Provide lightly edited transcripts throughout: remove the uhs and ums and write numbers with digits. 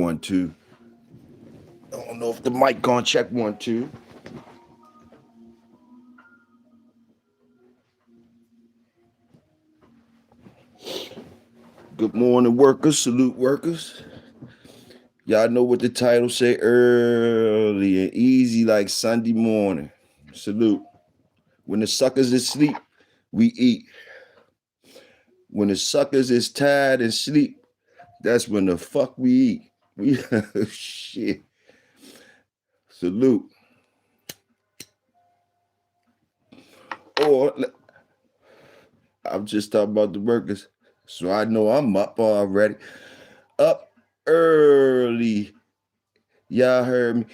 1 2. I don't know if the mic gonna check 1 2. Good morning, workers. Salute, workers. Y'all know what the title say: early and easy like Sunday morning. Salute. When the suckers is asleep, we eat. When the suckers is tired and sleep, that's when the fuck we eat. We shit. Salute. Or I'm just talking about the workers, so I know I'm up already. Up early. Y'all heard me.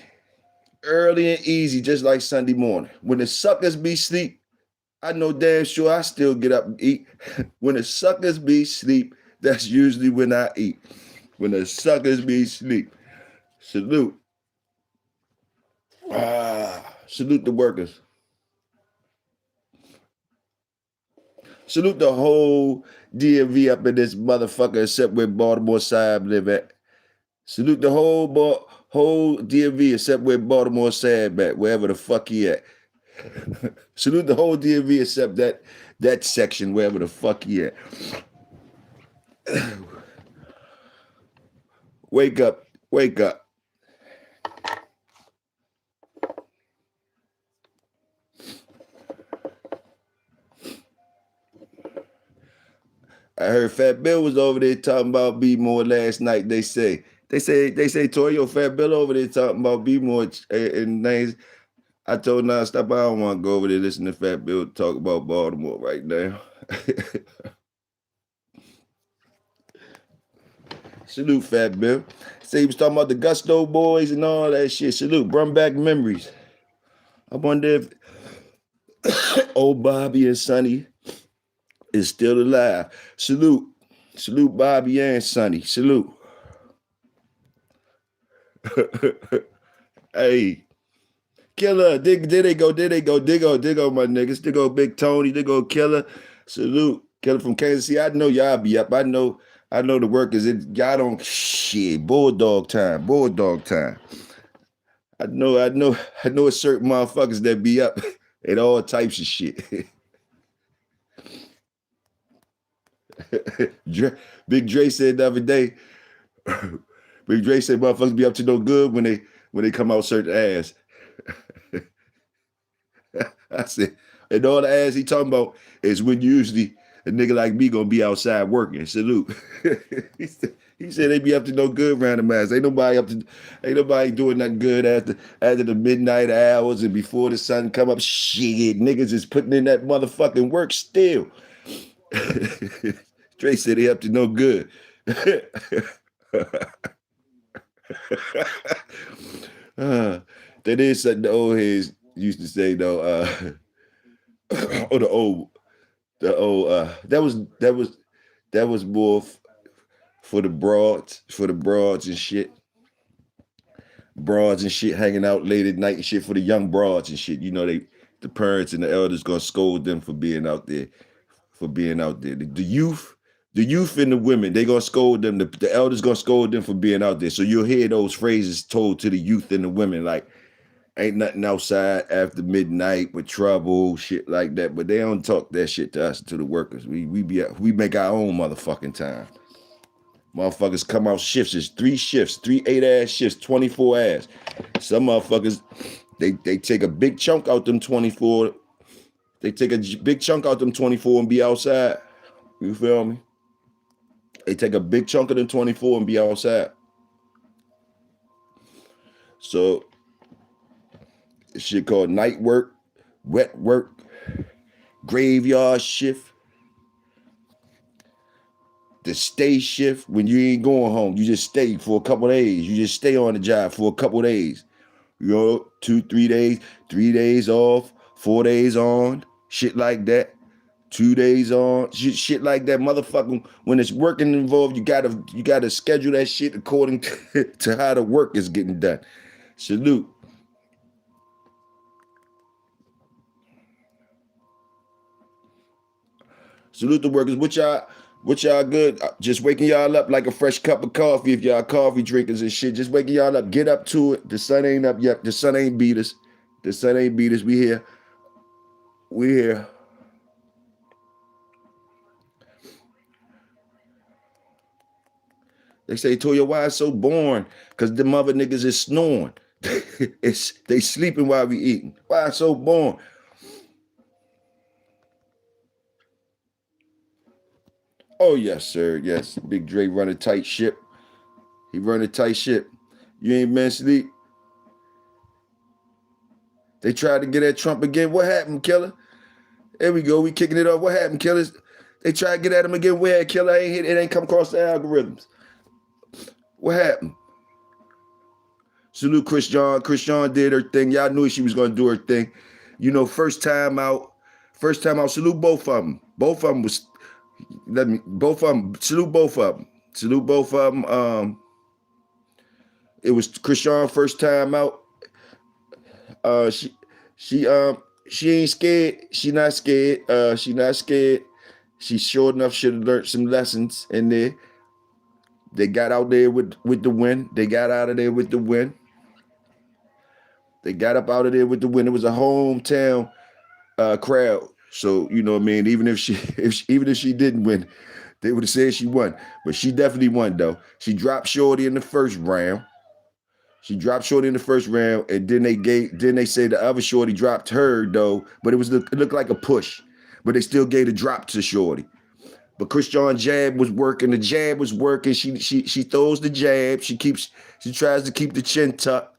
Early and easy, just like Sunday morning. When the suckers be sleep, I know damn sure I still get up and eat. When the suckers be sleep, that's usually when I eat. When the suckers be sleep. Salute. Salute the workers. Salute the whole DMV up in this motherfucker except where Baltimore Sab live at. Salute the whole DMV except where Baltimore Sab at, wherever the fuck he at. Salute the whole DMV except that section, wherever the fuck he at. Wake up, wake up. I heard Fat Bill was over there talking about B More last night. They say, Toyo Fat Bill over there talking about B More and names. I told Nonstop I don't want to go over there listen to Fat Bill talk about Baltimore right now. Salute Fat Bill. Say he was talking about the Gusto boys and all that shit. Salute, bring back memories. I wonder if old Bobby and Sonny is still alive. Salute Bobby and Sonny. Salute. Hey, Killer, there they go, my niggas. There go Big Tony, there go Killer. Salute, Killer from Kansas City. I know y'all be up. I know the workers. Y'all don't shit. Bulldog time. I know it's certain motherfuckers that be up and all types of shit. Big Dre said the other day. Big Dre said motherfuckers be up to no good when they come out certain ass. I said, and all the ass he talking about is when usually a nigga like me gonna be outside working. Salute. he said they be up to no good around the ass. Ain't nobody doing nothing good after the midnight hours and before the sun come up. Shit, niggas is putting in that motherfucking work still. Dre said they up to no good. That is something the old heads used to say though. Or the old that was more for the broads and shit. Broads and shit hanging out late at night and shit for the young broads and shit. You know, the parents and the elders gonna scold them for being out there. The youth and the women, they gonna scold them. The elders gonna scold them for being out there. So you'll hear those phrases told to the youth and the women, like, ain't nothing outside after midnight with trouble, shit like that. But they don't talk that shit to us, to the workers. We make our own motherfucking time. Motherfuckers come out shifts. It's 3 shifts, 3 8-ass shifts, 24 ass. Some motherfuckers, they take a big chunk out them 24. They take a big chunk out them 24 and be outside. You feel me? They take a big chunk of them 24 and be outside. So shit called night work, wet work, graveyard shift, the stay shift. When you ain't going home, you just stay for a couple days. You just stay on the job for a couple days. You know, 2, 3 days, 3 days off, 4 days on, shit like that. 2 days on, shit like that, motherfucking. When it's working involved, you gotta schedule that shit according to how the work is getting done. Salute. Salute the workers. What y'all What y'all good? Just waking y'all up like a fresh cup of coffee if y'all coffee drinkers and shit. Just waking y'all up. Get up to it. The sun ain't up yet. The sun ain't beat us. The sun ain't beat us. We here. We here. They say, Toya, why it's so boring? Because the mother niggas is snoring. They sleeping while we eating. Why it's so boring? Oh, yes, sir. Yes. Big Dre run a tight ship. He run a tight ship. You ain't been asleep. They tried to get at Trump again. What happened, Killer? There we go. We kicking it up. What happened, Killers? They tried to get at him again. Where, Killer? Ain't hit. It ain't come across the algorithms. What happened? Salute Chris John. Chris John did her thing. Y'all knew she was gonna do her thing. You know, first time out. Salute both of them. Both of them was. Both of them. Salute both of them. Salute both of them. It was Chris John first time out. She she ain't scared. She not scared. She not scared. She sure enough should have learned some lessons in there. They got out there with the win. They got out of there with the win. They got up out of there with the win. It was a hometown crowd. So you know what I mean. Even if she didn't win, they would have said she won. But she definitely won though. She dropped Shorty in the first round. And then they say the other Shorty dropped her though. But it looked like a push. But they still gave the drop to Shorty. But Chris John jab was working. The jab was working. She throws the jab. She tries to keep the chin tucked.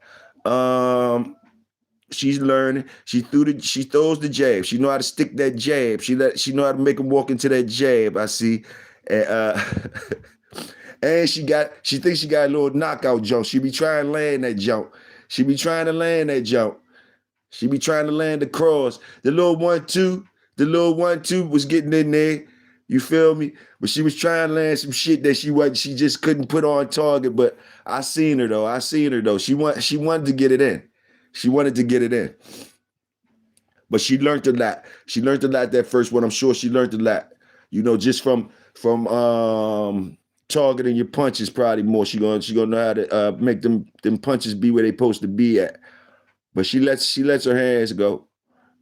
She's learning. She throws the jab. She know how to stick that jab. She know how to make him walk into that jab. I see. And and she thinks she got a little knockout jump. She be trying to land that jump. She be trying to land the cross. The little 1-2 was getting in there. You feel me? But she was trying to land some shit that she just couldn't put on target. But I seen her though. She wanted to get it in. But she learned a lot. That first one. I'm sure she learned a lot. You know, just from targeting your punches probably more. She gonna know how to make them punches be where they supposed to be at. But she lets her hands go.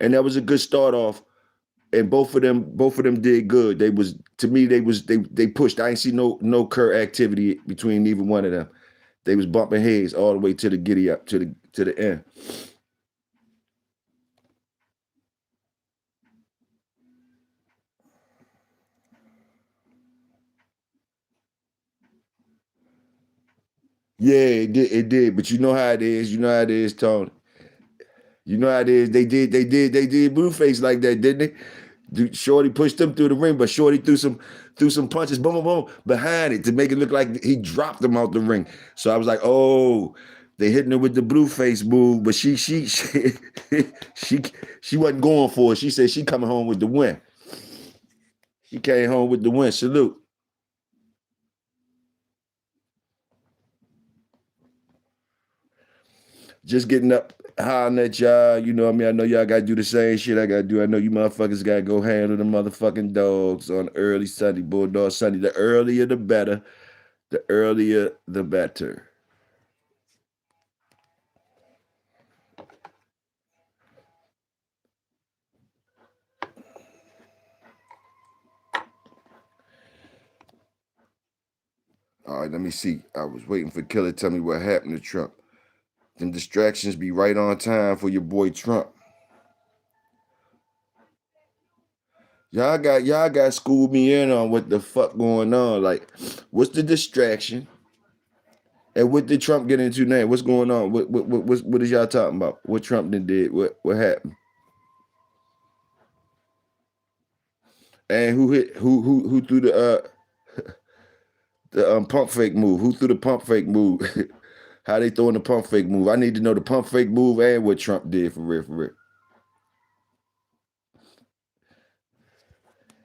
And that was a good start off. And both of them did good. They pushed. I ain't see no cur activity between neither one of them. They was bumping heads all the way to the giddy up to the end. Yeah, it did. But you know how it is. Tony. You know how it is. They did Blueface like that, didn't they? Shorty pushed them through the ring, but Shorty threw some punches, boom, boom, boom, behind it to make it look like he dropped them out the ring. So I was like, oh, they hitting her with the Blueface move, but she she wasn't going for it. She said she coming home with the win. She came home with the win. Salute. Just getting up, hollering at y'all. You know what I mean? I know y'all got to do the same shit I got to do. I know you motherfuckers got to go handle the motherfucking dogs on early Sunday, Bulldog Sunday. The earlier, the better. The earlier, the better. All right, let me see. I was waiting for Killer to tell me what happened to Trump. Them distractions be right on time for your boy Trump. Y'all got schooled me in on what the fuck going on. Like, what's the distraction? And what did Trump get into now? What's going on? What is y'all talking about? What Trump did? What happened? And who threw the pump fake move? Who threw the pump fake move? How they throwing the pump fake move? I need to know the pump fake move and what Trump did for real.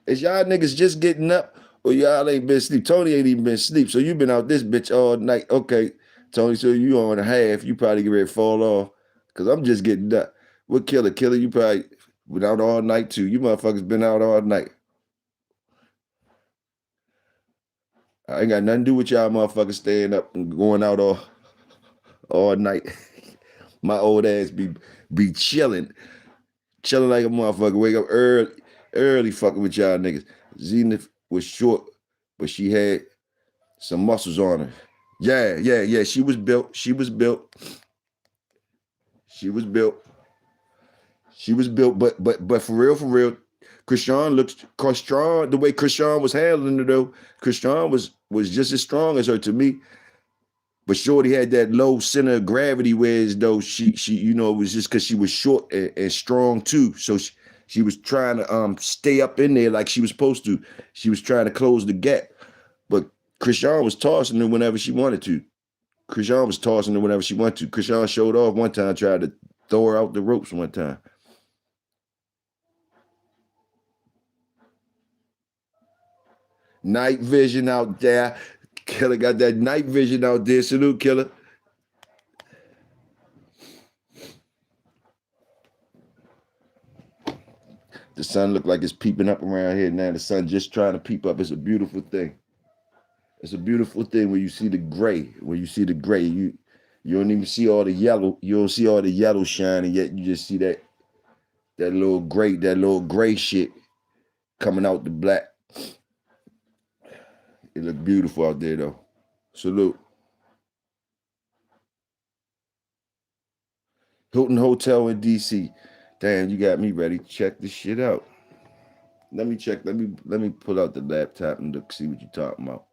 Is y'all niggas just getting up or y'all ain't been asleep? Tony ain't even been asleep. So you been out this bitch all night. Okay, Tony, so you on a half. You probably get ready to fall off. Cause I'm just getting up. What Killer? Killer, you probably been out all night too. You motherfuckers been out all night. I ain't got nothing to do with y'all motherfuckers staying up and going out all night. My old ass be chilling like a motherfucker. Wake up early fucking with y'all niggas. Zenith was short, but she had some muscles on her. Yeah. She was built. She was built. She was built. She was built. But for real, Krishan looks strong. The way Krishan was handling her though, Krishan was just as strong as her to me. But Shorty had that low center of gravity, whereas though she it was just because she was short and strong too. So she was trying to stay up in there like she was supposed to. She was trying to close the gap. But Krishan was tossing her whenever she wanted to. Krishan was tossing her whenever she wanted to. Krishan showed off one time, tried to throw her out the ropes one time. Night vision out there. Killer got that night vision out there. Salute, Killer. The sun look like it's peeping up around here now. The sun just trying to peep up. It's a beautiful thing. It's a beautiful thing when you see the gray. When you see the gray, you don't even see all the yellow. You don't see all the yellow shining yet. You just see that little gray shit coming out the black. It look beautiful out there though. Salute. Hilton Hotel in DC. Damn, you got me ready. Check this shit out. Let me check. Let me pull out the laptop and look, see what you're talking about.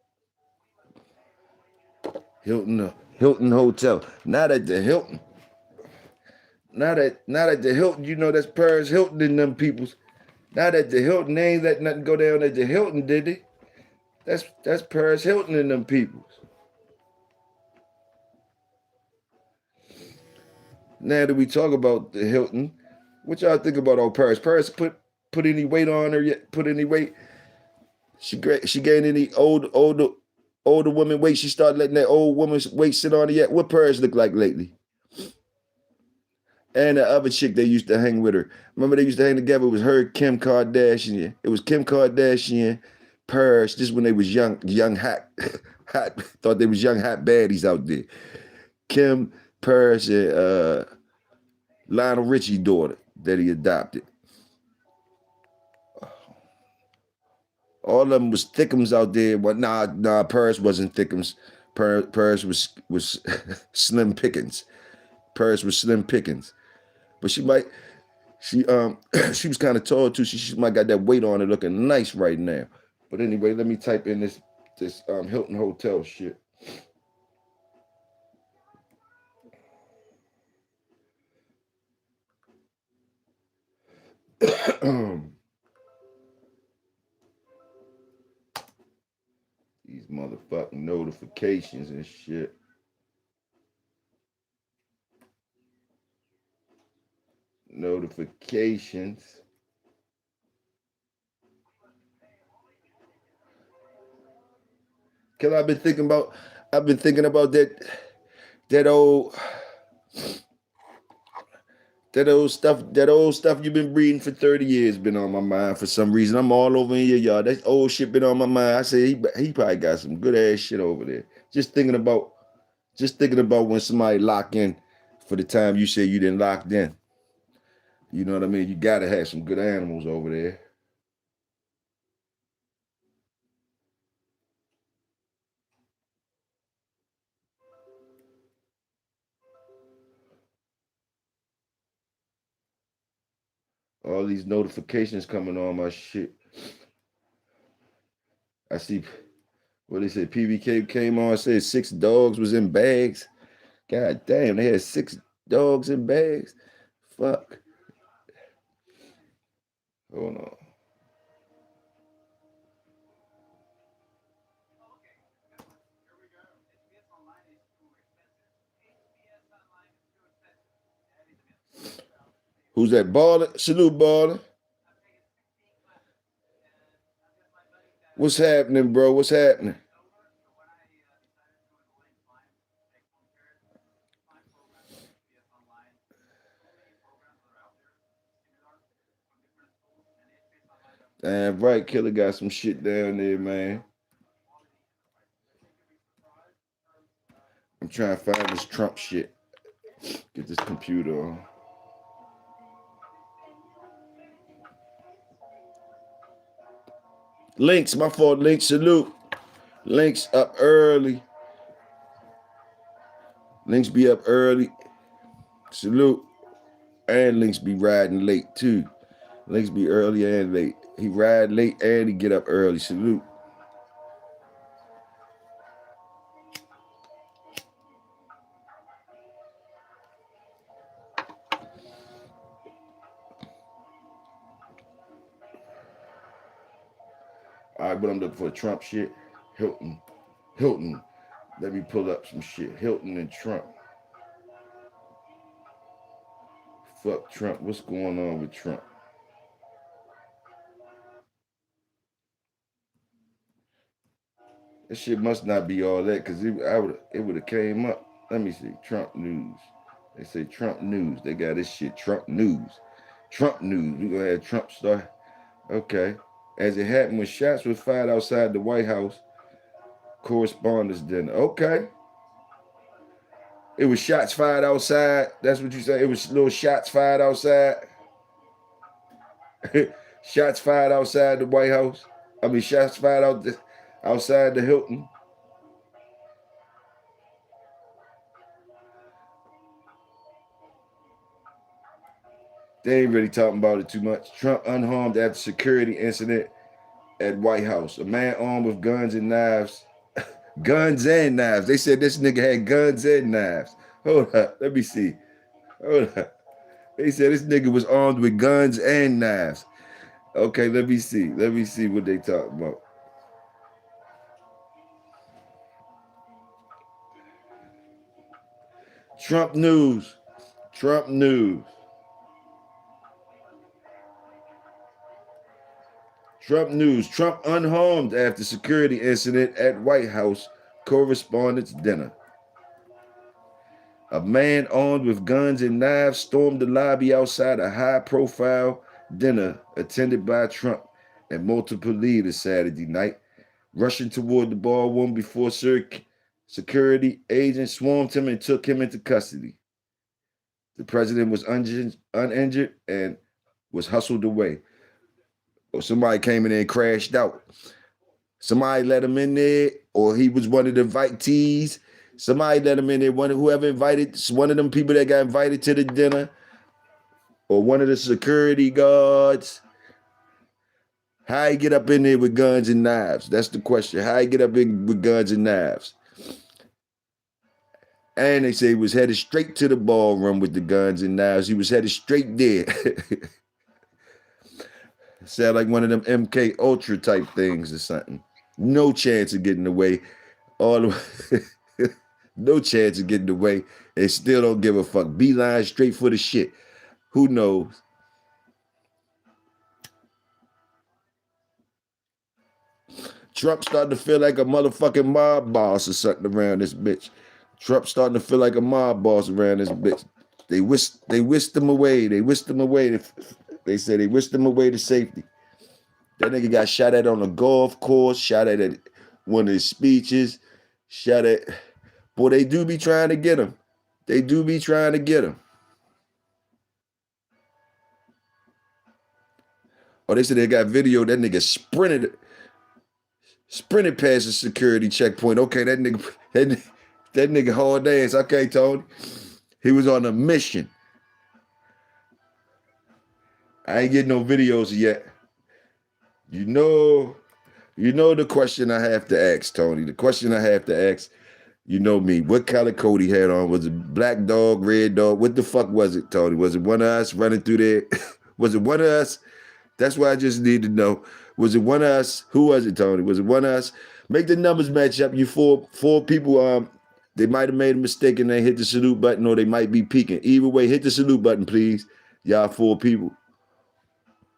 Hilton Hotel. Not at the Hilton. Not at the Hilton. You know that's Paris Hilton and them peoples. Not at the Hilton. They ain't let nothing go down at the Hilton, did they? That's Paris Hilton and them peoples. Now that we talk about the Hilton, what y'all think about old Paris? Paris put any weight on her yet? Put any weight? She gained any older woman weight? She started letting that old woman's weight sit on her yet? What Paris look like lately? And the other chick they used to hang with her. Remember they used to hang together? It was her, Kim Kardashian. It was Kim Kardashian, Paris. This when they was young, hot, thought they was young, hot baddies out there. Kim, Paris, and Lionel Richie's daughter that he adopted. All of them was thickums out there, but nah, Paris wasn't thickums. Paris was slim pickings. Paris was slim pickings. But she she was kind of tall too. She might got that weight on her looking nice right now. But anyway, let me type in this Hilton Hotel shit. These motherfucking notifications and shit. Notifications. Cause I've been thinking about that old stuff you've been breeding for 30 years been on my mind for some reason. I'm all over in your yard. That old shit been on my mind. I say he probably got some good ass shit over there. Just thinking about when somebody lock in for the time you say you didn't lock in. You know what I mean? You gotta have some good animals over there. All these notifications coming on my shit. I see what they said. PBK came on, said 6 dogs was in bags. God damn, they had 6 dogs in bags. Fuck. Hold on. Who's that? Baller? Salute, Baller. What's happening, bro? What's happening? Damn right, Killer got some shit down there, man. trying to find this Trump shit. Get this computer on. Links, my fault, Links, salute. Links up early. Links be up early. Salute. And Links be riding late too. Links be early and late. He ride late and he get up early. Salute. All right, but I'm looking for Trump shit. Hilton. Let me pull up some shit. Hilton and Trump. Fuck Trump. What's going on with Trump? That shit must not be all that, because it would have came up. Let me see. Trump news. They say Trump news. They got this shit. Trump news. Trump news. We gonna have Trump start. Okay. As it happened when shots was fired outside the White House Correspondents' Dinner. Okay. It was shots fired outside. That's what you say. It was little shots fired outside. Shots fired outside the White House. I mean, shots fired outside the Hilton. They ain't really talking about it too much. Trump unharmed after security incident at White House. A man armed with guns and knives. Guns and knives. They said this nigga had guns and knives. Hold up. Let me see. Hold up. They said this nigga was armed with guns and knives. Okay, let me see. Let me see what they talking about. Trump news. Trump news. Trump news. Trump unharmed after security incident at White House Correspondents' Dinner. A man armed with guns and knives stormed the lobby outside a high-profile dinner attended by Trump and multiple leaders Saturday night, rushing toward the ballroom before security agents swarmed him and took him into custody. The president was uninjured and was hustled away. Or somebody came in there and crashed out. Somebody let him in there, or he was one of the invitees. Somebody let him in there. Whoever invited, one of them people that got invited to the dinner, or one of the security guards. How he get up in there with guns and knives? That's the question. How he get up in with guns and knives? And they say he was headed straight to the ballroom with the guns and knives. He was headed straight there. Sound like one of them MK Ultra type things or something. No chance of getting away. No chance of getting away. They still don't give a fuck. Beeline straight for the shit. Who knows? Trump starting to feel like a motherfucking mob boss or something around this bitch. Trump starting to feel like a mob boss around this bitch. They whisked him away. They whisked him away. They say they whisked him away to safety. That nigga got shot at on a golf course, shot at one of his speeches, shot at. Boy, they do be trying to get him. They do be trying to get him. Oh, they said they got video. That nigga sprinted past the security checkpoint. Okay, that nigga hard ass. Okay, Tony. He was on a mission. I ain't getting no videos yet. You know the question I have to ask, Tony. The question I have to ask, you know me. What color coat he had on? Was it black dog, red dog? What the fuck was it, Tony? Was it one of us running through there? Was it one of us? That's what I just need to know. Was it one of us? Who was it, Tony? Was it one of us? Make the numbers match up. You four people, they might have made a mistake and they hit the salute button, or they might be peeking. Either way, hit the salute button, please. Y'all 4 people.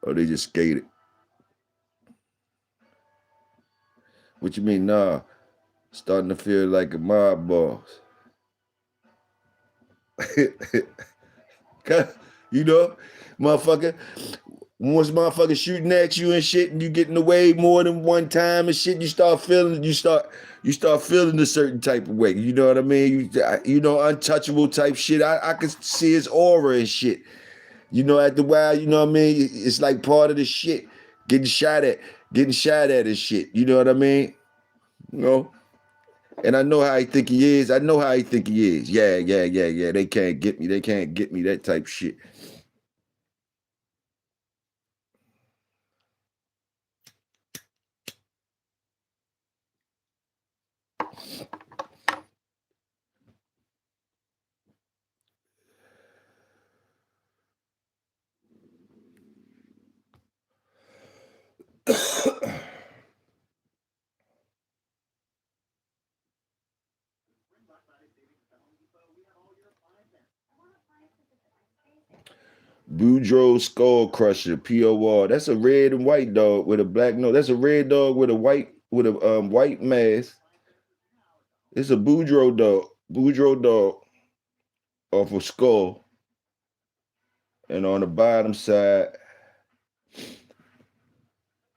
Or they just skated. What you mean, nah? Starting to feel like a mob boss. You know, motherfucker, once motherfuckers shooting at you and shit, and you getting away more than one time and shit, you start feeling a certain type of way. You know what I mean? You know, untouchable type shit. I can see his aura and shit. You know, after a while, you know what I mean? It's like part of the shit. Getting shot at and shit. You know what I mean? You know? And I know how he think he is. I know how he think he is. Yeah. They can't get me. They can't get me. That type shit. Boudreaux Skull Crusher, POR. That's a red and white dog with a black nose. That's a red dog with a white mask. It's a Boudreaux dog. Boudreaux dog off of Skull. And on the bottom side,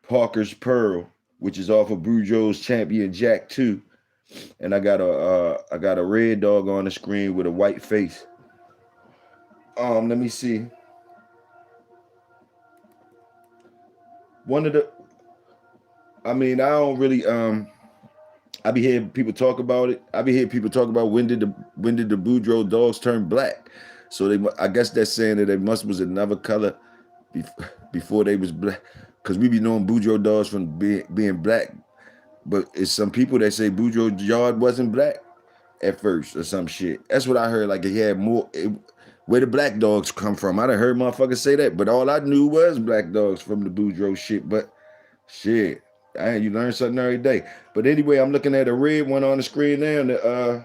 Parker's Pearl, which is off of Boudreaux's Champion Jack 2. And I got a red dog on the screen with a white face. Let me see. I don't really I be hearing people talk about it. I be hearing people talk about when did the Boudreaux dogs turn black. So I guess that's saying that they was another color before they was black. Cause we be knowing Boudreaux dogs from being black, but it's some people that say Boudreaux yard wasn't black at first or some shit. That's what I heard. Like he had more. Where the black dogs come from? I done heard motherfuckers say that, but all I knew was black dogs from the Boudreaux shit. But shit, you learn something every day. But anyway, I'm looking at a red one on the screen now, and a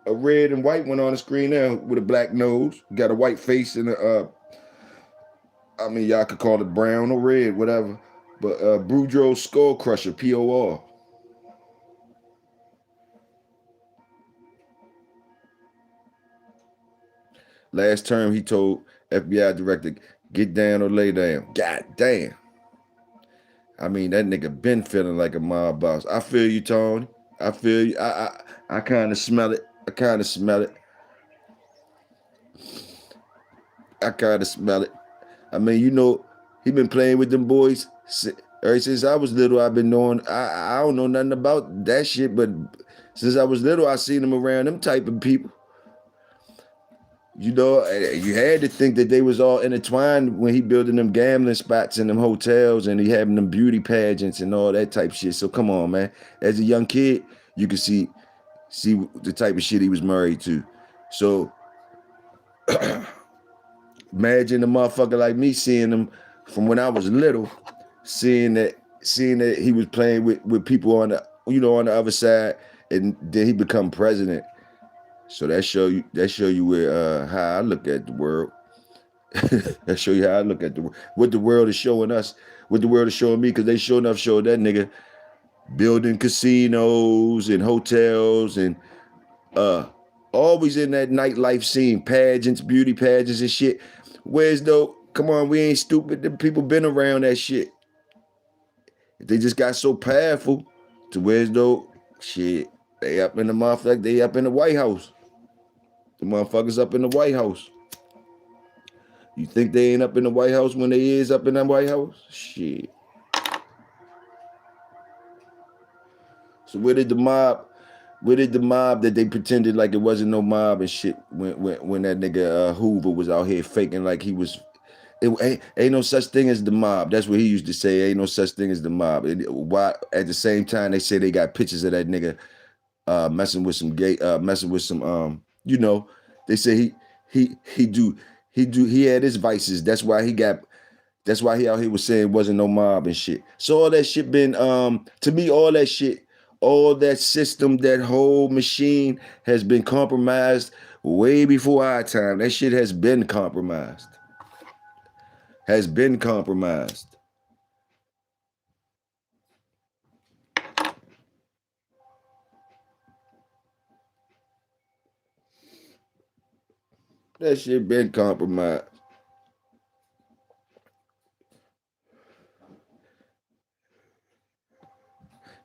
red and white one on the screen now with a black nose, got a white face and y'all could call it brown or red, whatever. But Boudreaux Skull Crusher, POR. Last term, he told FBI director, "Get down or lay down." God damn. I mean, that nigga been feeling like a mob boss. I feel you, Tony. I feel you. I kind of smell it. I kind of smell it. I mean, you know, he been playing with them boys ever since I was little. I've been knowing. I don't know nothing about that shit, but since I was little, I seen him around them type of people. You know, you had to think that they was all intertwined when he building them gambling spots in them hotels and he having them beauty pageants and all that type of shit. So come on, man. As a young kid, you could see the type of shit he was married to. So imagine a motherfucker like me seeing him from when I was little, seeing that he was playing with people on the other side, and then he become president. So that show you where how I look at the world. That show you how I look at the world. What the world is showing us, what the world is showing me, because they sure enough showed that nigga building casinos and hotels and always in that nightlife scene, pageants, beauty pageants and shit. Whereas though, come on, we ain't stupid. The people been around that shit. They just got so powerful to whereas though, shit, they up in the motherfucker, they up in the White House. The motherfuckers up in the White House. You think they ain't up in the White House when they is up in that White House? Shit. So where did the mob that they pretended like it wasn't no mob and shit when that nigga Hoover was out here faking like he was, it ain't no such thing as the mob. That's what he used to say. Ain't no such thing as the mob. And why at the same time they say they got pictures of that nigga messing with some you know, they say he had his vices. That's why he out here was saying wasn't no mob and shit. So all that shit been to me, all that system, that whole machine has been compromised way before our time. That shit has been compromised. Has been compromised. That shit been compromised.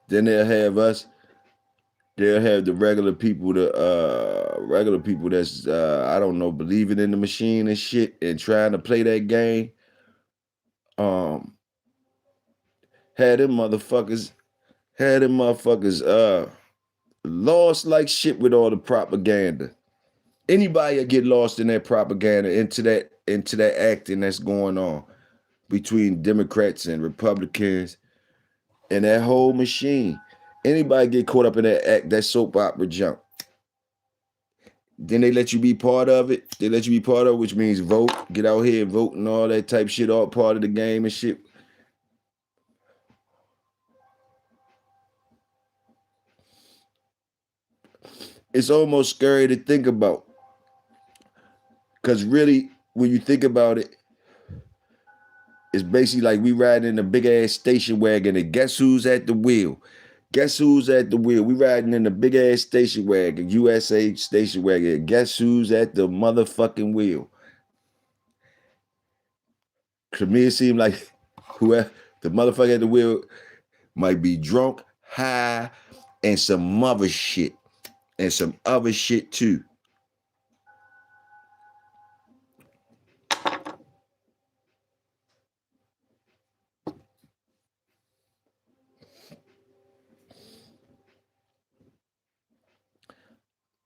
Then they'll have us. They'll have the regular people, that's I don't know, believing in the machine and shit and trying to play that game. Um, had them motherfuckers, had them motherfuckers lost like shit with all the propaganda. Anybody will get lost in that propaganda, into that acting that's going on between Democrats and Republicans and that whole machine. Anybody get caught up in that soap opera junk. Then they let you be part of it. They let you be part of it, which means vote, get out here and vote and all that type shit, all part of the game and shit. It's almost scary to think about. Because really, when you think about it, it's basically like we riding in a big ass station wagon and guess who's at the wheel? Guess who's at the wheel? We riding in a big ass station wagon, USA station wagon. Guess who's at the motherfucking wheel? To me, it seemed like whoever the motherfucker at the wheel might be drunk, high, and some other shit. And some other shit too.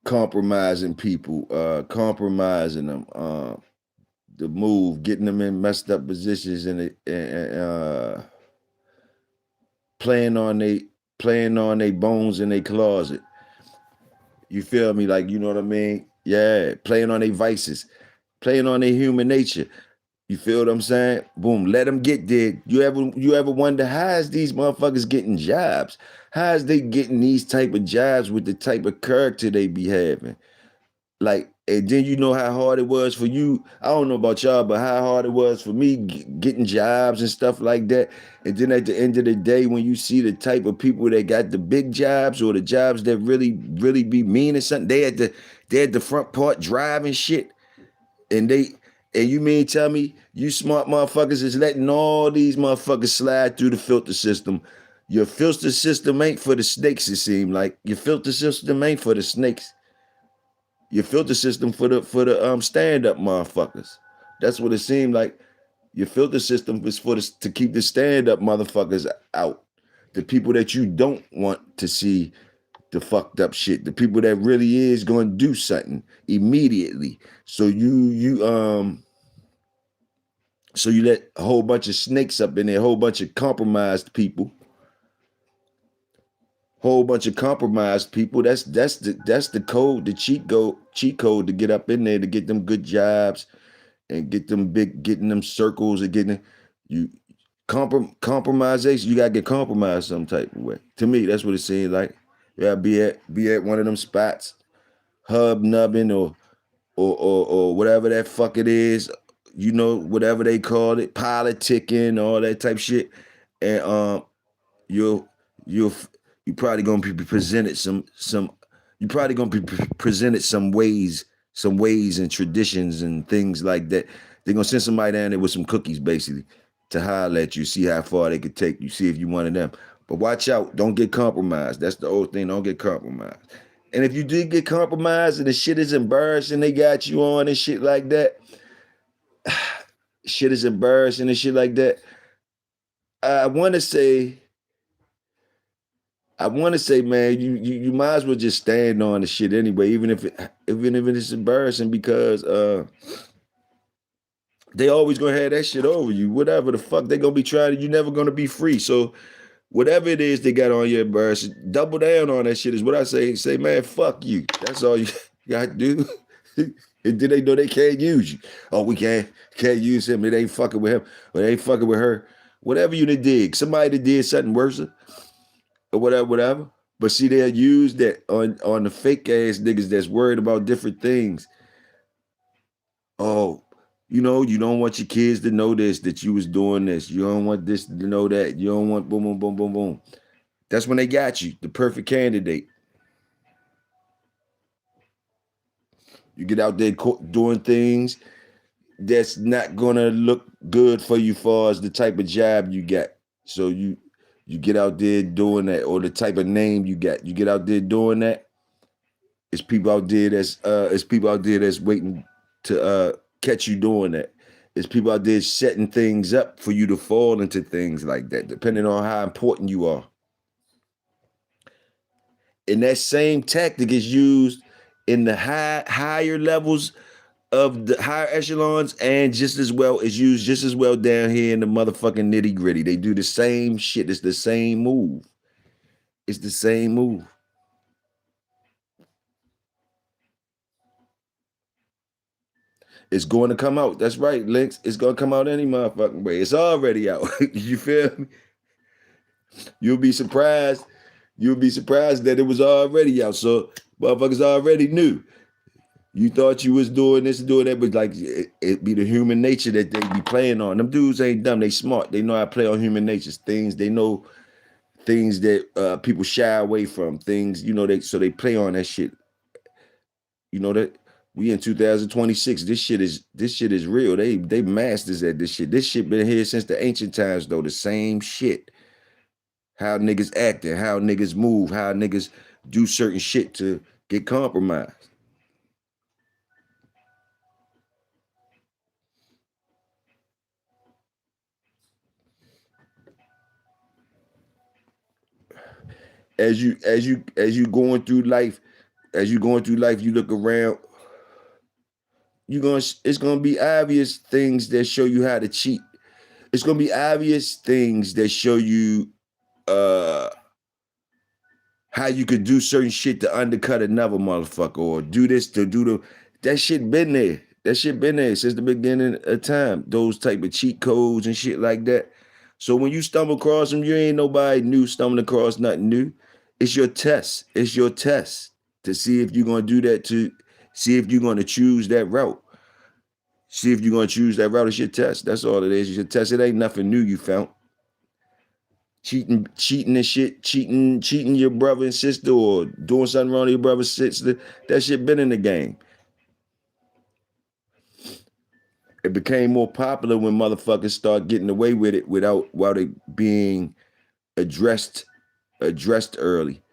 Compromising people, compromising them, the move, getting them in messed up positions and playing on they bones in their closet. You feel me? Like, you know what I mean? Yeah, playing on their vices, playing on their human nature. You feel what I'm saying? Boom, let them get there. You ever wonder how is these motherfuckers getting jobs? How is they getting these type of jobs with the type of character they be having? Like, and then you know how hard it was for you. I don't know about y'all, but how hard it was for me getting jobs and stuff like that. And then at the end of the day, when you see the type of people that got the big jobs or the jobs that really, really be mean or something, they at the front part driving shit. And you mean tell me you smart motherfuckers is letting all these motherfuckers slide through the filter system. Your filter system ain't for the snakes, it seems like. Your filter system ain't for the snakes. Your filter system for the stand-up motherfuckers. That's what it seemed like. Your filter system is to keep the stand-up motherfuckers out. The people that you don't want to see the fucked up shit. The people that really is going to do something immediately. So you let a whole bunch of snakes up in there, a whole bunch of compromised people. Whole bunch of compromised people. That's the code, the cheat code to get up in there to get them good jobs and getting them circles and getting you compromisation. You gotta get compromised some type of way. To me, that's what it seems like. Yeah, be at one of them spots, hubnubbing or whatever that fuck it is, you know, whatever they call it, politicking, all that type shit, and you'll you'll you probably gonna be presented some you probably gonna be presented some ways and traditions and things like that. They're gonna send somebody down there with some cookies basically to holler at you, see how far they could take you, see if you one of them. But watch out, don't get compromised. That's the old thing, don't get compromised. And if you did get compromised and the shit is embarrassing, they got you on and shit like that, shit is embarrassing and shit like that. I want to say, man, you might as well just stand on the shit anyway, even if it's embarrassing, because they always gonna have that shit over you. Whatever the fuck they gonna be trying, you're never gonna be free. So whatever it is they got on you embarrassing, double down on that shit is what I say. Say, man, fuck you. That's all you gotta do. And then they know they can't use you. Oh, we can't use him. It ain't fucking with him. Or they ain't fucking with her. Whatever you did, somebody that did something worse or whatever. But see, they'll use that on the fake ass niggas that's worried about different things. Oh, you don't want your kids to know this, that you was doing this. You don't want this to know that. You don't want boom, boom, boom, boom, boom. That's when they got you, the perfect candidate. You get out there doing things that's not gonna look good for you far as the type of job you got. So You get out there doing that, or the type of name you get out there doing that. It's people out there that's waiting to catch you doing that. It's people out there setting things up for you to fall into things like that, depending on how important you are. And that same tactic is used in the higher levels of the higher echelons, and just as well is used just as well down here in the motherfucking nitty gritty. They do the same shit. It's the same move. It's the same move. It's going to come out. That's right, Lynx. It's going to come out any motherfucking way. It's already out. You feel me? You'll be surprised. You'll be surprised that it was already out. So motherfuckers already knew. You thought you was doing this and doing that, but like it be the human nature that they be playing on. Them dudes ain't dumb. They smart. They know how to play on human natures. Things they know, things that people shy away from. Things they play on that shit. You know that we in 2026. This shit is real. They masters at this shit. This shit been here since the ancient times though. The same shit. How niggas acting, how niggas move, how niggas do certain shit to get compromised. As you going through life, you look around, it's gonna be obvious things that show you how to cheat. It's gonna be obvious things that show you uh how you could do certain shit to undercut another motherfucker, or do this to do that shit been there. That shit been there since the beginning of time. Those type of cheat codes and shit like that. So when you stumble across them, you ain't nobody new stumbling across nothing new. It's your test. It's your test to see if you're gonna do that, to see if you're gonna choose that route. See if you're gonna choose that route. It's your test. That's all it is. It's your test. It ain't nothing new you found. Cheating and shit, cheating your brother and sister, or doing something wrong to your brother and sister. That shit been in the game. It became more popular when motherfuckers start getting away with it while they being addressed early.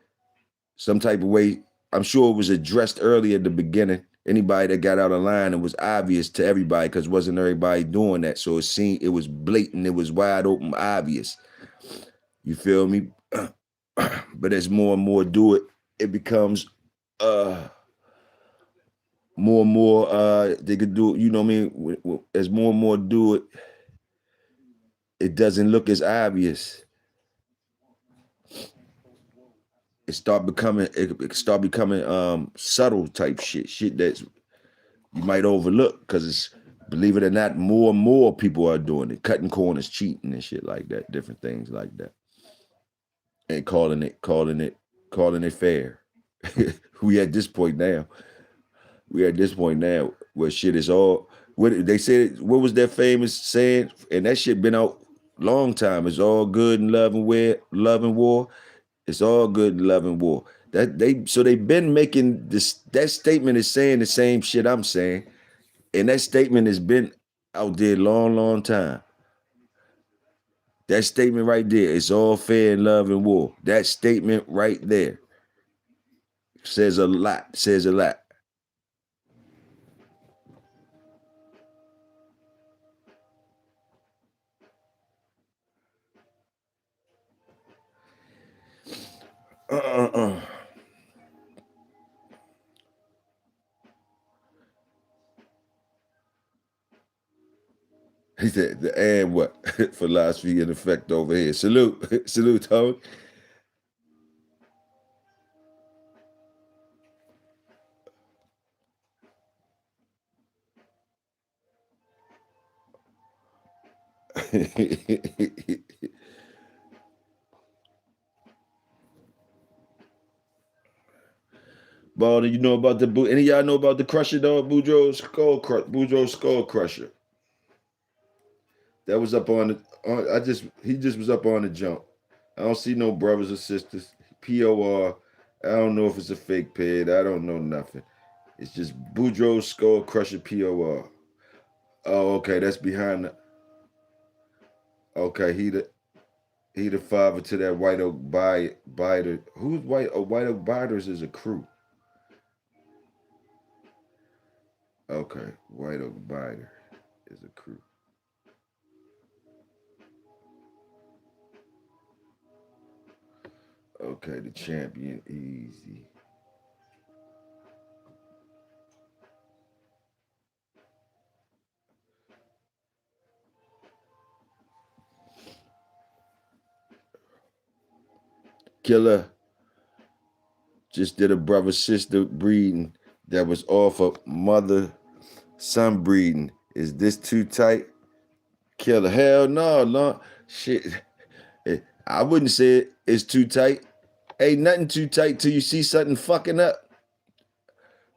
Some type of way. I'm sure it was addressed early at the beginning. Anybody that got out of line, it was obvious to everybody because wasn't everybody doing that. So it was blatant, it was wide open, obvious. You feel me? But as more and more do it, it becomes more and more they could do it, you know what I mean? As more and more do it, it doesn't look as obvious. It start becoming subtle type shit that you might overlook because it's, believe it or not, more and more people are doing it, cutting corners, cheating and shit like that, different things like that. And calling it fair. we at this point now. We at this point now where shit is all what they said. What was that famous saying? And that shit been out long time. It's all good in love and war. It's all good in love and war. They've been making this. That statement is saying the same shit I'm saying, and that statement has been out there long, long time. That statement right there, it's all fair in love and war. That statement right there says a lot. Says a lot. Uh. He said, and what? Philosophy in effect over here. Salute. Salute, Tony. Baldy, you know about any of y'all know about the Crusher dog, Boudreaux Skull Crusher. That was up on he just was up on the jump. I don't see no brothers or sisters. POR. I don't know if it's a fake pid. I don't know nothing. It's just Boudreaux Skull Crusher POR. Oh, okay, that's behind the. Okay, he the. He the father to that White Oak Biter. Who's White? Oh, White Oak Biters is a crew. Okay, White Oak Biter is a crew. Okay, the champion easy. Killer just did a brother sister breeding that was off of mother son breeding. Is this too tight? Killer, hell no, no. Shit. I wouldn't say it's too tight. Ain't nothing too tight till you see something fucking up.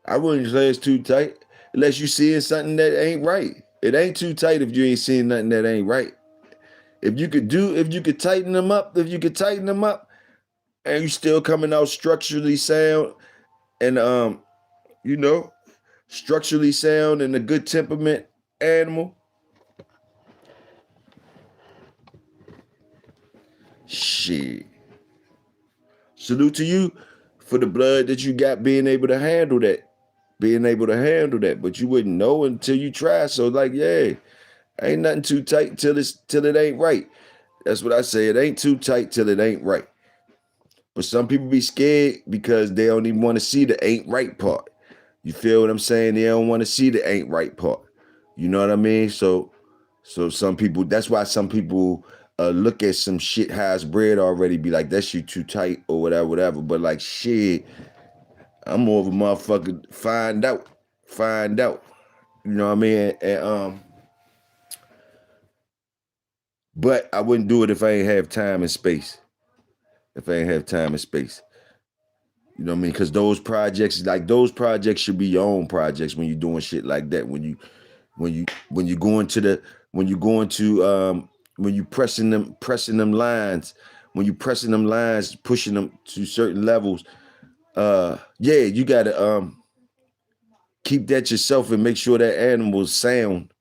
I wouldn't say it's too tight unless you seeing something that ain't right. It ain't too tight if you ain't seeing nothing that ain't right. If you could tighten them up, and you still coming out structurally sound and you know, structurally sound and a good temperament animal. Shit. Salute to you for the blood that you got being able to handle that. Being able to handle that. But you wouldn't know until you try. So like, yeah, ain't nothing too tight till it ain't right. That's what I say. It ain't too tight till it ain't right. But some people be scared because they don't even want to see the ain't right part. You feel what I'm saying? They don't want to see the ain't right part. You know what I mean? So some people, that's why some people look at some shit how's bread already, be like, that shit too tight or whatever, whatever. But like shit, I'm more of a motherfucker find out. Find out. You know what I mean? But I wouldn't do it if I ain't have time and space. If I ain't have time and space. You know what I mean? Because those projects should be your own projects when you're doing shit like that. When you go into the when you go into when you pressing them lines, when you pressing them lines, pushing them to certain levels, yeah, you gotta keep that yourself and make sure that animal's sound.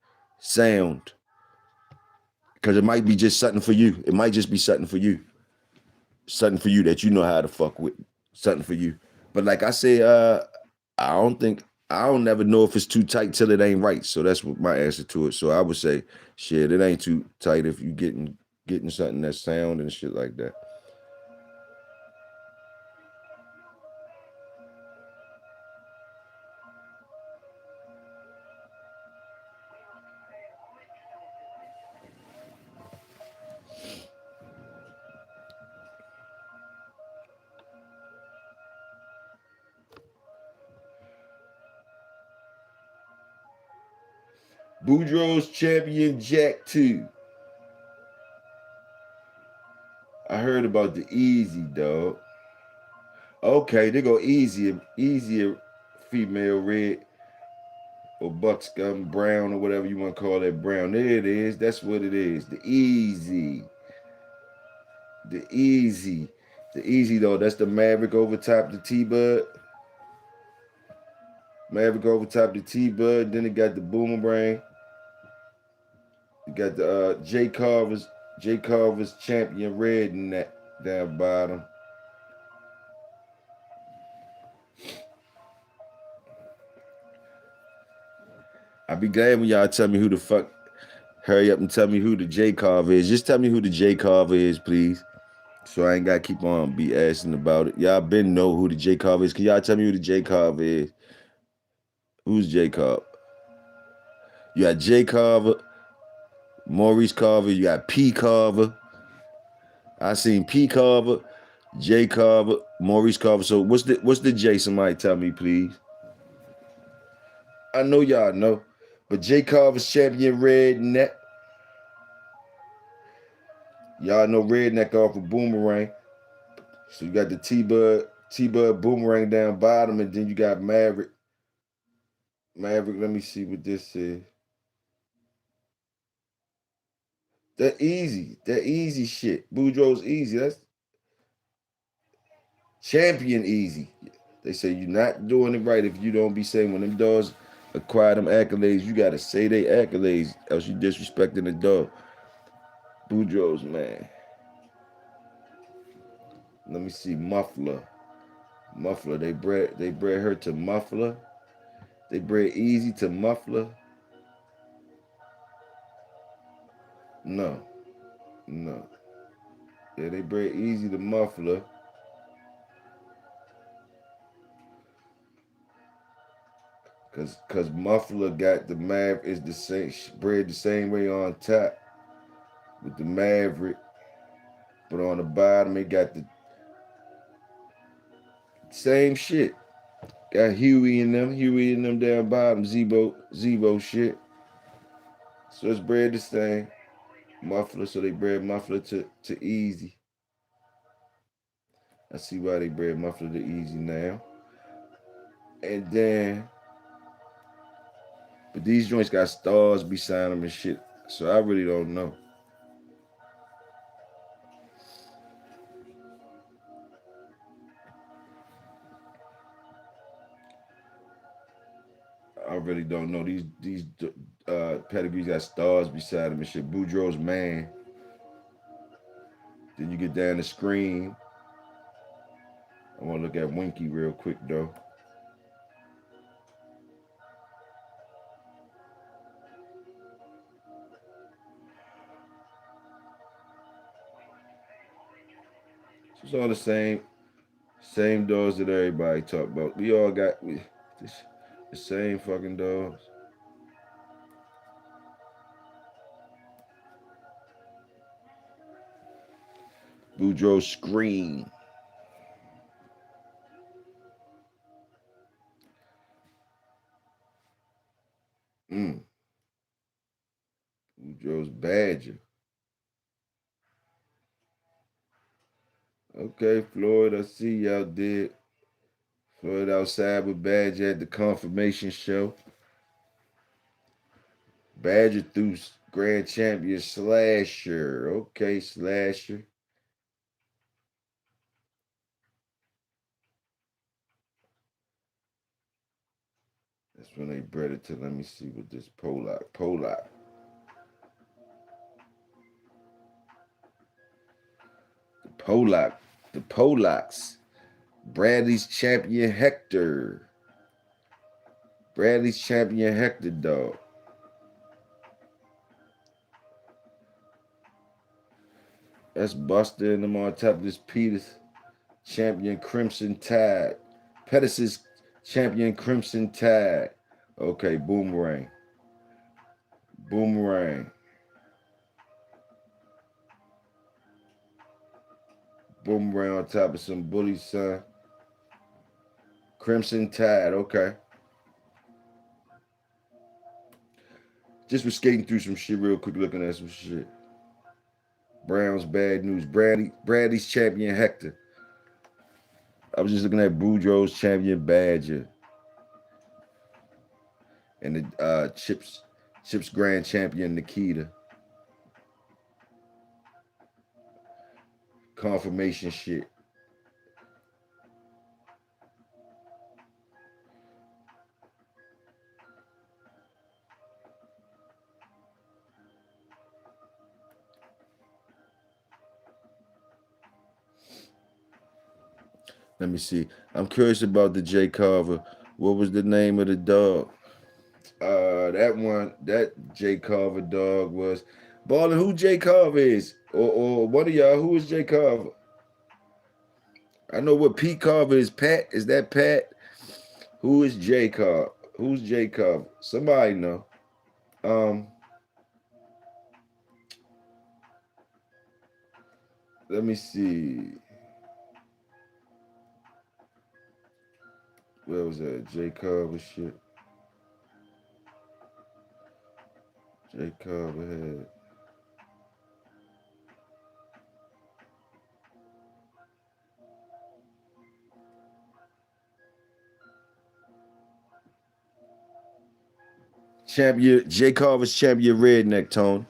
Cause it might be just something for you. It might just be something for you. Something for you that you know how to fuck with. Something for you. But like I say, I don't think I don't never know if it's too tight till it ain't right. So that's what my answer to it. So I would say, shit, it ain't too tight if you getting something that's sound and shit like that. Boudreaux's champion Jack 2. I heard about the easy dog. Okay, they go easier female red or buckscum brown or whatever you want to call that brown. There it is. That's what it is. The easy. The easy. The easy though. That's the Maverick over top the T Bud. Maverick over top the T Bud. Then it got the boomerang. You got the J Carver's champion red in that down bottom. I'd be glad when y'all tell me who the fuck. Hurry up and tell me who the J Carver is. Just tell me who the J Carver is, please. So I ain't gotta keep on be asking about it. Y'all been know who the J Carver is. Can y'all tell me who the J Carver is? Who's J Carver? You got J Carver, Maurice Carver, you got P Carver. I seen P Carver, J Carver, Maurice Carver. So what's the J? Somebody tell me, please. I know y'all know. But J Carver's champion redneck. Y'all know redneck off of boomerang. So you got the T Bud boomerang down bottom, and then you got Maverick. Maverick, let me see what this is. That easy shit. Boudreaux's easy. That's champion easy. They say you're not doing it right if you don't be saying when them dogs acquire them accolades, you gotta say they accolades, else you disrespecting the dog. Boudreaux's man. Let me see. Muffler. Muffler. They bred her to Muffler. They bred Easy to Muffler. No. No. Yeah, they bred Easy to Muffler. Cause Muffler got the is the same, bred the same way on top with the Maverick, but on the bottom it got the same shit. Got Huey in them down bottom, Zebo shit. So it's bred the same. Muffler, so they bred Muffler to Easy. I see why they bred Muffler to Easy now. And then, but these joints got stars beside them and shit. So I really don't know. I really don't know. These pedigrees got stars beside them and shit. Boudreaux's man. Then you get down the screen. I want to look at Winky real quick though. It's all the same dogs that everybody talk about. We all got the same fucking dogs. Boudreaux screen. Boudreaux's Badger. Okay, Floyd, I see y'all did. Floyd outside with Badger at the confirmation show. Badger through grand champion Slasher. Okay, Slasher. That's when they bred it to. Let me see what this Polak. The Polacks. Bradley's champion Hector. Bradley's champion Hector dog. That's Buster and them on top of this Peters. Champion Crimson Tide. Pettis' champion Crimson Tide. Okay, Boomerang. Boomerang on top of some Bully son. Crimson Tide, okay. Just was skating through some shit real quick, looking at some shit. Browns bad news. Bradley's champion Hector. I was just looking at Boudreaux's champion Badger. And the Chips grand champion Nikita. Confirmation shit. Let me see. I'm curious about the Jay Carver. What was the name of the dog? That Jay Carver dog was Ballin'. Who Jay Carver is? Or one of y'all, who is Jay Carver? I know what Pete Carver is. Pat, is that Pat? Who is Jay Carver? Who's Jay Carver? Somebody know. Let me see. Where was that? Jay Carver shit. Jay Carver had. Champion Jay Carver's champion redneck tone.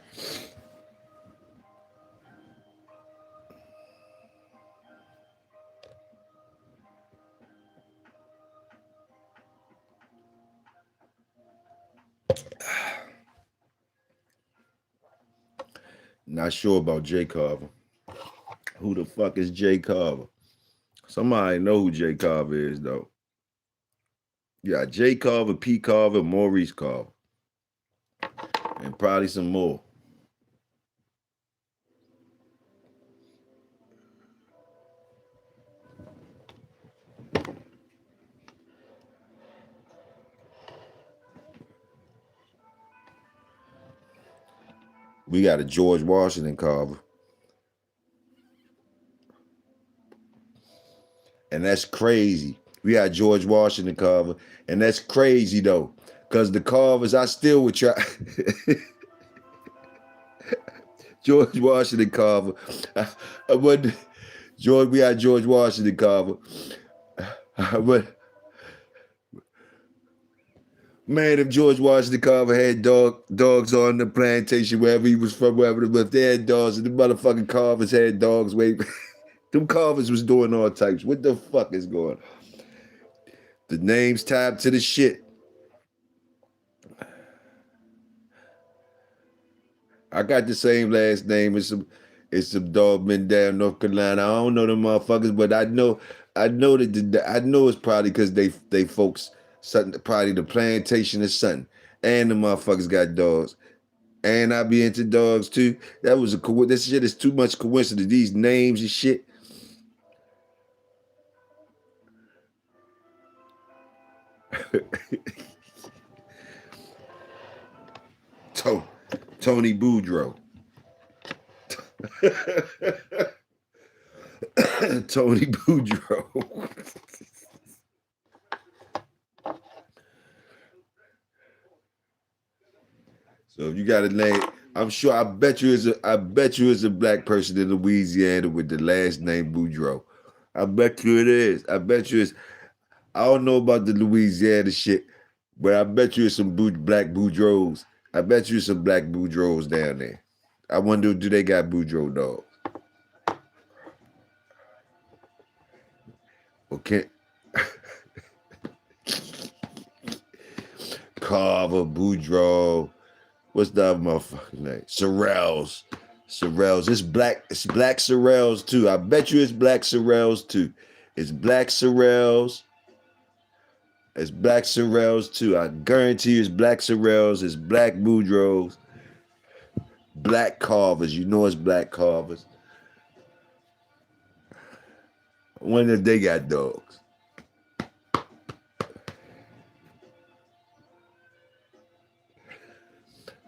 Not sure about Jay Carver. Who the fuck is Jay Carver? Somebody know who Jay Carver is, though. Yeah, Jay Carver, P. Carver, Maurice Carver, and probably some more. We got a George Washington Carver. And that's crazy. We got George Washington Carver. And that's crazy, though. Because the Carvers, I still would try. George Washington Carver. But George, we had George Washington Carver. But man, if George Washington Carver had dogs on the plantation wherever he was from, wherever, but if they had dogs and the motherfucking Carvers had dogs, wait, them Carvers was doing all types. What the fuck is going on? The names tied to the shit. I got the same last name as some dog men down North Carolina. I don't know them motherfuckers, but I know that I know it's probably because they folks something probably the plantation or something, and the motherfuckers got dogs, and I be into dogs too. That was this shit is too much coincidence. These names and shit. Tony Boudreaux. Tony Boudreaux. So if you got a name, I'm sure I bet you is a black person in Louisiana with the last name Boudreaux. I bet you it is. I bet you it's I don't know about the Louisiana shit, but I bet you it's some black Boudreaux. I bet you some black Boudreaux down there. I wonder, do they got Boudreaux dogs? Okay. Carver, Boudreaux. What's the other motherfucking name? Sorrells. It's black Sorrells too. I bet you it's black Sorrells too. It's black Sorrells. It's black Sorrells too. I guarantee you it's black Sorrells. It's black Boudreaux. Black Carvers. You know it's black Carvers. I wonder if they got dogs.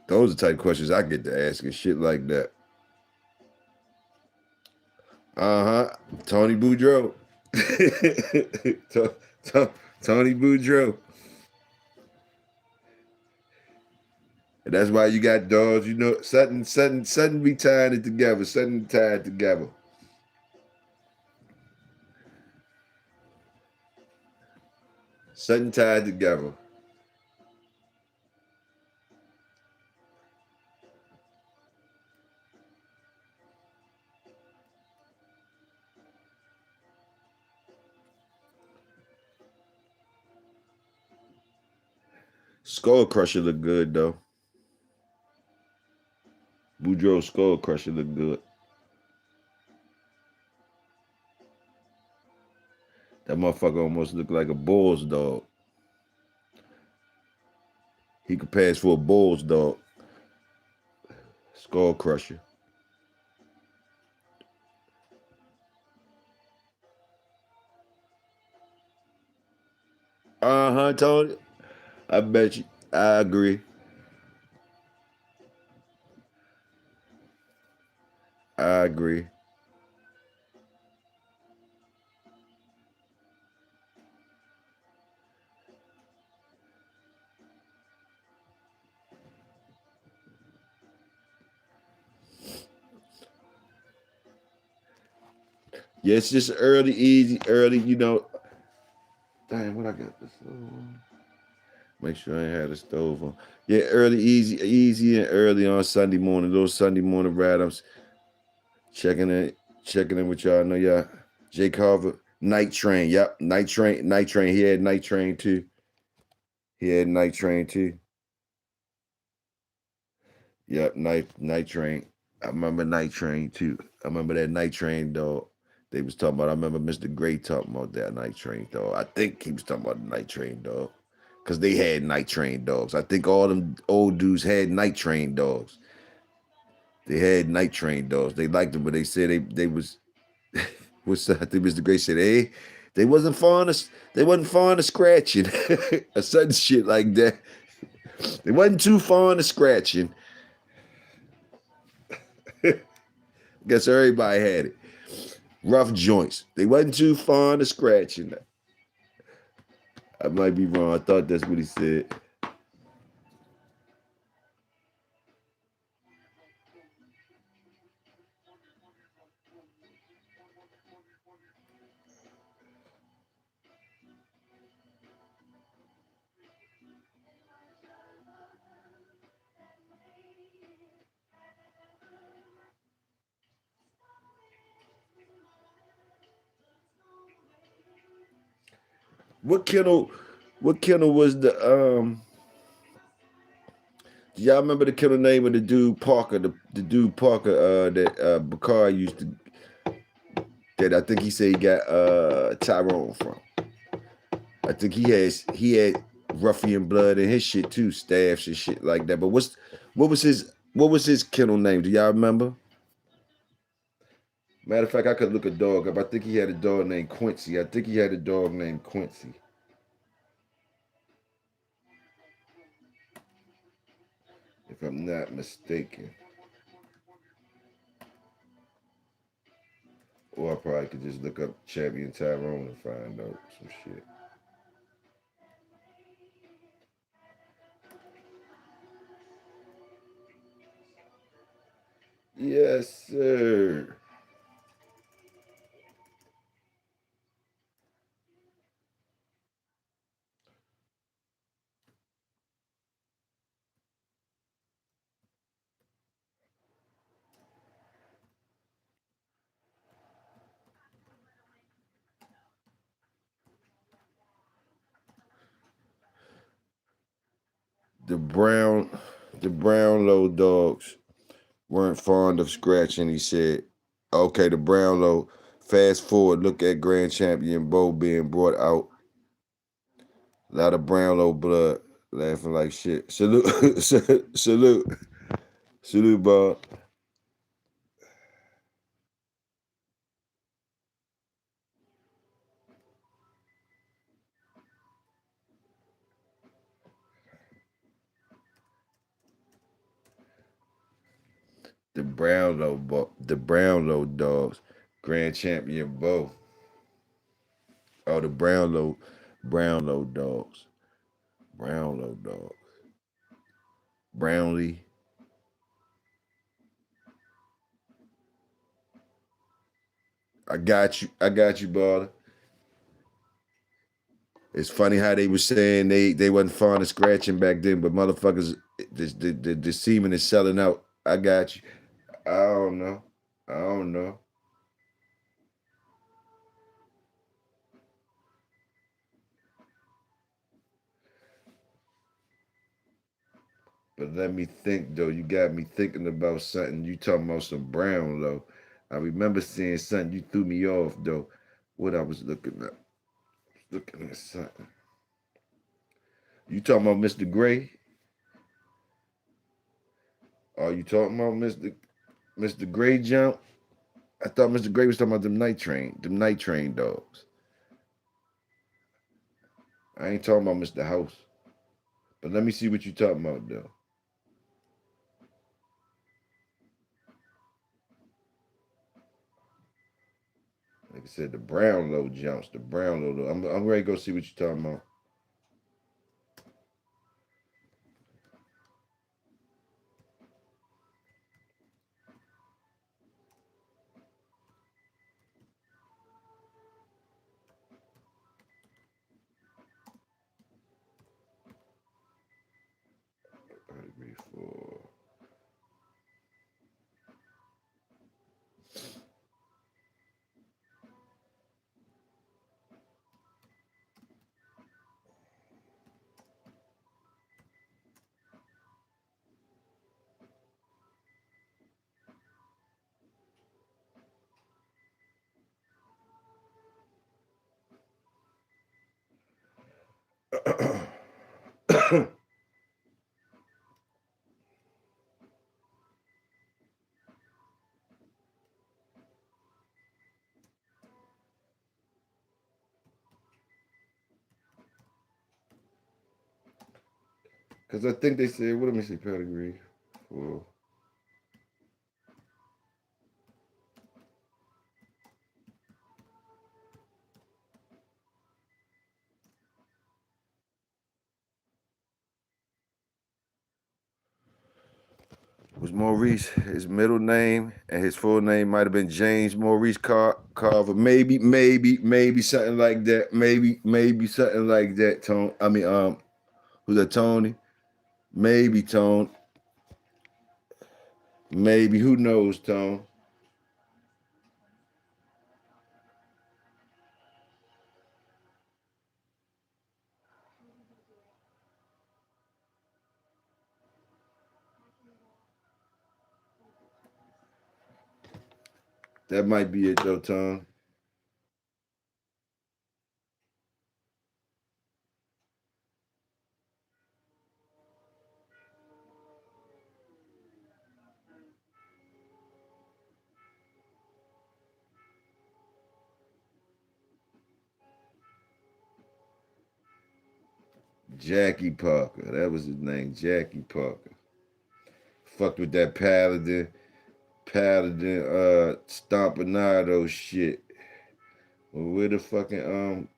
Those are the type of questions I get to ask and shit like that. Tony Boudreaux. Tony Boudreaux. And that's why you got dogs, you know, Sutton be tying it together. Sutton tied together. Sutton tied together. Skull Crusher look good though. Boudreaux Skull Crusher look good. That motherfucker almost look like a bull's dog. He could pass for a bull's dog. Skull Crusher. Tony. I bet you. I agree. I agree. Yeah, it's just early, easy, early, you know. Damn, what I got this on? Make sure I ain't had a stove on. Yeah, early, easy and early on Sunday morning. Those Sunday morning ride-ups. Checking in with y'all. I know y'all. Jay Carver, Night Train. Yep, Night Train. He had Night Train too. Yep, Night Train. I remember Night Train too. I remember that Night Train dog. They was talking about. I remember Mr. Gray talking about that night train dog. I think he was talking about the night train dog, cause they had night train dogs. I think all them old dudes had night train dogs. They had night train dogs. They liked them, but they said they was. What's I think Mr. Gray said, hey, they wasn't fond of scratching or certain shit like that. They wasn't too fond of scratching. Guess everybody had it. Rough joints. They wasn't too fond of scratching. I might be wrong. I thought that's what he said. What kennel? What kennel was the Do y'all remember the killer name of the dude Parker? The dude Parker that Bakar used to that I think he said he got Tyrone from. I think he had ruffian blood in his shit too, staffs and shit like that. But what was his kennel name? Do y'all remember? Matter of fact, I could look a dog up. I think he had a dog named Quincy. I think he had a dog named Quincy, if I'm not mistaken. Or I probably could just look up Champion Tyrone and find out some shit. Yes, sir. The brown, the Brownlow dogs weren't fond of scratching. He said, "Okay, the Brownlow. Fast forward, look at Grand Champion Bo being brought out. A lot of Brownlow blood, laughing like shit. Salute, salute, salute, Bob. The Brownlow dogs, Grand Champion Bo. Oh, the Brownlow dogs, Brownlow dogs, Brownlee. I got you, Bob. It's funny how they were saying they wasn't fond of scratching back then, but motherfuckers, the semen is selling out. I got you. I don't know. I don't know. But let me think though. You got me thinking about something. You talking about some Brownlow. I remember seeing something. You threw me off though. What I was looking at. Looking at something. You talking about Mr. Gray? Are you talking about Mr. Gray jump? I thought Mr. Gray was talking about them night train dogs. I ain't talking about Mr. House. But let me see what you talking about though. Like I said, the Brownlow jumps. The Brownlow. I'm ready to go see what you talking about. Before. Because I think they said, what let me see, pedigree for was Maurice his middle name, and his full name might have been James Maurice Carver. Maybe something like that. Maybe something like that. Tone. I mean, who's that? Tony. Maybe Tone. Maybe who knows, Tone. That might be it though, Tone. Jackie Parker. That was his name, Jackie Parker. Fucked with that Paladin, Stompinado shit. Well, where the fucking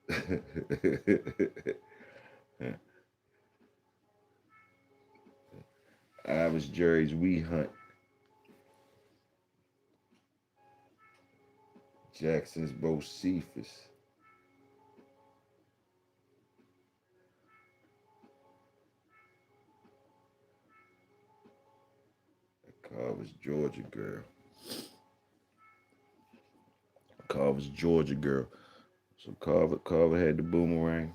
I was Jerry's We Hunt. Jackson's Bocephus. Carver's Georgia girl. Carver's Georgia girl. So Carver had the boomerang.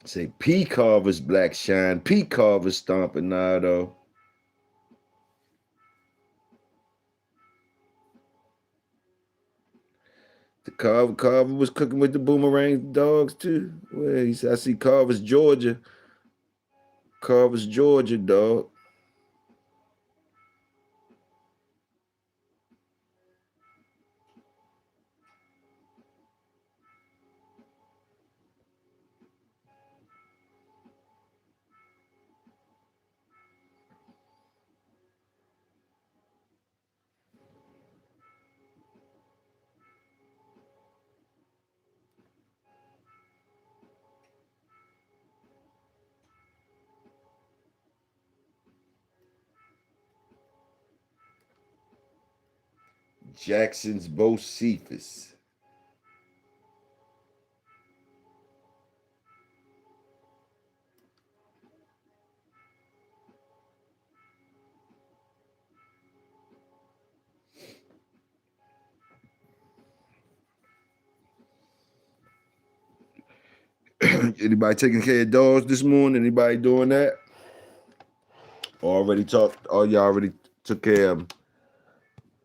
Say P Carver's Black Shine. P Carver's Stompinado. The Carver was cooking with the boomerang dogs too. Well, he said, I see Carver's Georgia. Carver's Georgia, dog. Jackson's Bocephus. Anybody taking care of dogs this morning? Anybody doing that? Already talked. Oh, y'all already took care of them.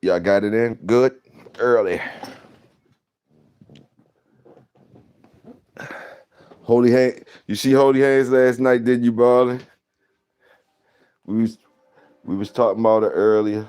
Y'all got it in good early. Holy Hand. You see Holy Hands last night, did you, Barley? We was talking about it earlier.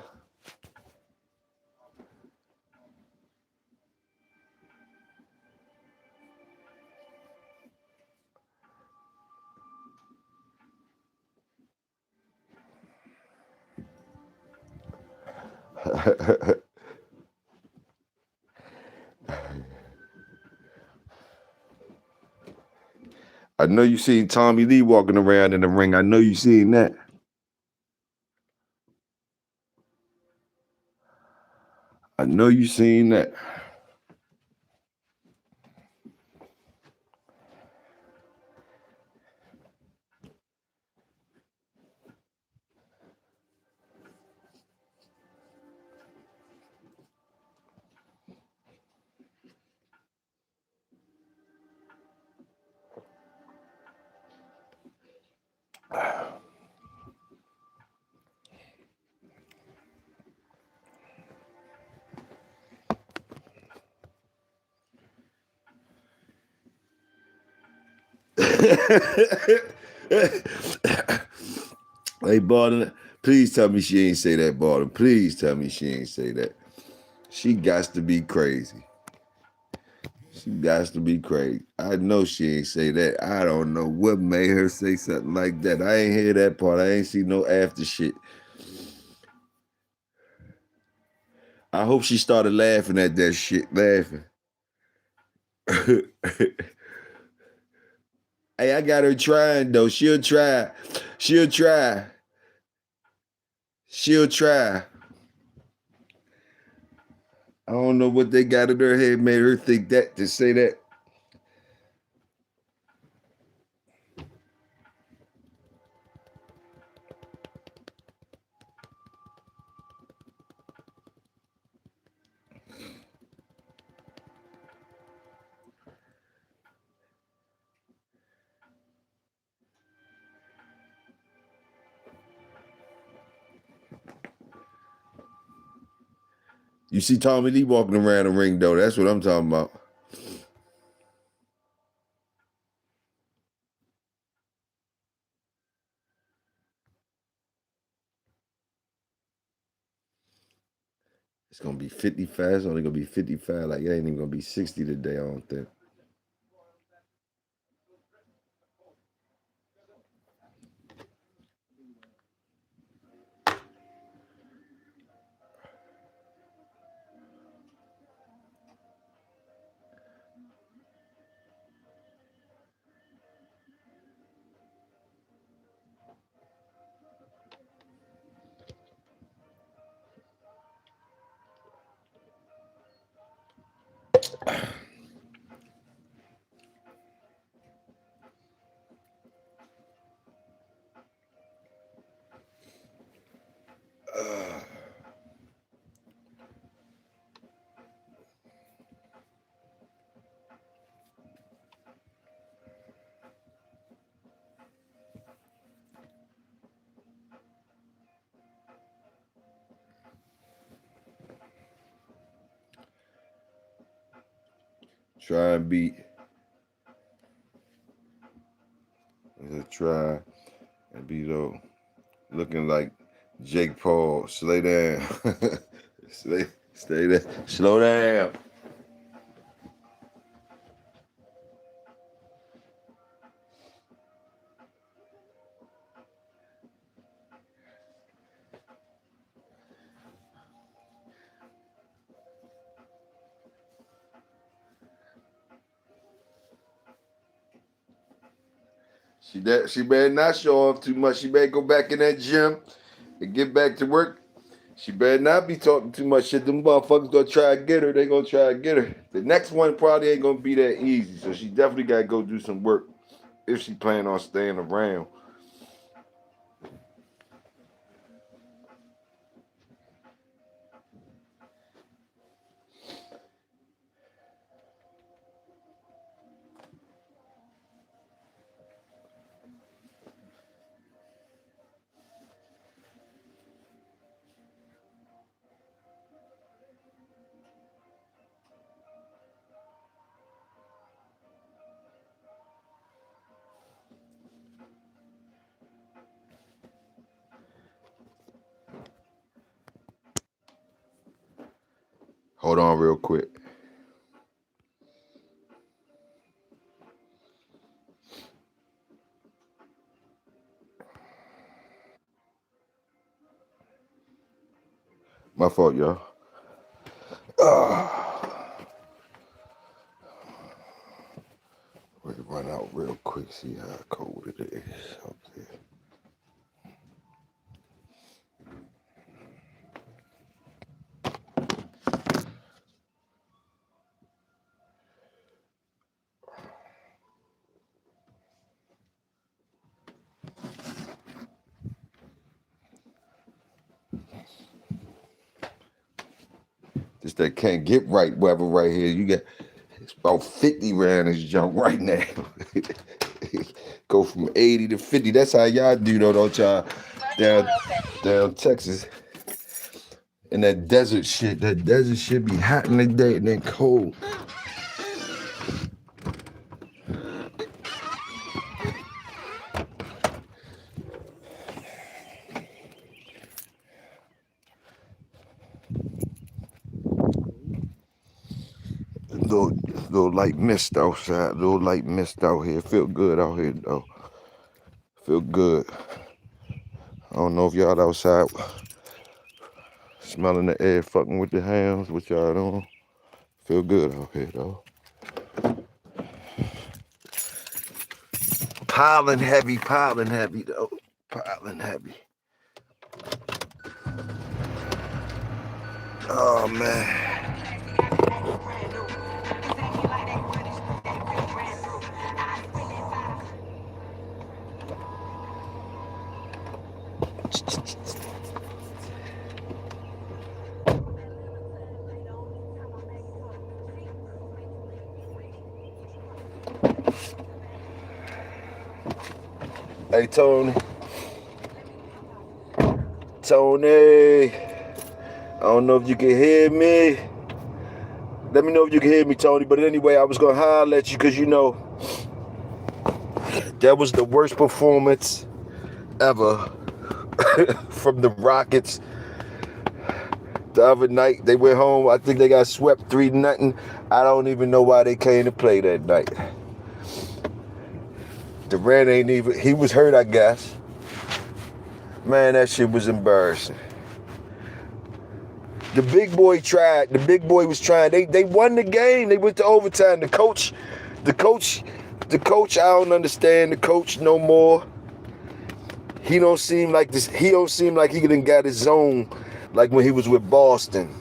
I know you seen Tommy Lee walking around in the ring. I know you seen that. I know you seen that. Hey, Barton, please tell me she ain't say that, Barton. Please tell me she ain't say that. She got to be crazy. She got to be crazy. I know she ain't say that. I don't know what made her say something like that. I ain't hear that part. I ain't see no after shit. I hope she started laughing at that shit. Laughing. Hey, I got her trying though. She'll try. She'll try. She'll try. I don't know what they got in her head made her think that to say that. You see Tommy Lee walking around the ring though. That's what I'm talking about. It's gonna be 55. It's only gonna be 55. Like it ain't even gonna be 60 today, I don't think. Try and beat. Try and beat though. Looking like Jake Paul. Slay down. Stay there. Slow down. She better not show off too much. She better go back in that gym and get back to work. She better not be talking too much shit. Them motherfuckers gonna try to get her. They gonna try to get her. The next one probably ain't gonna be that easy. So she definitely gotta go do some work if she plan on staying around. Hold on real quick. My fault, y'all. We'll run out real quick, see how cold it is up there. This that can't get right weather right here. You got it's about 50 around this junk right now. Go from 80 to 50. That's how y'all do though, don't y'all? Down Texas. And that desert shit be hot in the day and then cold. little light mist outside, little light mist out here. Feel good out here though. Feel good. I don't know if y'all outside smelling the air, fucking with the hams, what y'all doing. Feel good out here though. Piling heavy though. Piling heavy. Oh man. Hey Tony. I don't know if you can hear me. Let me know if you can hear me, Tony. But anyway, I was gonna holler at you because you know that was the worst performance ever from the Rockets. The other night they went home. I think they got swept 3-0. I don't even know why they came to play that night. Durant ain't even. He was hurt, I guess. Man, that shit was embarrassing. The big boy tried. The big boy was trying. They won the game. They went to overtime. The coach, I don't understand the coach no more. He don't seem like this. He don't seem like he done got his zone like when he was with Boston.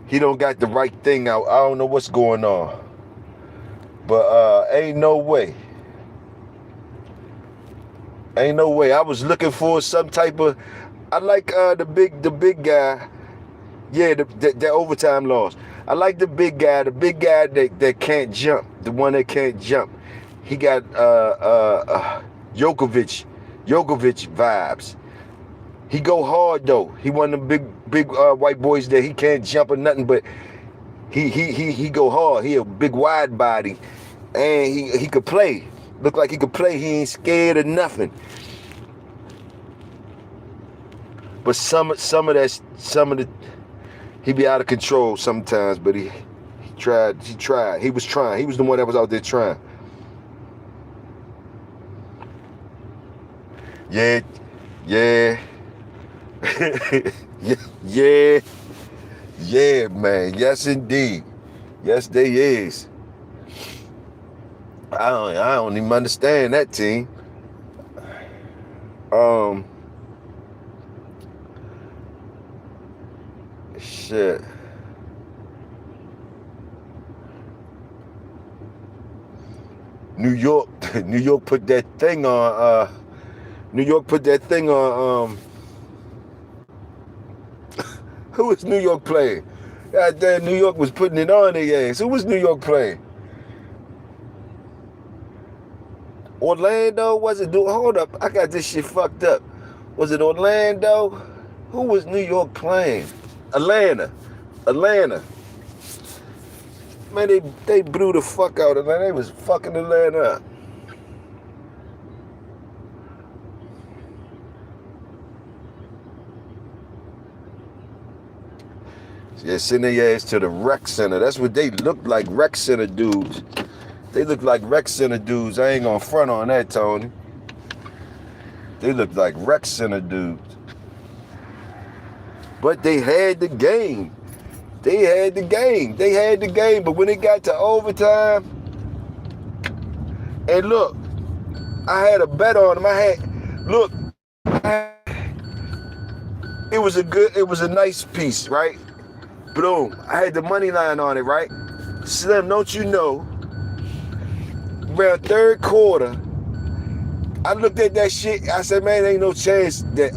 He don't got the right thing out. I don't know what's going on. But ain't no way. Ain't no way. I was looking for some type of. I like the big guy. Yeah, the overtime loss. I like the big guy that can't jump, the one that can't jump. He got Jokovic vibes. He go hard though. He one of them big white boys that he can't jump or nothing, but he go hard. He a big wide body, and he could play. Look like he could play. He ain't scared of nothing. But some of the he be out of control sometimes. But he tried. He was trying. He was the one that was out there trying. Yeah. Yeah, man. Yes, indeed. Yes, they is. I don't even understand that team. Shit. New York put that thing on. Who was New York playing? God damn, New York was putting it on their ass. Who was New York playing? Orlando, was it? Hold up, I got this shit fucked up. Was it Orlando? Who was New York playing? Atlanta. Man, they blew the fuck out of Atlanta. They was fucking Atlanta up. Yeah, send their ass to the rec center. That's what they look like, rec center dudes. They look like rec center dudes. I ain't gonna front on that, Tony. They look like rec center dudes. But they had the game. But when it got to overtime, and look, I had a bet on them. It was a nice piece, right? Boom. I had the money line on it, right? Slim, don't you know, around third quarter, I looked at that shit. I said, man, ain't no chance that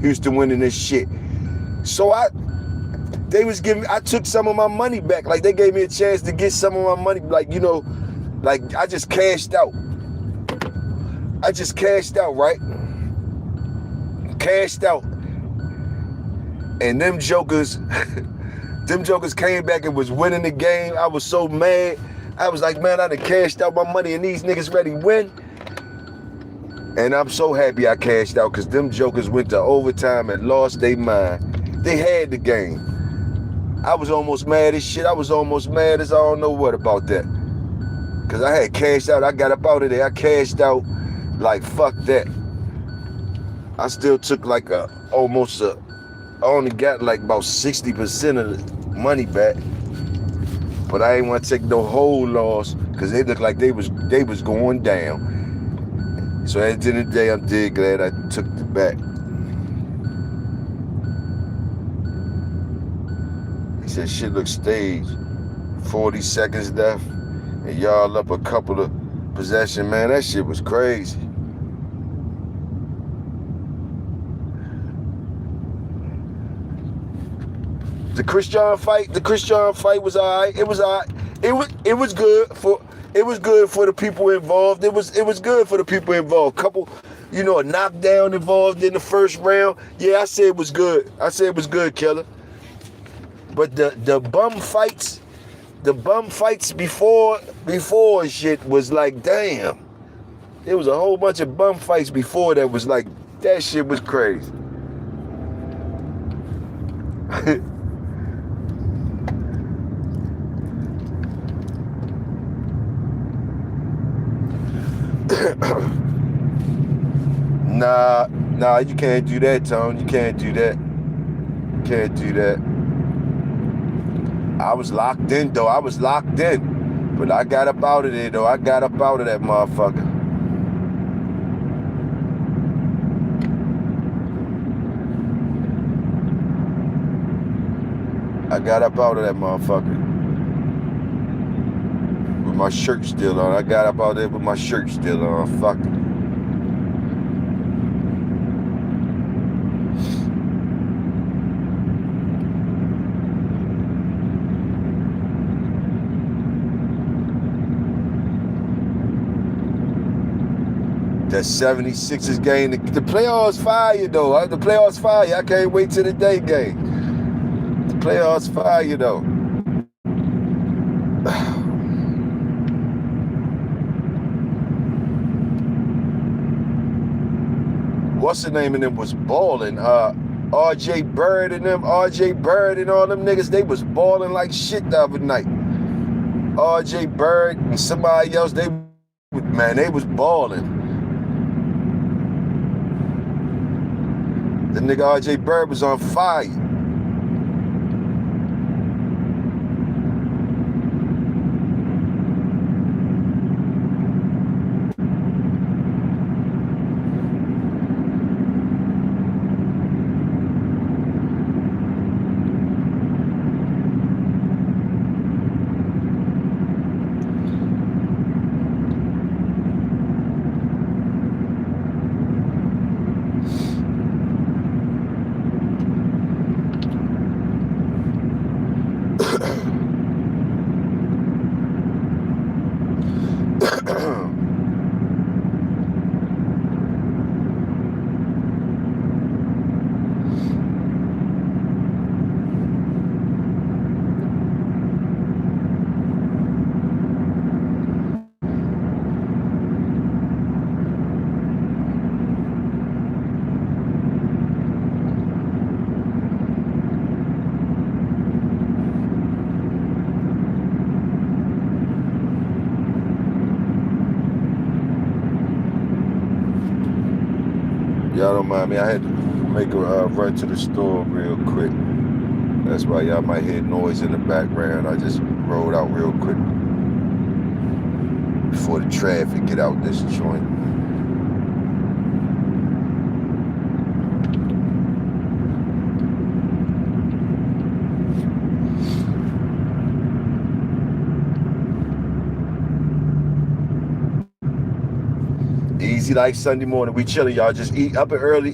Houston winning this shit. So I took some of my money back. Like, they gave me a chance to get some of my money. Like, you know, like, I just cashed out. Right? Cashed out. And them jokers came back and was winning the game. I was so mad. I was like, man, I done cashed out my money and these niggas ready to win. And I'm so happy I cashed out because them jokers went to overtime and lost their mind. They had the game. I was almost mad as shit. I was almost mad as I don't know what about that. Cause I had cashed out. I got up out of there. I cashed out like fuck that. I still took like I only got like about 60% of the money back. But I ain't want to take no whole loss because they looked like they was going down. So at the end of the day, I'm dead glad I took it back. He said shit looks staged. 40 seconds left, and y'all up a couple of possession. Man, that shit was crazy. The Christian fight was alright. It was alright. It was good for the people involved. It was good for the people involved. Couple, a knockdown involved in the first round. Yeah, I said it was good. I said it was good, Killer. But the bum fights before and shit was like, damn. There was a whole bunch of bum fights before that was like, that shit was crazy. Nah, you can't do that, Tone. You can't do that. Can't do that. I was locked in, though. But I got up out of there, though. I got up out of that motherfucker. I got up out of that motherfucker. With my shirt still on. I got up out there with my shirt still on. Fuck it. That 76ers game, the playoffs fire though. The playoffs fire. I can't wait till the day game. The playoffs fire though. What's the name of them was balling? RJ Bird and all them niggas, they was balling like shit the other night. RJ Bird and somebody else, they was balling. The nigga RJ Bird was on fire. Y'all don't mind me. I had to make a run to the store real quick. That's why y'all might hear noise in the background. I just rolled out real quick before the traffic get out this joint. Easy like Sunday morning. We chilling, y'all. Just eat up and early,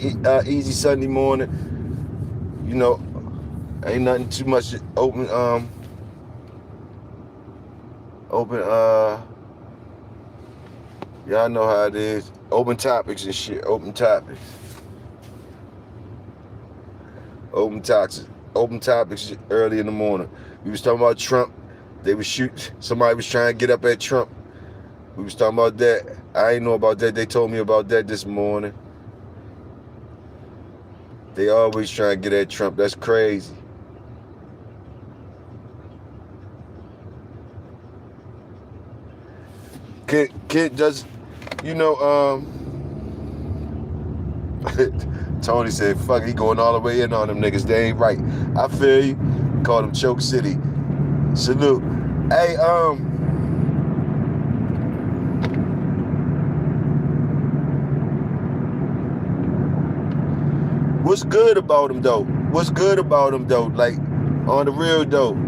easy Sunday morning. Ain't nothing too much open, y'all know how it is. Open topics and shit. Open topics early in the morning. We was talking about Trump. They was somebody was trying to get up at Trump. We was talking about that. I ain't know about that. They told me about that this morning. They always trying to get at Trump. That's crazy. Kid does, you know, Tony said, fuck, he going all the way in on them niggas. They ain't right. I feel you. Call them Choke City. Salute. Hey, what's good about them though? What's good about them though? Like, on the real though.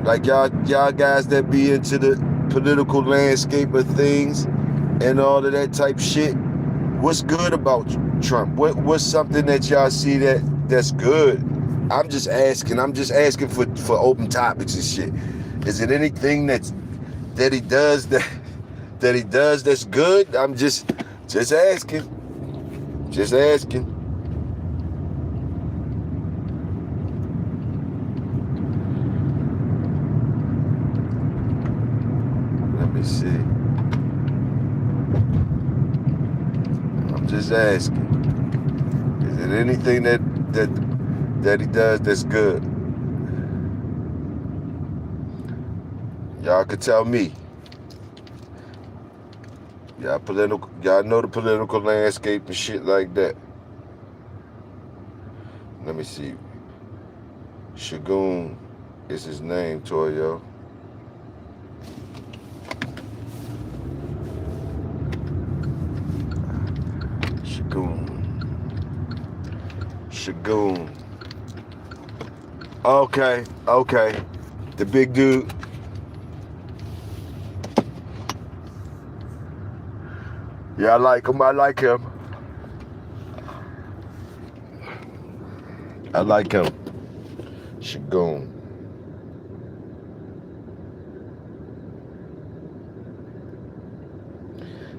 Like y'all guys that be into the political landscape of things and all of that type shit. What's good about Trump? What's something that y'all see that's good? I'm just asking for open topics and shit. Is it anything that he does that's good? I'm just asking. Just asking. Let me see. I'm just asking. Is it anything that he does that's good? Y'all could tell me. Y'all know the political landscape and shit like that. Let me see. Shagun is his name, Toyo. Shagun. Okay. The big dude. Yeah, I like him. I like him. Shagun.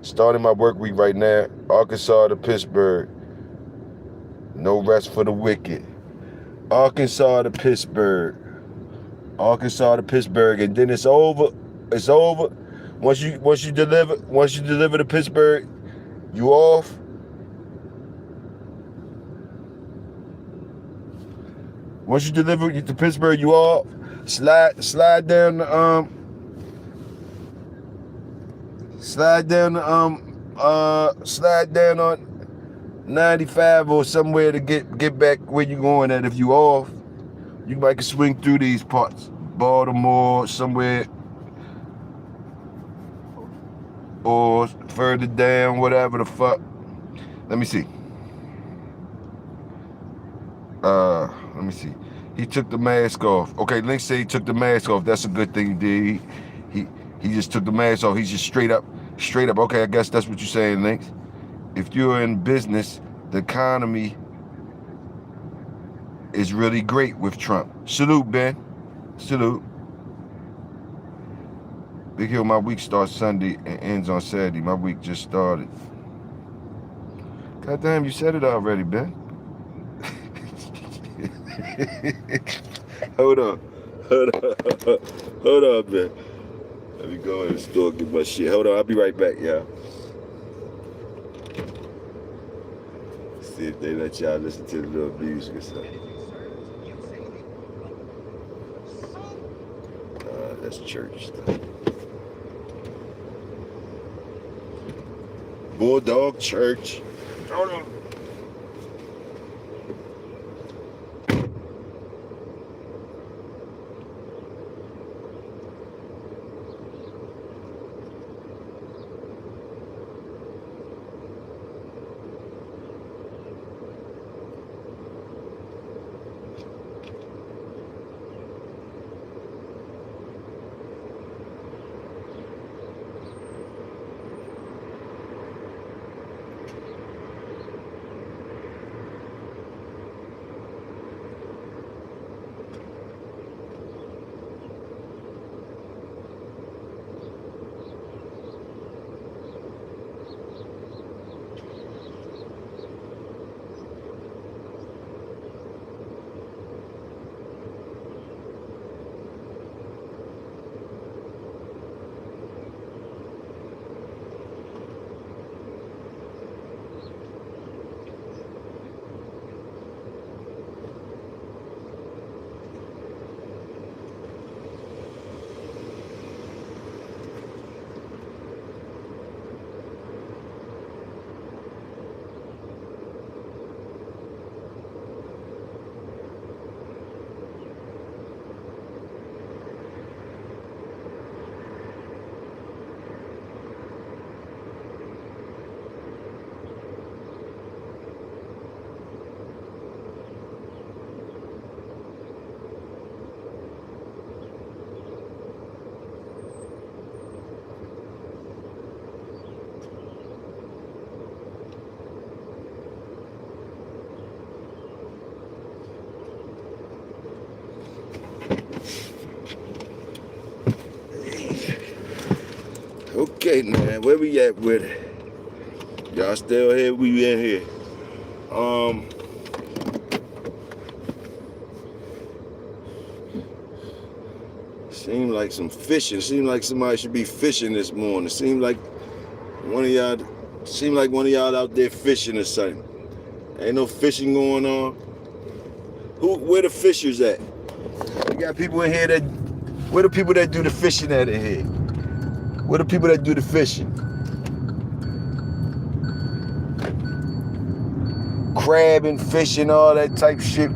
Starting my work week right now, Arkansas to Pittsburgh. No rest for the wicked. Arkansas to Pittsburgh, and then it's over. It's over. Once you deliver to Pittsburgh, you off. Once you deliver to Pittsburgh, you off. Slide down the slide down on 95 or somewhere to get back where you going at. If you off, you might can swing through these parts, Baltimore, somewhere, or further down, whatever the fuck. Let me see. Let me see. He took the mask off. Okay, Link said he took the mask off. That's a good thing he did. He just took the mask off. He's just straight up. Okay, I guess that's what you're saying, Link. If you're in business, the economy is really great with Trump. Salute, Ben. Salute. Big Hill, my week starts Sunday and ends on Saturday. My week just started. Goddamn, you said it already, Ben. Hold on, man. Let me go in the store and get my shit. Hold on, I'll be right back, y'all. See if they let y'all listen to the little music or something. That's church stuff. Bulldog Church. Hold on. Okay, man, where we at with it? Y'all still here? We in here. Seemed like some fishing. Seemed like somebody should be fishing this morning. Seemed like one of y'all out there fishing or something. Ain't no fishing going on. Where the fishers at? We got people in here that, where the people that do the fishing at in here? Where the people that do the fishing? Crabbing, fishing, all that type shit.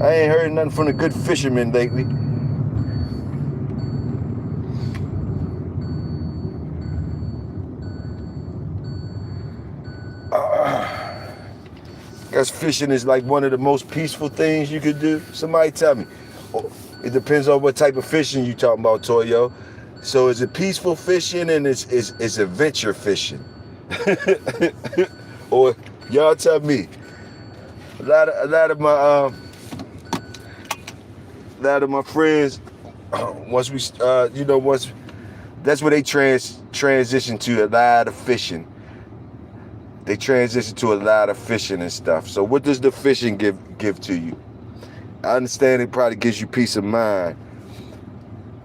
I ain't heard nothing from the good fishermen lately. Guess fishing is like one of the most peaceful things you could do. Somebody tell me. It depends on what type of fishing you talking about, Toyo. So is it peaceful fishing and it's adventure fishing? Or y'all tell me. A lot of my friends, once that's where they transition to a lot of fishing. They transition to a lot of fishing and stuff. So what does the fishing give to you? I understand it probably gives you peace of mind,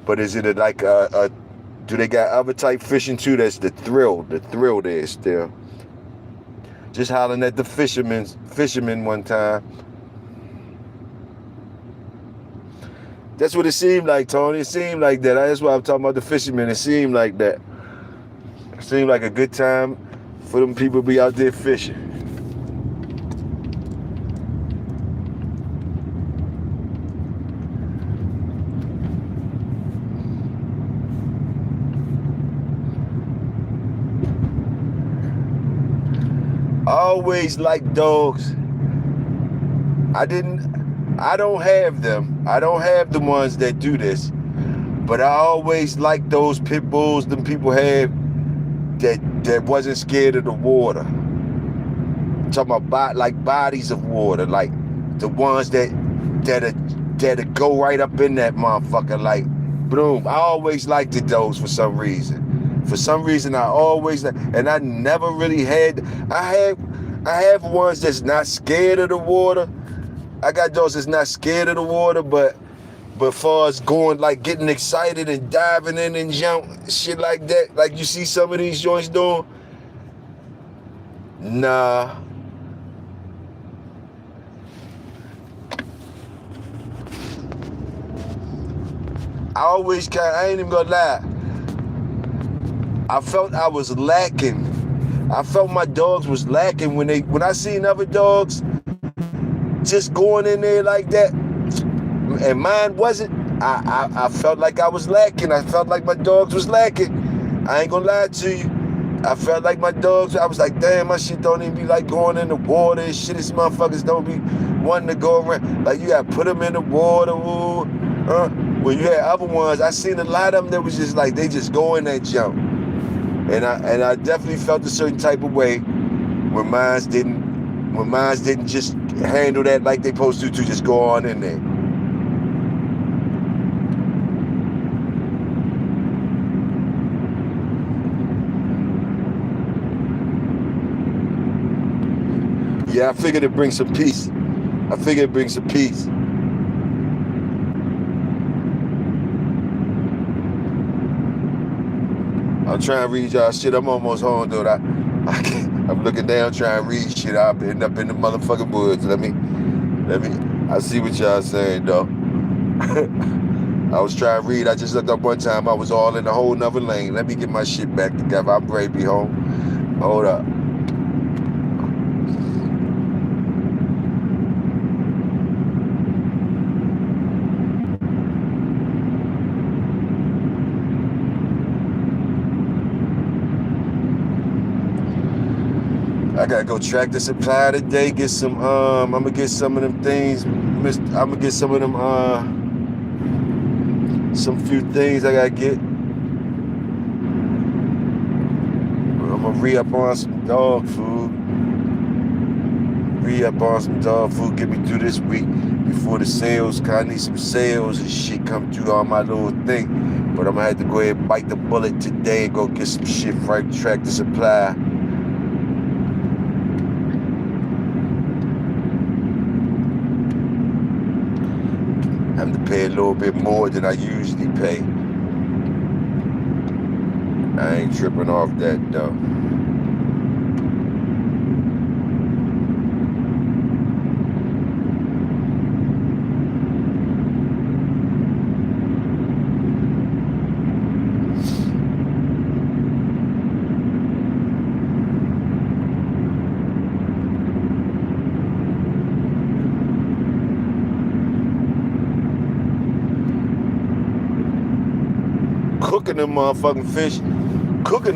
but is it do they got other type fishing too? That's the thrill there still. Just hollering at the fishermen one time. That's what it seemed like, Tony. It seemed like that. That's why I'm talking about the fishermen. It seemed like that. It seemed like a good time for them people to be out there fishing. I always liked dogs. I don't have them. I don't have the ones that do this. But I always liked those pit bulls them people have that wasn't scared of the water. I'm talking about like bodies of water, like the ones that go right up in that motherfucker, like boom. I always liked those for some reason. For some reason, I always, and I never really had. I have ones that's not scared of the water. I got those that's not scared of the water, but far as going, like getting excited and diving in and jump, shit like that, like you see some of these joints doing, nah. I ain't even gonna lie, I felt I was lacking. I felt my dogs was lacking when I seen other dogs just going in there like that, and mine wasn't. I felt like I was lacking. I felt like my dogs was lacking. I ain't gonna lie to you. I felt like my dogs, I was like, damn, my shit don't even be like going in the water and shit. These motherfuckers don't be wanting to go around. Like you gotta put them in the water. When you had other ones, I seen a lot of them that was just like, they just go in that jump. And I definitely felt a certain type of way when mines didn't just handle that like they supposed to just go on in there. Yeah, I figured it'd bring some peace. I'm trying to read y'all shit. I'm almost home, dude. I'm looking down trying to read shit. I'll end up in the motherfucking woods. Let me. I see what y'all saying, though. I was trying to read. I just looked up one time. I was all in a whole nother lane. Let me get my shit back together. I'm ready to be home. Hold up. I gotta go Tractor Supply today, get some, I'm gonna get some of them things, I'm gonna get some of them, some few things I gotta get. I'm gonna re-up on some dog food. re-up on some dog food, get me through this week before the sales. Cause I need some sales and shit come through on my little thing. But I'm gonna have to go ahead and bite the bullet today and go get some shit right Tractor Supply. Have to pay a little bit more than I usually pay. I ain't tripping off that though. Cooking them motherfucking fish, cooking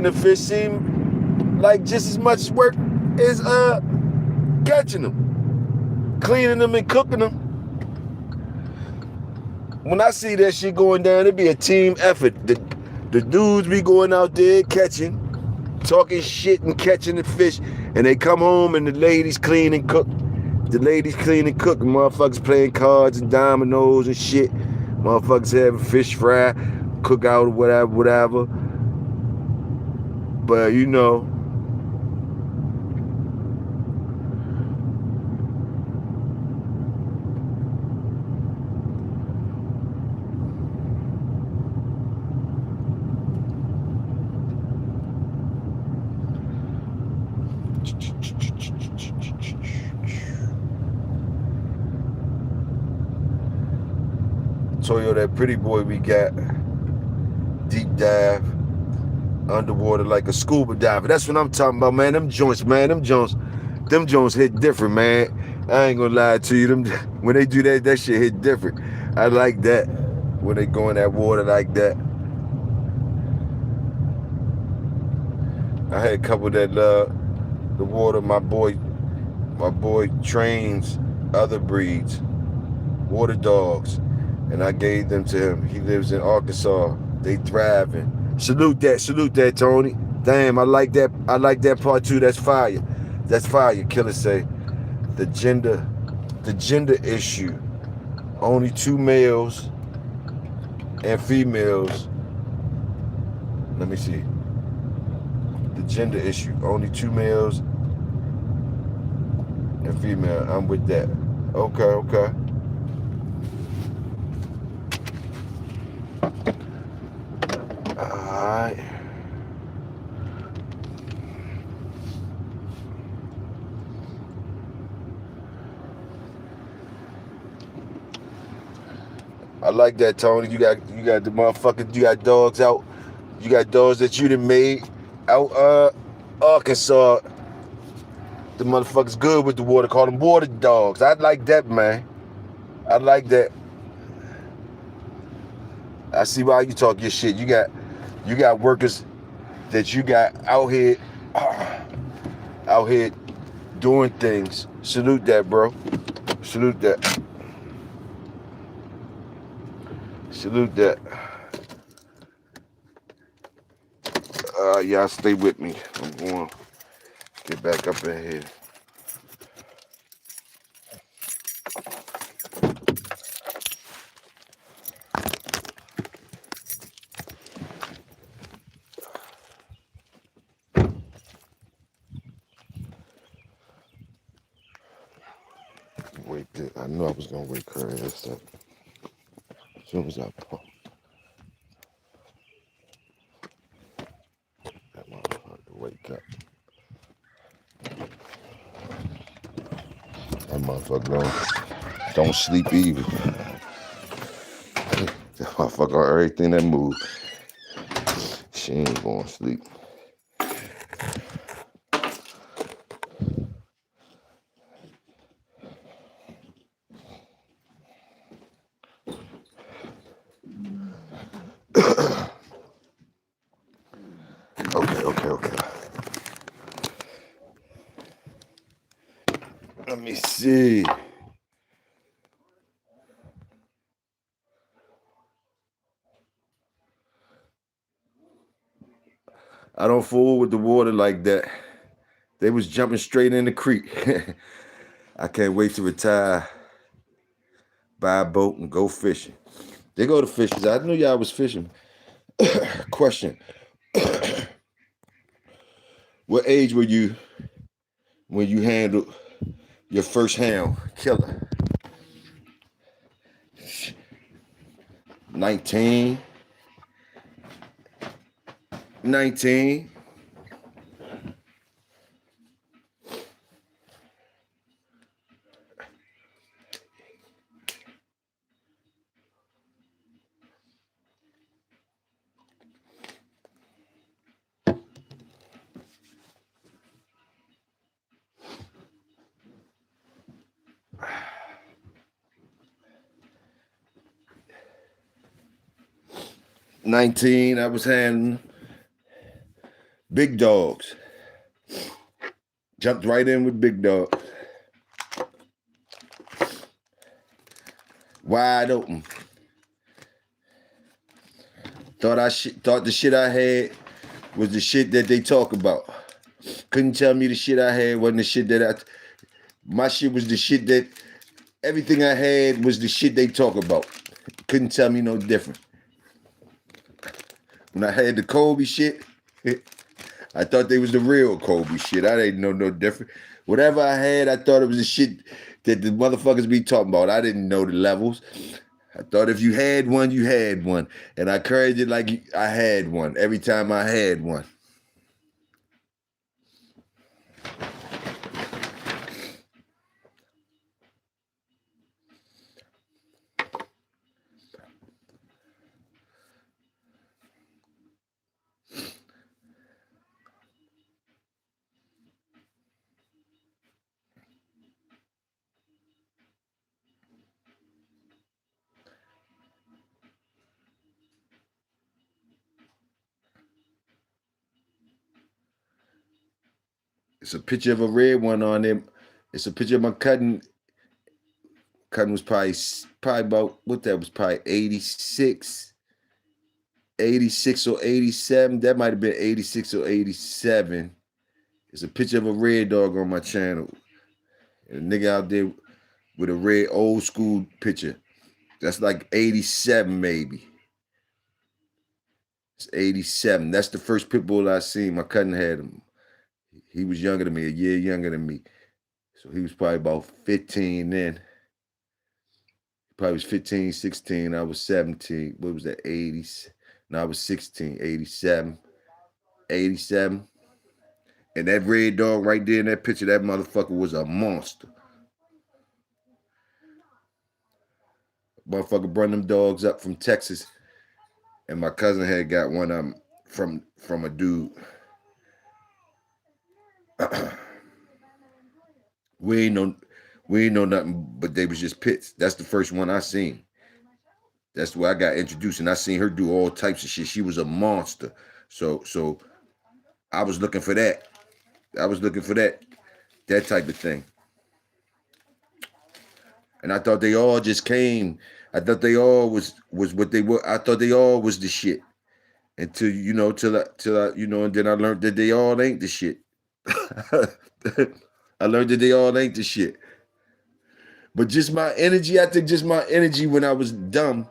the fish seem like just as much work as catching them, cleaning them and cooking them. When I see that shit going down, it be a team effort. The dudes be going out there catching, talking shit and catching the fish, and they come home and the ladies clean and cook. The ladies clean and cook. Motherfuckers playing cards and dominoes and shit. Motherfuckers having fish fry, cookout or whatever. But you know, Toyo, that pretty boy we got, deep dive, underwater like a scuba diver. That's what I'm talking about, man. Them joints hit different, man. I ain't gonna lie to you. When they do that shit hit different. I like that when they go in that water like that. I had a couple that love the water. My boy trains other breeds, water dogs, and I gave them to him. He lives in Arkansas. They thriving. Salute that, Tony. Damn, I like that part too. That's fire. Killer say the gender issue. Only 2 males and females. Let me see. The gender issue. Only 2 males and female. I'm with that. Okay. Alright. I like that, Tony. You got the motherfucker. You got dogs out. You got dogs that you done made out Arkansas. The motherfuckers good with the water. Call them water dogs. I like that, man. I like that. I see why you talk your shit. You got workers that you got out here doing things. Salute that, bro. Salute that. Y'all stay with me. I'm going to get back up in here. I knew I was going to wake her ass up as soon as I pumped. That motherfucker wake up. That motherfucker don't sleep either. That motherfucker everything that move. She ain't going to sleep. Okay. Let me see. I don't fool with the water like that. They was jumping straight in the creek. I can't wait to retire, buy a boat, and go fishing. They go to fishing. I knew y'all was fishing. Question. What age were you when you handled your first hound killer? 19. 19. I was handling big dogs. Jumped right in with big dogs. Wide open. Thought the shit I had was the shit that they talk about. Couldn't tell me the shit I had wasn't the shit that my shit was the shit that everything I had was the shit they talk about. Couldn't tell me no different. When I had the Kobe shit, I thought they was the real Kobe shit. I didn't know no different. Whatever I had, I thought it was the shit that the motherfuckers be talking about. I didn't know the levels. I thought if you had one, you had one. And I carried it like I had one every time I had one. It's a picture of a red one on them. It's a picture of my cousin. Cousin was probably about, what that was, probably 86 or 87. That might have been 86 or 87. It's a picture of a red dog on my channel. And a nigga out there with a red old school picture. That's like 87 maybe. It's 87. That's the first pit bull I seen. My cousin had him. He was younger than me, a year younger than me. So he was probably about 15 then. He probably was 15, 16. I was 17. What was that, 80s? No, I was 16, 87. 87. And that red dog right there in that picture, that motherfucker was a monster. Motherfucker brought them dogs up from Texas. And my cousin had got one of them from a dude. We ain't know nothing, but they was just pits. That's the first one I seen. That's where I got introduced, and I seen her do all types of shit. She was a monster. So I was looking for that. I was looking for that type of thing. And I thought they all just came. I thought they all was what they were. I thought they all was the shit. Until till I and then I learned that they all ain't the shit. I learned that they all ain't the shit. But just my energy, I think just my energy when I was dumb,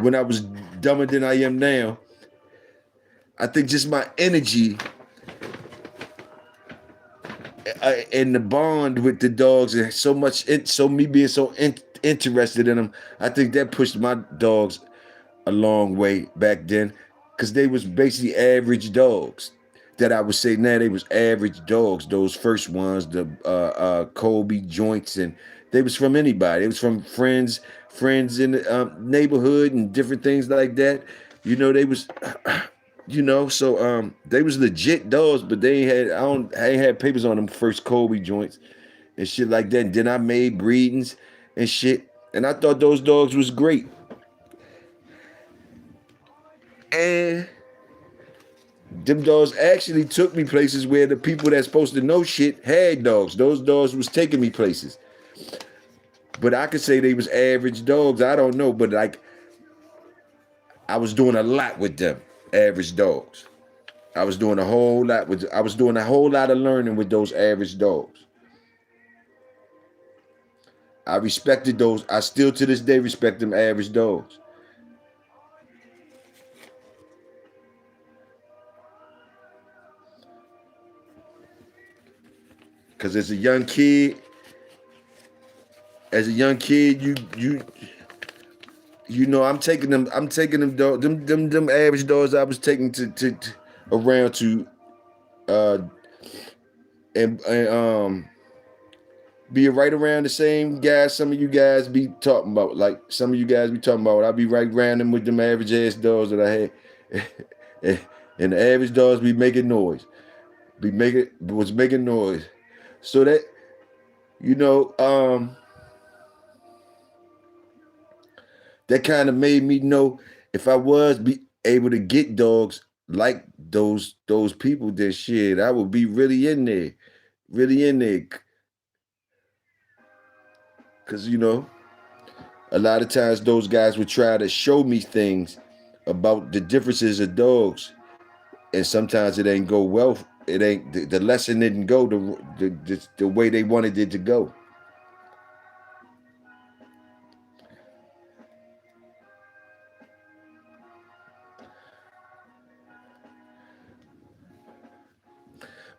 when I was dumber than I am now, I think just my energy and the bond with the dogs and so me being so interested in them, I think that pushed my dogs a long way back then, because they was basically average dogs. That I would say now they was average dogs. Those first ones, the Kobe joints, and they was from anybody. It was from friends in the neighborhood and different things like that. They was, so they was legit dogs, but they ain't had papers on them first Kobe joints and shit like that. And then I made breedings and shit, and I thought those dogs was great. And them dogs actually took me places where the people that's supposed to know shit had dogs. Those dogs was taking me places. But I could say they was average dogs. I don't know, but like I was doing a lot with them, average dogs. I was doing a whole lot of learning with those average dogs. I respected those. I still to this day respect them average dogs. Cause as a young kid, you know, I'm taking them dogs, them average dogs I was taking to around to uh and be right around the same guys some of you guys be talking about. Like some of you guys be talking about. I be right around them with them average ass dogs that I had. And the average dogs be making noise. Was making noise. So that, you know, that kind of made me know if I was be able to get dogs like those people, then shit, I would be really in there. Really in there. Cause you know, a lot of times those guys would try to show me things about the differences of dogs, and sometimes it ain't go well. It ain't the lesson didn't go the way they wanted it to go.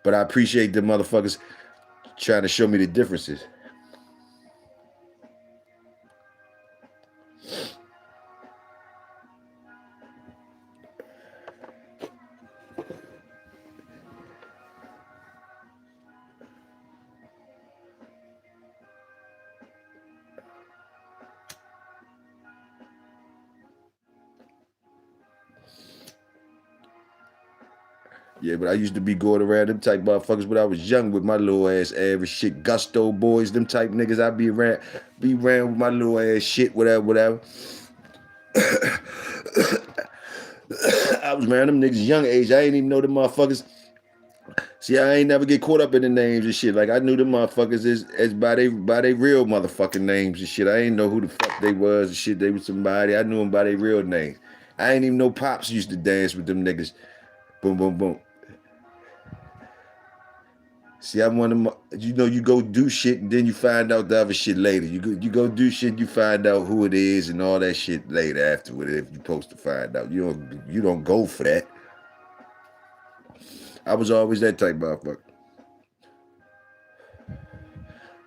But I appreciate the motherfuckers trying to show me the differences. Yeah, but I used to be going around them type motherfuckers when I was young with my little ass average shit. Gusto boys, them type niggas. I be around with my little ass shit, whatever. I was around them niggas young age. I ain't even know them motherfuckers. See, I ain't never get caught up in the names and shit. Like I knew them motherfuckers as by they real motherfucking names and shit. I ain't know who the fuck they was and shit. They was somebody. I knew them by their real names. I ain't even know Pops used to dance with them niggas. Boom, boom, boom. See, I'm one of my, you know, you go do shit and then you find out the other shit later. You go do shit, you find out who it is and all that shit later afterward if you're supposed to find out. You don't go for that. I was always that type of motherfucker.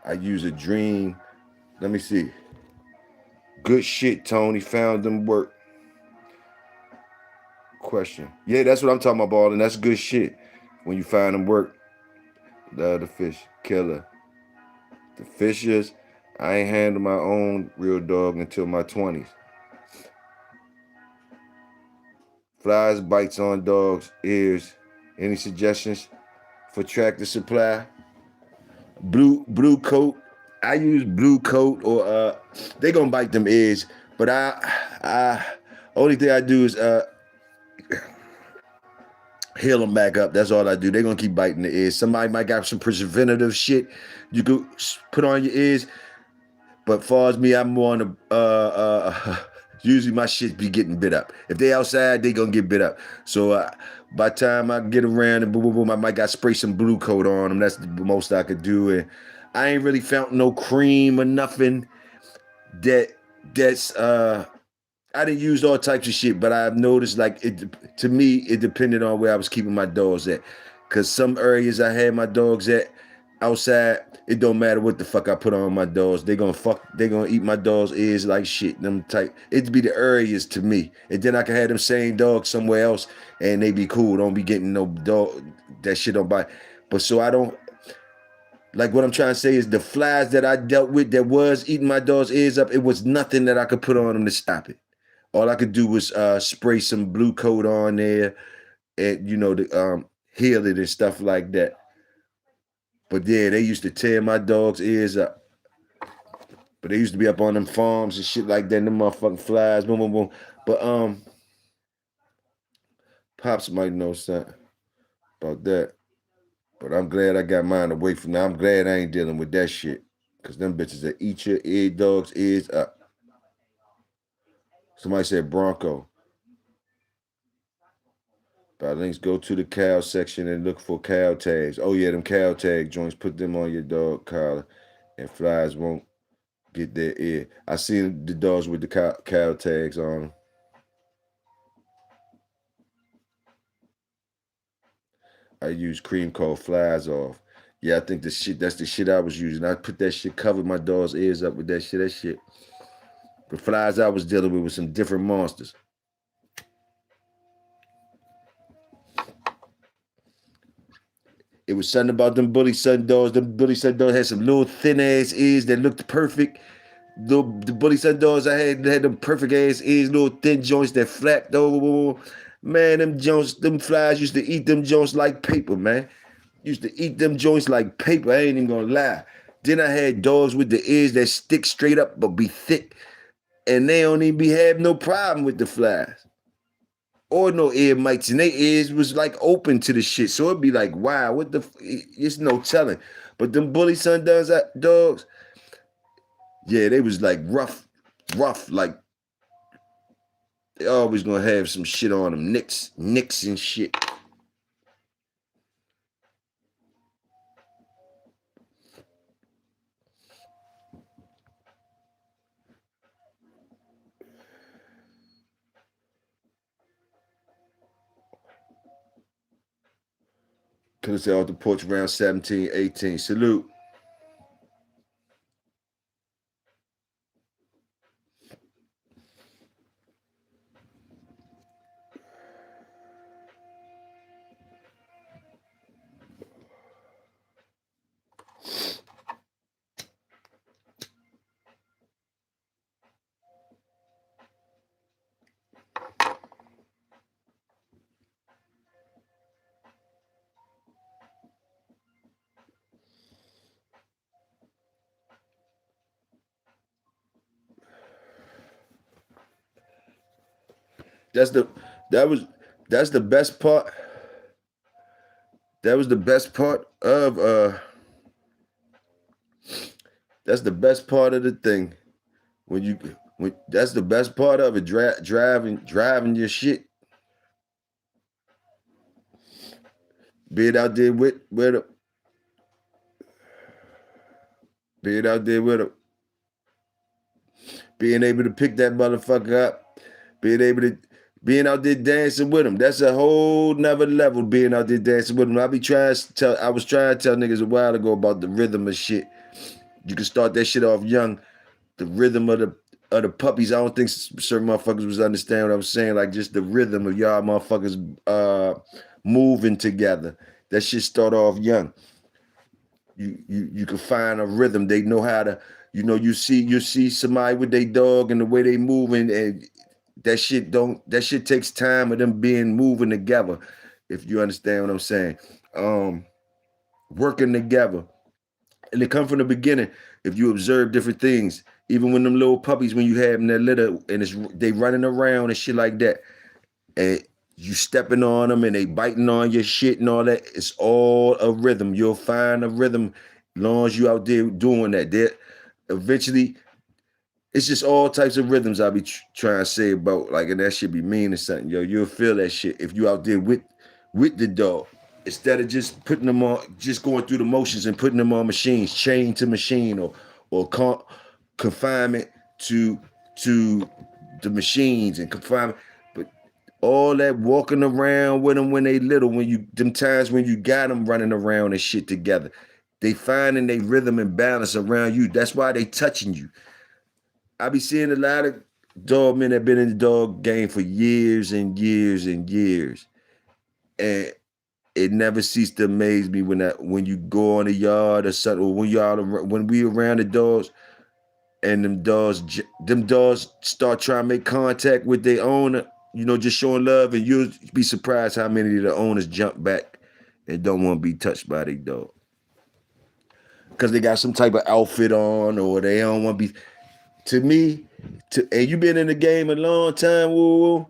I use a dream. Let me see. Good shit, Tony. Found them work. Question. Yeah, that's what I'm talking about, and that's good shit. When you find them work. The other fish. Killer. The Fishers. I ain't handled my own real dog until my 20s. Flies, bites on dogs, ears. Any suggestions for Tractor Supply? Blue coat. I use blue coat or they gonna bite them ears, but I only thing I do is heal them back up. That's all I do. They're gonna keep biting the ears. Somebody might got some preventative shit you could put on your ears. But far as me, I'm more on the usually my shit be getting bit up. If they outside, they gonna get bit up. So by the time I get around and boom, boom, boom, I might got spray some blue coat on them. That's the most I could do. And I ain't really found no cream or nothing that's I didn't use all types of shit, but I've noticed like it to me, it depended on where I was keeping my dogs at. Cause some areas I had my dogs at outside, it don't matter what the fuck I put on my dogs. They gonna eat my dogs' ears like shit. Them type it'd be the areas to me. And then I can have them same dogs somewhere else and they be cool. Don't be getting no dog that shit don't bite. But so I don't like what I'm trying to say is the flies that I dealt with that was eating my dog's ears up, it was nothing that I could put on them to stop it. All I could do was spray some blue coat on there and the heal it and stuff like that. But yeah, they used to tear my dog's ears up. But they used to be up on them farms and shit like that. And them motherfucking flies, boom, boom, boom. But Pops might know something about that. But I'm glad I got mine away from now. I'm glad I ain't dealing with that shit. Cause them bitches that eat your dog's ears up. Somebody said Bronco. Links, go to the cow section and look for cow tags. Oh yeah, them cow tag joints. Put them on your dog collar, and flies won't get their ear. I seen the dogs with the cow tags on them. I use cream called flies off. Yeah, I think that's the shit I was using. I put that shit, covered my dog's ears up with that shit. That shit. The flies I was dealing with some different monsters. It was something about them bully sun dogs. Them bully sun dogs had some little thin ass ears that looked perfect. The bully sun dogs I had them perfect ass ears, little thin joints that flapped over. Man, them flies used to eat them joints like paper, man. Used to eat them joints like paper. I ain't even gonna lie. Then I had dogs with the ears that stick straight up but be thick, and they don't even have no problem with the flies or no ear mites, and their ears was like open to the shit. So it'd be like, wow, what the? It's no telling. But them bully sun dogs, yeah, they was like rough, like they always gonna have some shit on them, nicks and shit. Could have said off the porch around 17, 18. Salute. That's the that was that's the best part. That was the best part of that's the best part of the thing. When that's the best part of it, driving your shit. Being out there with them. Being out there with them. Being able to pick that motherfucker up. Being out there dancing with them. That's a whole nother level, being out there dancing with them. I was trying to tell niggas a while ago about the rhythm of shit. You can start that shit off young. The rhythm of the puppies. I don't think certain motherfuckers was understand what I was saying. Like just the rhythm of y'all motherfuckers moving together. That shit start off young. You can find a rhythm. They know how to, you see somebody with their dog and the way they moving, and that shit takes time of them being moving together, if you understand what I'm saying. Working together. And they come from the beginning. If you observe different things, even when them little puppies, when you have them that litter and they running around and shit like that, and you stepping on them and they biting on your shit and all that, it's all a rhythm. You'll find a rhythm as long as you out there doing that. There, eventually, it's just all types of rhythms I be trying to say about, like, and that should be mean or something. Yo, you'll feel that shit if you out there with the dog. Instead of just putting them on, just going through the motions and putting them on machines, chained to machine, or confinement to the machines and confinement. But all that walking around with them when they little, them times when you got them running around and shit together, they finding their rhythm and balance around you. That's why they touching you. I be seeing a lot of dog men that been in the dog game for years and years and years, and it never ceased to amaze me when you go on the yard or something, or when we around the dogs, and them dogs start trying to make contact with their owner, just showing love, and you'll be surprised how many of the owners jump back and don't want to be touched by their dog because they got some type of outfit on, or they don't want to be. To me, and you been in the game a long time, woo.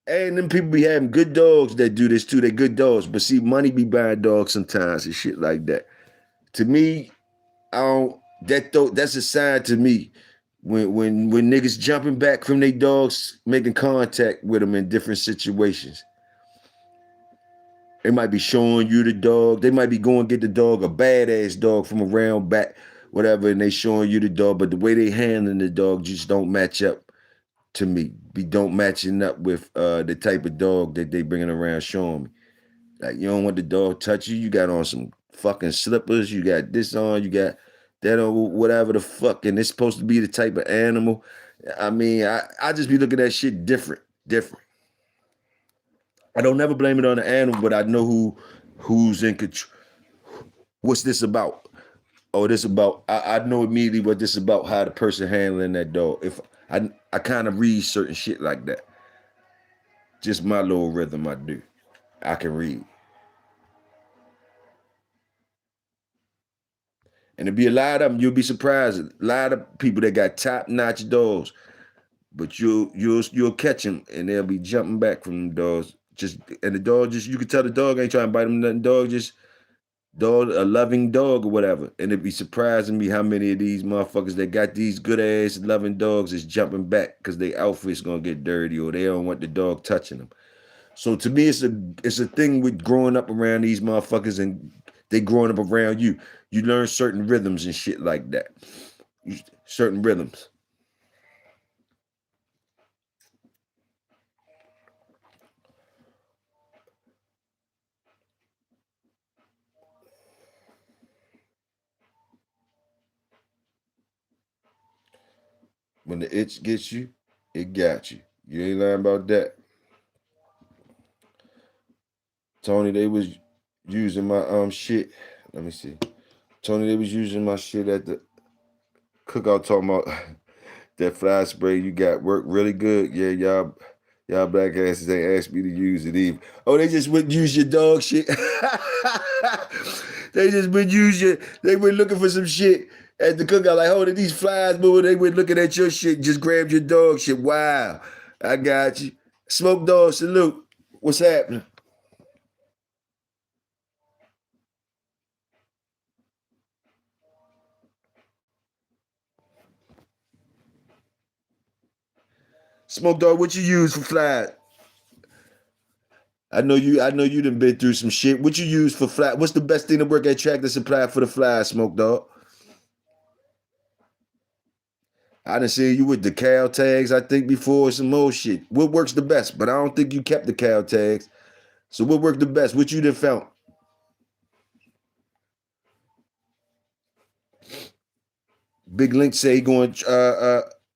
And them people be having good dogs that do this too. They good dogs, but see, money be buying dogs sometimes and shit like that. To me, I don't. That's a sign to me when niggas jumping back from their dogs, making contact with them in different situations. They might be showing you the dog. They might be going get the dog, a badass dog from around back, whatever, and they showing you the dog. But the way they handling the dog just don't match up to me. Be don't matching up with the type of dog that they bringing around showing me. Like you don't want the dog touch you. You got on some fucking slippers. You got this on. You got that on. Whatever the fuck. And it's supposed to be the type of animal. I mean, I just be looking at shit different. I don't never blame it on the animal, but I know who's in control. What's this about? Oh, this about. I know immediately what this about. How the person handling that dog. If I kind of read certain shit like that. Just my little rhythm. I do. I can read. And to be a lot of them, you'll be surprised. A lot of people that got top-notch dogs, but you'll catch them and they'll be jumping back from the dogs. And the dog just you can tell the dog ain't trying to bite them nothing. Dog a loving dog or whatever. And it'd be surprising me how many of these motherfuckers that got these good ass loving dogs is jumping back because their outfit's gonna get dirty or they don't want the dog touching them. So to me, it's a thing with growing up around these motherfuckers and they growing up around you. You learn certain rhythms and shit like that. Certain rhythms. When the itch gets you, it got you. You ain't lying about that. Tony, they was using my shit. Let me see. Tony, they was using my shit at the cookout talking about that fly spray you got worked really good. Yeah, y'all black asses ain't asked me to use it either. Oh, they just wouldn't use your dog shit. They just would use your, they were looking for some shit at the cookout. Like, oh, these flies moving. They were looking at your shit, just grabbed your dog shit. Wow. I got you. Smoke Dog, salute. What's happening? Smoke Dog, what you use for flies? I know you done been through some shit. What you use for fly? What's the best thing to work at Tractor Supply for the flies, Smoke Dog? I done seen you with the cow tags, I think, before some more shit. What works the best? But I don't think you kept the cow tags. So what worked the best? What you done found? Big Link say he going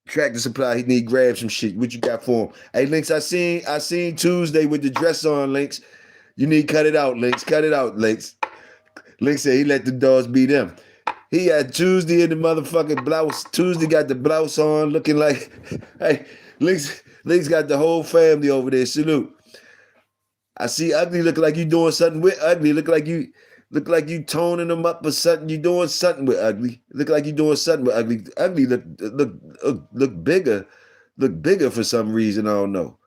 Tractor Supply. He need to grab some shit. What you got for him? Hey, Links, I seen Tuesday with the dress on, Links. You need to cut it out, Links. Cut it out, Links. Links said he let the dogs beat him. He had Tuesday in the motherfucking blouse. Tuesday got the blouse on, looking like, hey, Links got the whole family over there. Salute. I see Ugly looking like you doing something with Ugly. Look like you toning them up or something. You doing something with Ugly. Look like you doing something with Ugly. Ugly look bigger. Look bigger for some reason. I don't know.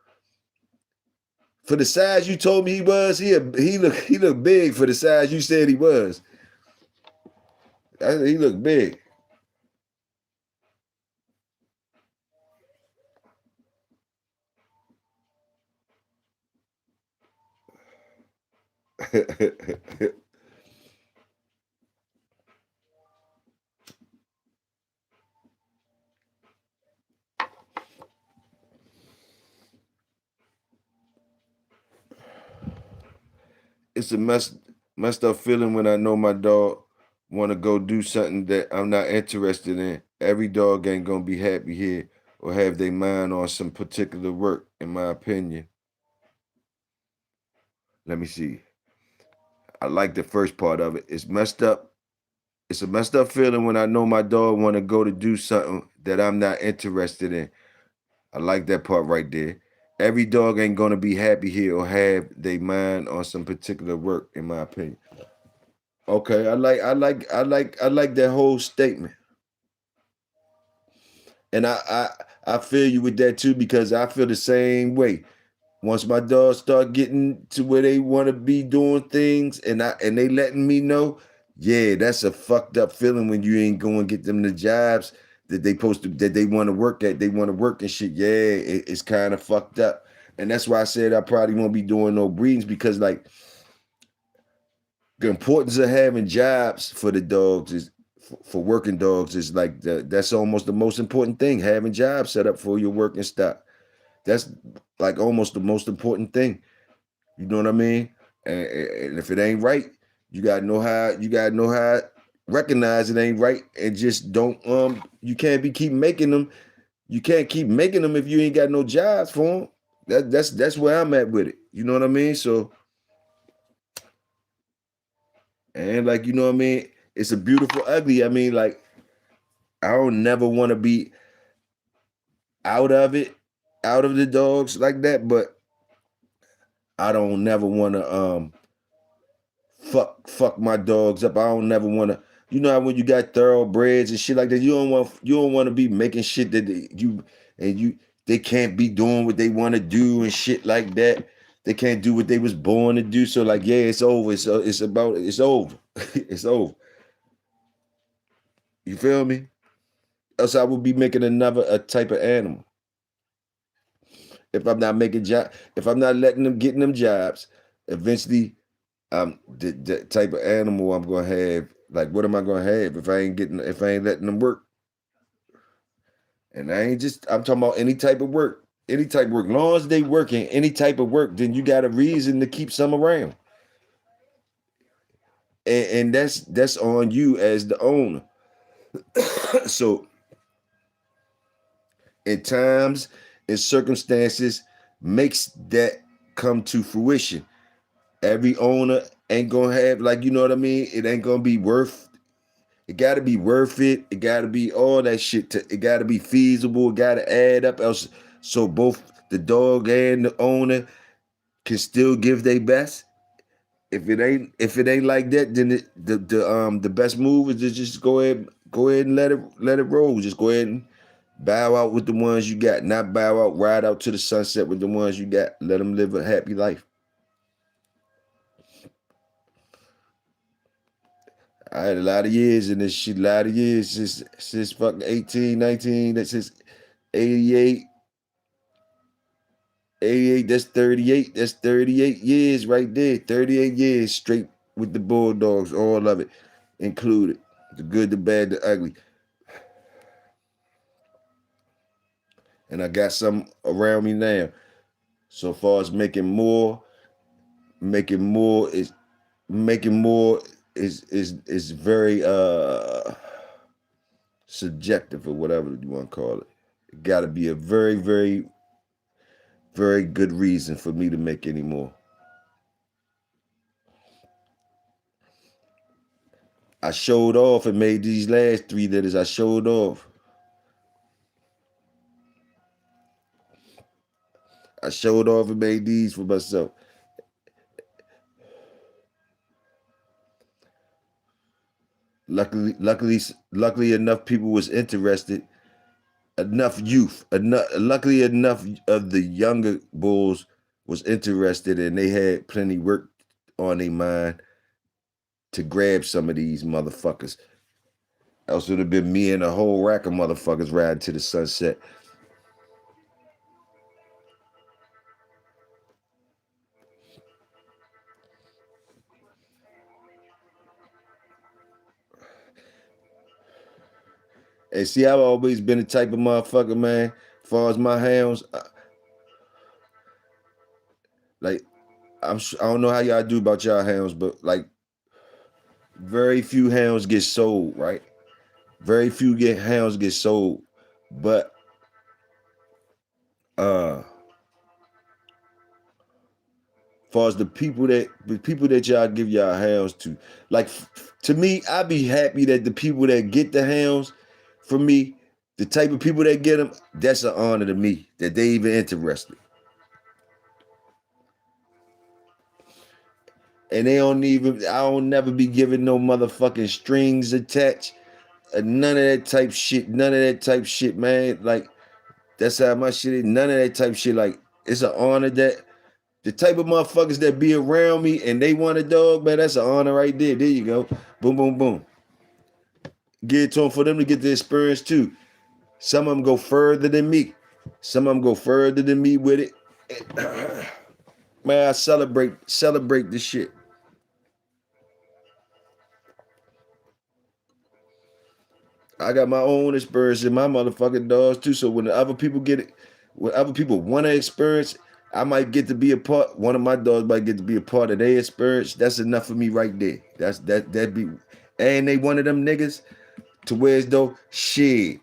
For the size you told me he was, he looked big for the size you said he was. He looked big. It's a messed up feeling when I know my dog want to go do something that I'm not interested in. Every dog ain't gonna be happy here or have their mind on some particular work, in my opinion. Let me see. I like the first part of it. It's messed up. It's a messed up feeling when I know my dog want to go to do something that I'm not interested in. I like that part right there. Every dog ain't gonna be happy here or have their mind on some particular work, in my opinion. Okay, I like that whole statement. And I feel you with that too because I feel the same way. Once my dogs start getting to where they want to be doing things and they letting me know, yeah, that's a fucked up feeling when you ain't going to get them the jobs that they want to work at. They want to work and shit. Yeah, it's kind of fucked up. And that's why I said I probably won't be doing no breedings because like The importance of having jobs for the dogs is for working dogs is like that's almost the most important thing. Having jobs set up for your working stock. That's like almost the most important thing. You know what I mean? And if it ain't right, you gotta know how to recognize it ain't right and just don't you can't be keep making them. You can't keep making them if you ain't got no jobs for them. That's where I'm at with it. You know what I mean? So and like you know what I mean, it's a beautiful ugly. I mean, like I don't never want to be out of it, out of the dogs like that, but I don't never want to fuck my dogs up. I don't never want to. You know how when you got thoroughbreds and shit like that, you don't want to be making shit that they can't be doing what they want to do and shit like that. They can't do what they was born to do. So like, yeah, it's over. It's over. It's over. You feel me? Else I would be making another a type of animal. If I'm not making if I'm not letting them getting them jobs, eventually the type of animal I'm gonna have, like what am I gonna have if I ain't letting them work? And I'm talking about any type of work. Any type of work. Long as they working any type of work, then you got a reason to keep some around. And that's on you as the owner. So in times and circumstances makes that come to fruition. Every owner ain't gonna have, like, you know what I mean? It ain't gonna be worth it. Gotta be worth it. It gotta be all that shit. It gotta be feasible. It gotta add up. Else, so both the dog and the owner can still give their best. If it ain't like that, then the best move is to just go ahead and let it roll. Just go ahead and bow out with the ones you got. Not bow out, ride out to the sunset with the ones you got. Let them live a happy life. I had a lot of years in this shit, a lot of years since fucking 18, 19, that's since 88, 88, that's 38 years right there. 38 years straight with the Bulldogs, all of it included. The good, the bad, the ugly. And I got some around me now. So far as making more is making more is very subjective or whatever you want to call it. It gotta be a very, very, very good reason for me to make any more. I showed off and made these last three litters. I showed off. I showed off and made these for myself. Luckily enough people was interested. Enough youth, luckily enough of the younger bulls was interested and they had plenty work on their mind to grab some of these motherfuckers. Else it would have been me and a whole rack of motherfuckers riding to the sunset. And see, I've always been the type of motherfucker, man. As far as my hounds, like I don't know how y'all do about y'all hounds, but like very few hounds get sold, right? Very few hounds get sold, but uh, far as the people that y'all give y'all hounds to, like to me, I'd be happy that the people that get the hounds, for me, the type of people that get them, that's an honor to me that they even interested. And they don't even, I don't never be giving no motherfucking strings attached. None of that type shit. None of that type shit, man. Like, that's how my shit is. None of that type shit. Like, it's an honor that the type of motherfuckers that be around me and they want a dog, man, that's an honor right there. There you go. Boom, boom, boom. Give it to them for them to get the experience too. Some of them go further than me. Some of them go further than me with it. Man, I celebrate this shit. I got my own experience in my motherfucking dogs too. So when other people get it, when other people want to experience, I might get to be a part. One of my dogs might get to be a part of their experience. That's enough for me right there. That be, and they one of them niggas to where as though shit.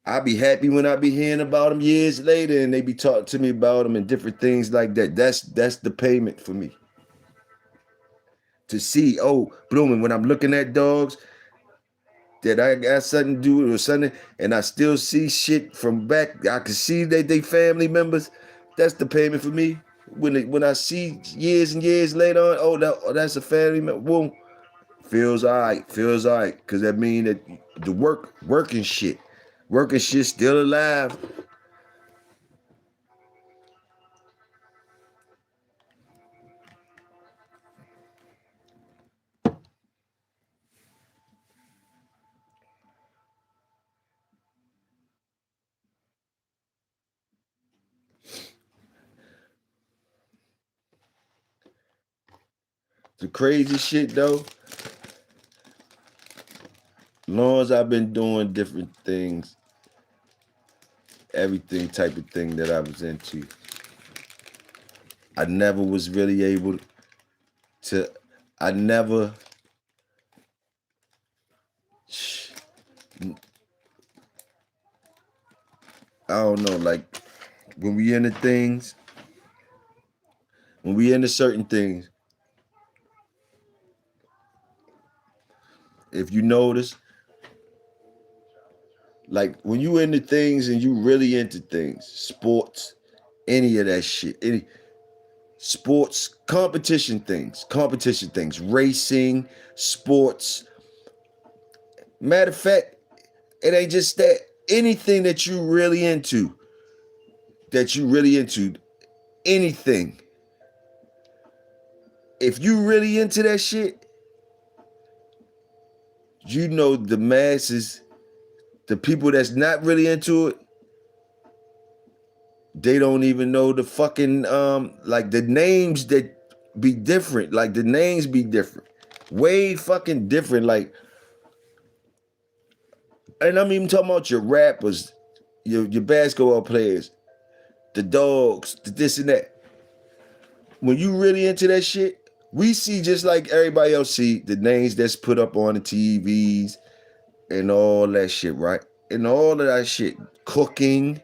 I be happy when I be hearing about them years later, and they be talking to me about them and different things like that. That's the payment for me to see. Oh, blooming when I'm looking at dogs that I got something to do or something, and I still see shit from back. I can see that they family members. That's the payment for me. When I see years and years later on, that's a family member. Boom, feels alright. Feels alright, cause that mean that the working shit still alive. The crazy shit though, long as I've been doing different things, everything type of thing that I was into, I never was really able to, I never, I don't know, like when we into things, when we into certain things, if you notice, like when you into things and you really into things, sports, any of that shit, any sports, competition things, racing, sports. Matter of fact, it ain't just that. Anything that you really into, anything. If you really into that shit, you know the masses, the people that's not really into it, they don't even know the fucking like the names that be different. Like the names be different. Way fucking different. Like, and I'm even talking about your rappers, your basketball players, the dogs, the this and that. When you really into that shit, we see just like everybody else see the names that's put up on the TVs and all that shit, right? And all of that shit, cooking,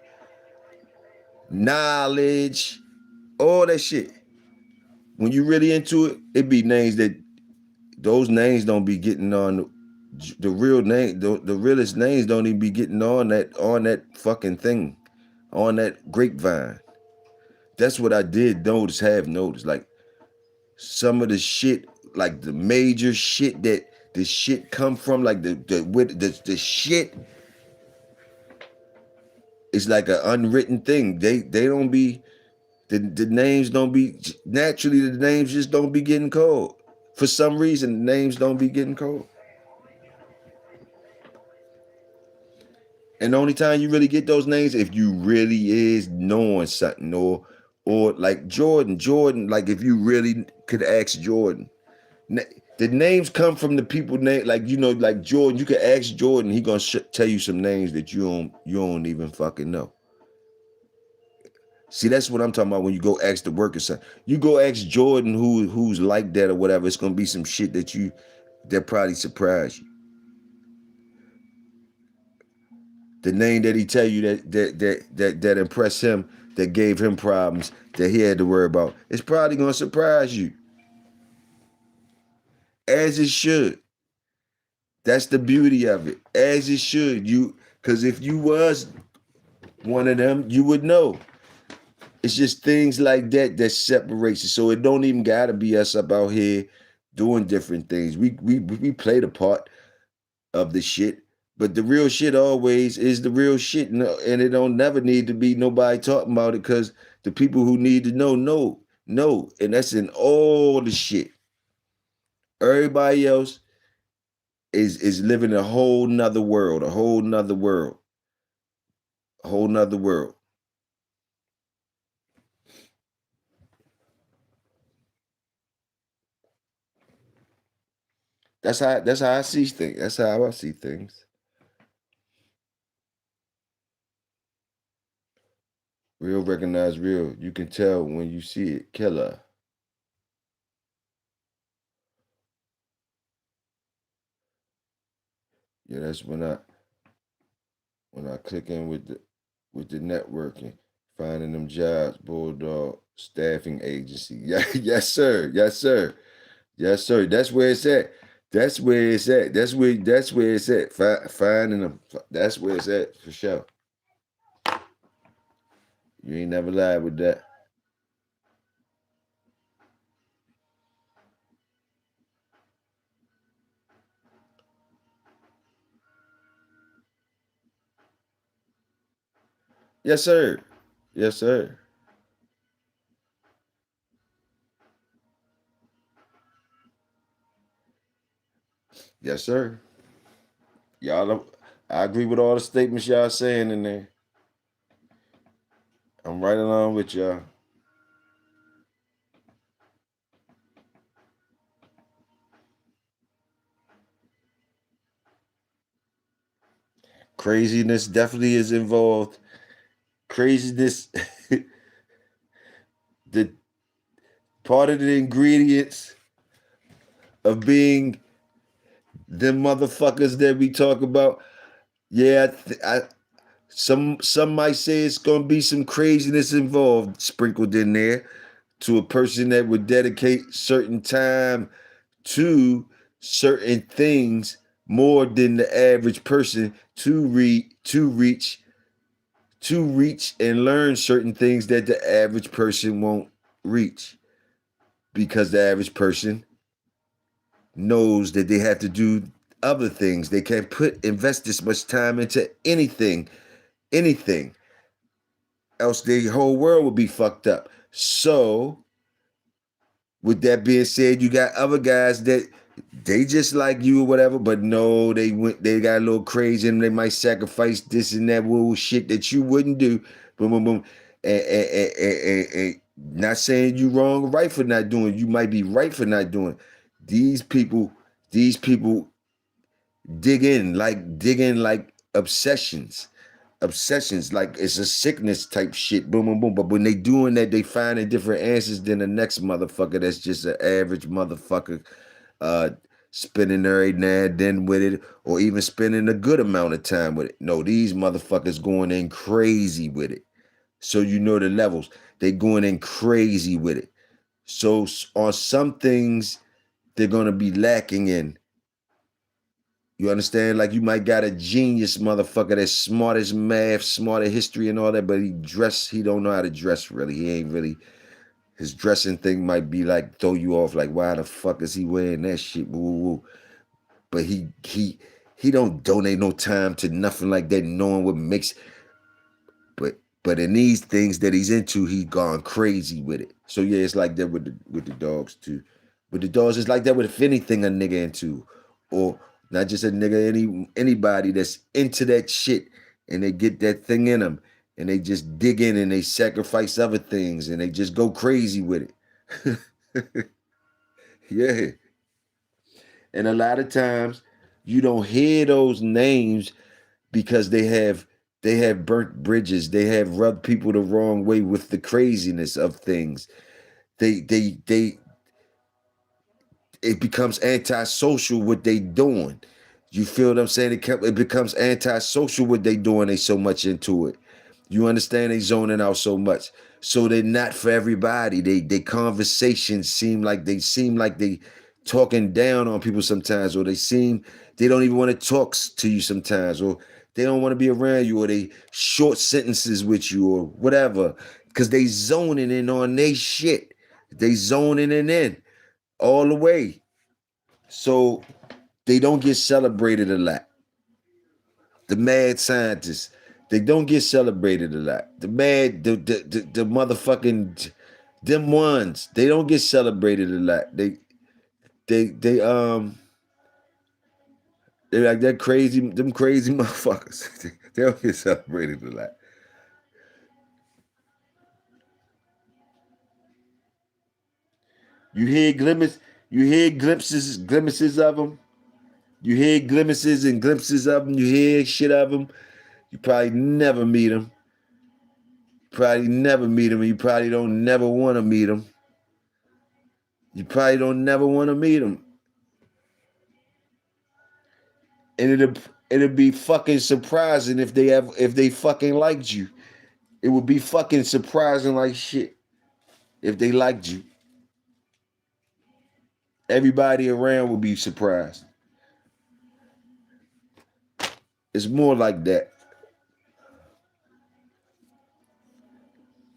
knowledge, all that shit. When you really into it, it be names that those names don't be getting on the real name, the realest names don't even be getting on that fucking thing, on that grapevine. That's what I did have noticed. Like some of the shit, like the major shit that the shit come from, like the shit is like an unwritten thing. They don't be the names don't be naturally the names just don't be getting called. For some reason, the names don't be getting called. And the only time you really get those names if you really is knowing something, or like Jordan, like if you really could ask Jordan. The names come from the people name, like like Jordan. You could ask Jordan, he gonna tell you some names that you don't even fucking know. See, that's what I'm talking about when you go ask the worker son. You go ask Jordan who's like that or whatever. It's gonna be some shit that probably surprise you. The name that he tell you that impressed him, that gave him problems, that he had to worry about, it's probably gonna surprise you. As it should. That's the beauty of it. As it should. Because if you was one of them, you would know. It's just things like that separates it. So it don't even gotta be us up out here doing different things. We play the part of the shit, but the real shit always is the real shit, and it don't never need to be nobody talking about it because the people who need to know, and that's in all the shit. Everybody else is living a whole nother world, a whole nother world, a whole nother world. That's how I see things. That's how I see things. Real recognize real. You can tell when you see it. Killer. Yeah, that's when I click in with the networking, finding them jobs, Bulldog Staffing Agency. Yeah, yes, sir. Yes, sir. Yes, sir. That's where it's at. That's where it's at. That's where it's at. Finding them. That's where it's at for sure. You ain't never lied with that. Yes, sir. Yes, sir. Yes, sir. I agree with all the statements y'all saying in there. I'm right along with y'all. Craziness definitely is involved. Craziness, the part of the ingredients of being the motherfuckers that we talk about. Yeah, some might say it's gonna be some craziness involved sprinkled in there to a person that would dedicate certain time to certain things more than the average person to reach and learn certain things that the average person won't reach because the average person knows that they have to do other things. They can't invest this much time into anything else. The whole world would be fucked up. So, with that being said, you got other guys that they just like you or whatever, but no, they got a little crazy and they might sacrifice this and that little shit that you wouldn't do. Boom, boom, boom. And not saying you wrong or right for not doing. You might be right for not doing. These people, these people dig in like obsessions, like it's a sickness type shit. Boom, boom, boom. But when they doing that, they finding different answers than the next motherfucker that's just an average motherfucker, uh, spending every now and then with it, or even spending a good amount of time with it. No, these motherfuckers going in crazy with it. So you know the levels. They going in crazy with it. So on some things, they're gonna be lacking in. You understand? Like you might got a genius motherfucker that's smart as math, smart at history and all that, but he don't know how to dress really. He ain't really his dressing thing might be like throw you off, like why the fuck is he wearing that shit? Woo, woo, woo. But he don't donate no time to nothing like that, knowing what makes but in these things that he's into, he gone crazy with it. So yeah, it's like that with the dogs too. With the dogs, it's like that with if anything a nigga into, or not just a nigga, anybody that's into that shit, and they get that thing in them, and they just dig in and they sacrifice other things, and they just go crazy with it. Yeah, and a lot of times you don't hear those names because they have burnt bridges. They have rubbed people the wrong way with the craziness of things. They it becomes antisocial what they doing. You feel what I'm saying? It becomes antisocial what they doing. They so much into it. You understand? They zoning out so much. So they're not for everybody. They conversations seem like they talking down on people sometimes, or they don't even want to talk to you sometimes, or they don't want to be around you, or they short sentences with you, or whatever. Cause they zoning in on they shit. They zoning in all the way. So they don't get celebrated a lot. The mad scientists, they don't get celebrated a lot. The motherfucking them ones, they don't get celebrated a lot. They they're like that crazy, them crazy motherfuckers. They don't get celebrated a lot. You hear glimpses, glimpses of them. You hear glimpses and glimpses of them. You hear shit of them. You probably never meet them. probably never meet them. You probably don't never want to meet them. You probably don't never want to meet them. And it'll be fucking surprising if they fucking liked you. It would be fucking surprising like shit if they liked you. Everybody around would be surprised. It's more like that.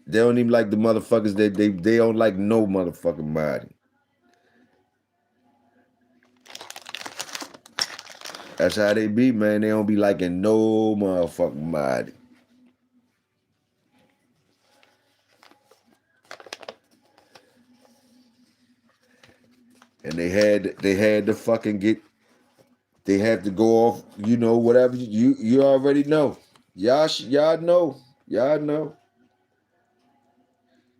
They don't even like the motherfuckers that they don't like no motherfucking body. That's how they be, man. They don't be liking no motherfucking body. And they had to fucking get. They had to go off. You know, whatever you already know. Y'all know. Y'all know.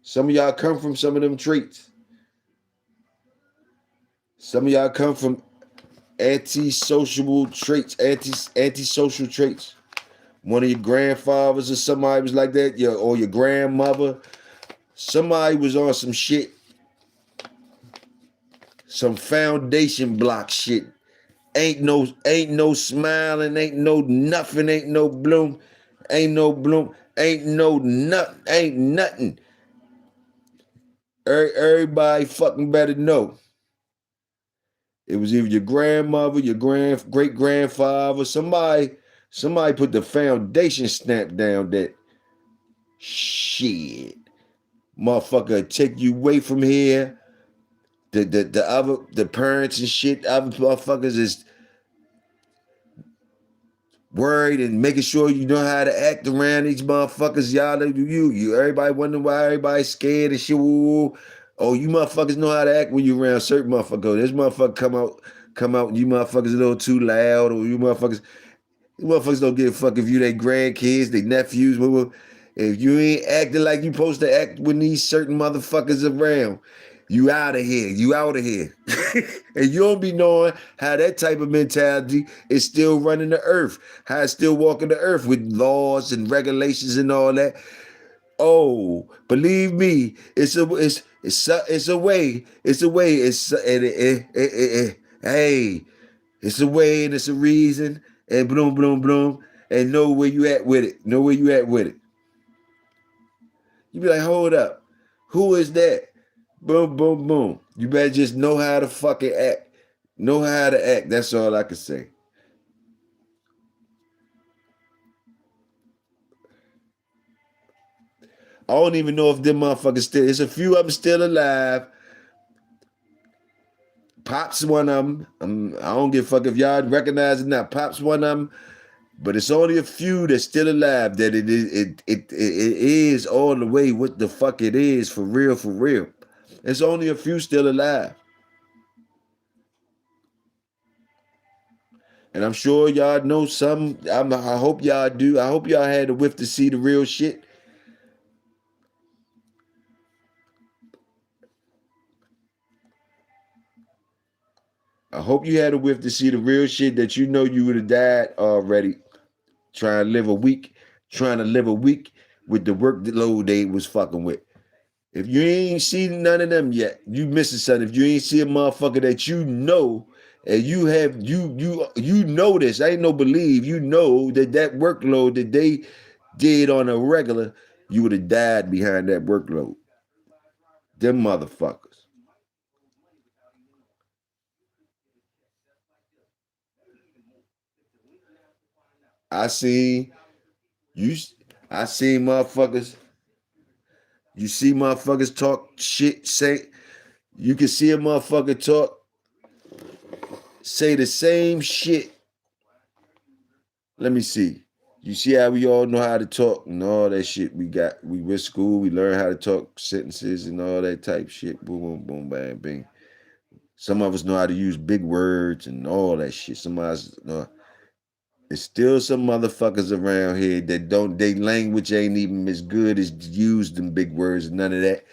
Some of y'all come from some of them traits. Some of y'all come from antisocial traits, antisocial traits. One of your grandfathers or somebody was like that, or your grandmother. Somebody was on some shit, some foundation block shit. Ain't no smiling, ain't no nothing, ain't no bloom, ain't no bloom, ain't no nothing, ain't nothing. Everybody fucking better know. It was either your grandmother, your great grandfather, somebody put the foundation stamp down that shit. Motherfucker take you away from here. The parents and shit, other motherfuckers is worried and making sure you know how to act around these motherfuckers. Y'all, you everybody wondering why everybody's scared and shit. Woo. Oh, you motherfuckers know how to act when you around certain motherfuckers. This motherfucker come out, and you motherfuckers a little too loud, or you motherfuckers don't give a fuck if you their grandkids, their nephews. If you ain't acting like you supposed to act when these certain motherfuckers around, you out of here. You out of here. And you don't be knowing how that type of mentality is still running the earth, how it's still walking the earth with laws and regulations and all that. Oh, believe me, it's a way. Hey, it's a way and it's a reason and bloom, bloom, bloom, and know where you at with it. Know where you at with it. You be like, hold up, who is that? Boom, boom, boom. You better just know how to fucking act. Know how to act. That's all I can say. I don't even know if them motherfuckers still. There's a few of them still alive. Pop's one of them. I don't give a fuck if y'all recognize it not. Pop's one of them. But it's only a few that's still alive that it is all the way what the fuck it is for real, for real. It's only a few still alive. And I'm sure y'all know some. I hope y'all do. I hope y'all had a whiff to see the real shit. I hope you had a whiff to see the real shit that you know you would have died already. Trying to live a week with the workload they was fucking with. If you ain't seen none of them yet, you missing something. If you ain't see a motherfucker that you know, and you know this, I ain't no believe, you know that workload that they did on a regular, you would have died behind that workload. Them motherfuckers. I see you. I seen motherfuckers. You see motherfuckers talk shit. You can see a motherfucker say the same shit. Let me see. You see how we all know how to talk and all that shit we got. We went to school. We learned how to talk sentences and all that type shit. Boom, boom, boom, bang, bing. Some of us know how to use big words and all that shit. Some of us know. There's still some motherfuckers around here that don't, their language ain't even as good as used in big words and none of that.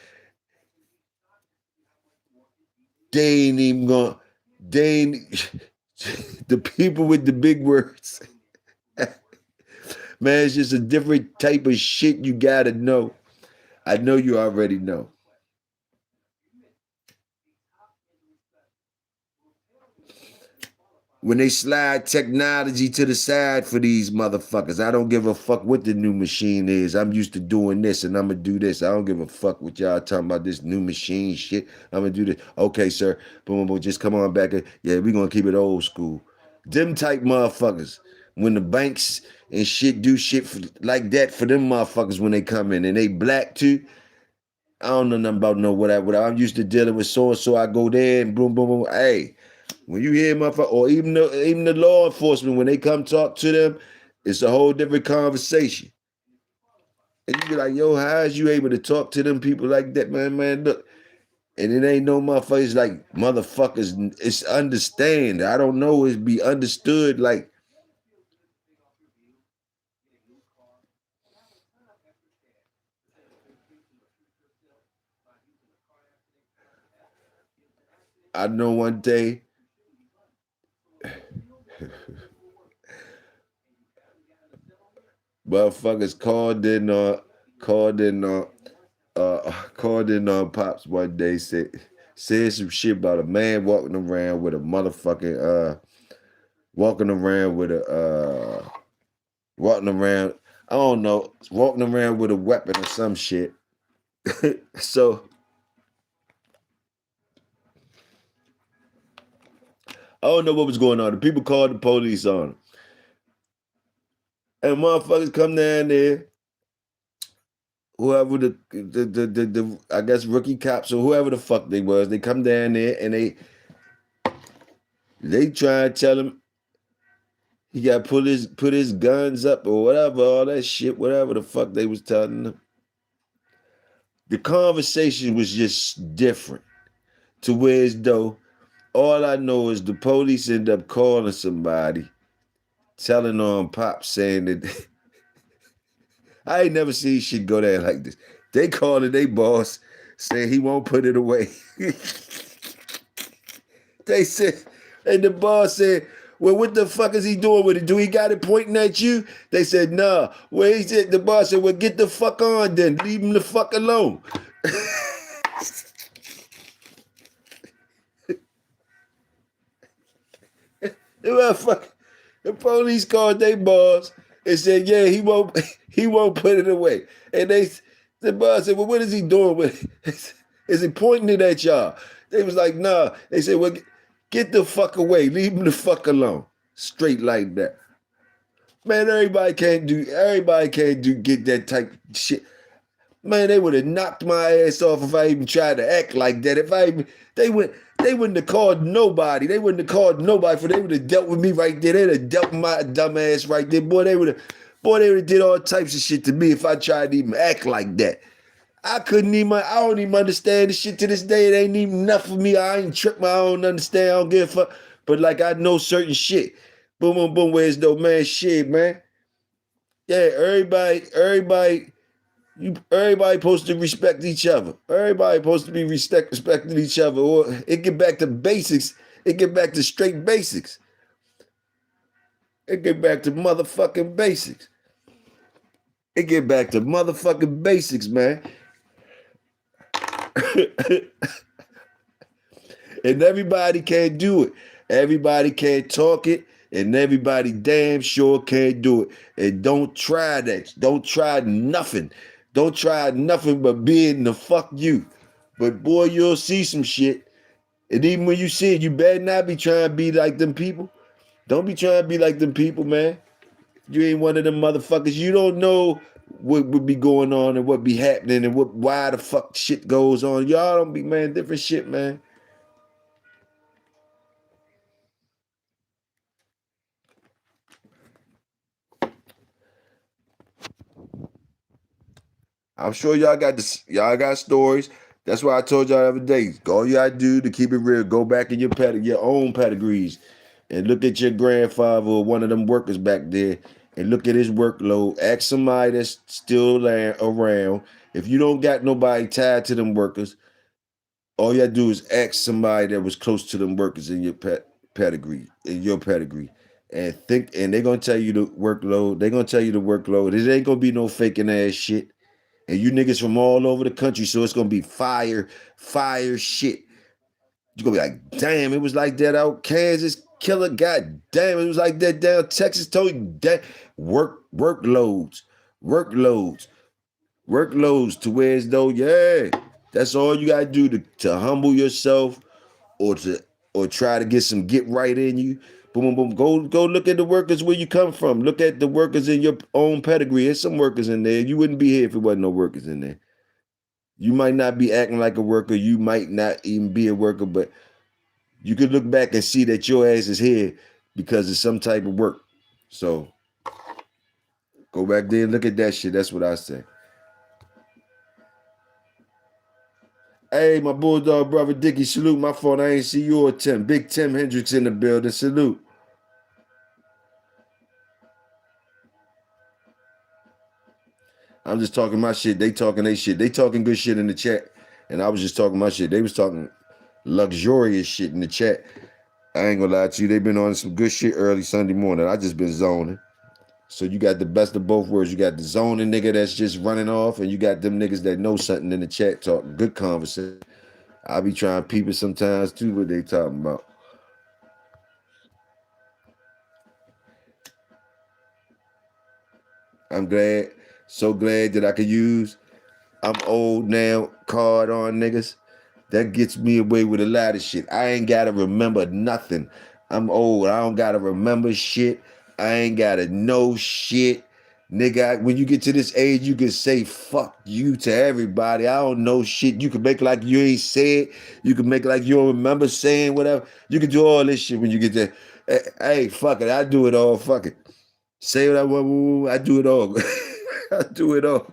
They ain't even gonna, they ain't, the people with the big words, Man, it's just a different type of shit you gotta know. I know you already know. When they slide technology to the side for these motherfuckers, I don't give a fuck what the new machine is. I'm used to doing this and I'm gonna do this. I don't give a fuck what y'all talking about this new machine shit. I'm gonna do this. Okay, sir. Boom, boom, just come on back. Yeah, we gonna keep it old school. Them type motherfuckers. When the banks and shit do shit like that for them motherfuckers when they come in and they black too. I don't know nothing about no whatever. I'm used to dealing with so and so. I go there and boom, boom, boom. Hey, when you hear motherfucker, or even the law enforcement, when they come talk to them, it's a whole different conversation. And you be like, yo, how is you able to talk to them people like that, man? Man, look. And it ain't no motherfuckers like motherfuckers. It's understand. I don't know. It's be understood. Like I know one day. Motherfuckers called in on Pops one day, said some shit about a man walking around with walking around, I don't know, walking around with a weapon or some shit. So I don't know what was going on. The people called the police on him. And motherfuckers come down there, whoever the I guess rookie cops or whoever the fuck they was, they come down there and they try to tell him he got to put his guns up or whatever, all that shit, whatever the fuck they was telling him. The conversation was just different to where as though all I know is the police end up calling somebody, telling on Pop saying that I ain't never seen shit go there like this. They calling their boss saying he won't put it away. They said, and the boss said, well, what the fuck is he doing with it? Do he got it pointing at you? They said, nah. Well, he said, the boss said, well, get the fuck on then. Leave him the fuck alone. The police called their boss and said, yeah, he won't put it away. And the boss said, well, what is he doing with it? Is he pointing it at y'all? They was like, nah. They said, well, get the fuck away. Leave him the fuck alone. Straight like that. Man, everybody can't get that type of shit. Man, they would have knocked my ass off if I even tried to act like that. They wouldn't have called nobody. They wouldn't have called nobody, for they would have dealt with me right there. They'd have dealt with my dumb ass right there. They would have did all types of shit to me if I tried to even act like that. I don't even understand the shit to this day. It ain't even enough for me. I ain't tripped my own understand. I don't give a fuck. But like I know certain shit. Boom, boom, boom. Where's though, man? Shit, man. Yeah, everybody supposed to respect each other. Everybody supposed to be respecting each other. Or it get back to basics. It get back to straight basics. It get back to motherfucking basics. It get back to motherfucking basics, man. And everybody can't do it. Everybody can't talk it. And everybody damn sure can't do it. And don't try that. Don't try nothing. Don't try nothing but being the fuck you. But boy, you'll see some shit. And even when you see it, you better not be trying to be like them people. Don't be trying to be like them people, man. You ain't one of them motherfuckers. You don't know what would be going on and what be happening and why the fuck shit goes on. Y'all don't be, man, different shit, man. I'm sure y'all got stories. That's why I told y'all the other day. All you gotta do to keep it real, go back in your own pedigrees and look at your grandfather or one of them workers back there and look at his workload. Ask somebody that's still around. If you don't got nobody tied to them workers, all you gotta do is ask somebody that was close to them workers in your pedigree, and they're gonna tell you the workload. They're gonna tell you the workload. It ain't gonna be no faking ass shit. And you niggas from all over the country, so it's gonna be fire shit. You're gonna be like, damn, it was like that out Kansas, killer. God damn, it was like that down Texas. Told you that workloads, workloads, workloads to where as though, yeah, that's all you gotta do to humble yourself or or try to get some get right in you. Boom, boom, boom. Go look at the workers where you come from. Look at the workers in your own pedigree. There's some workers in there. You wouldn't be here if it wasn't no workers in there. You might not be acting like a worker. You might not even be a worker, but you could look back and see that your ass is here because of some type of work. So go back there and look at that shit. That's what I say. Hey, my bulldog brother Dickie, salute. My fault I ain't see you or Tim. Big Tim Hendricks in the building. Salute. I'm just talking my shit. They talking they shit. They talking good shit in the chat. And I was just talking my shit. They was talking luxurious shit in the chat. I ain't gonna lie to you. They been on some good shit early Sunday morning. I just been zoning. So you got the best of both worlds. You got the zoning nigga that's just running off, and you got them niggas that know something in the chat talking good conversation. I be trying to peep it sometimes too, what they talking about. I'm glad, so glad that I could use I'm old now card on niggas. That gets me away with a lot of shit. I ain't gotta remember nothing. I'm old. I don't gotta remember shit. I ain't gotta know shit. Nigga, when you get to this age, you can say fuck you to everybody. I don't know shit. You can make like you ain't said. You can make like you don't remember saying whatever. You can do all this shit when you get there. Hey, fuck it. I do it all. Fuck it. Say what I want. I do it all. I do it all.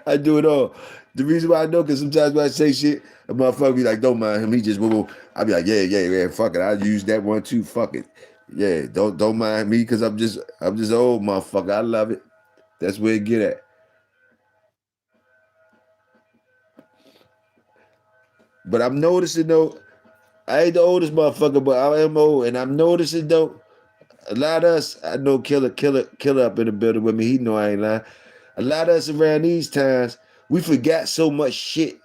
I do it all. The reason why I know, because sometimes when I say shit, a motherfucker be like, don't mind him. He just woo. I be like, yeah, fuck it. I use that one too. Fuck it. Yeah, don't mind me because I'm just old motherfucker. I love it. That's where it get at. But I'm noticing though, I ain't the oldest motherfucker, but I am old, and I'm noticing though, a lot of us, I know Killer up in the building with me. He know I ain't lying. A lot of us around these times, we forgot so much shit.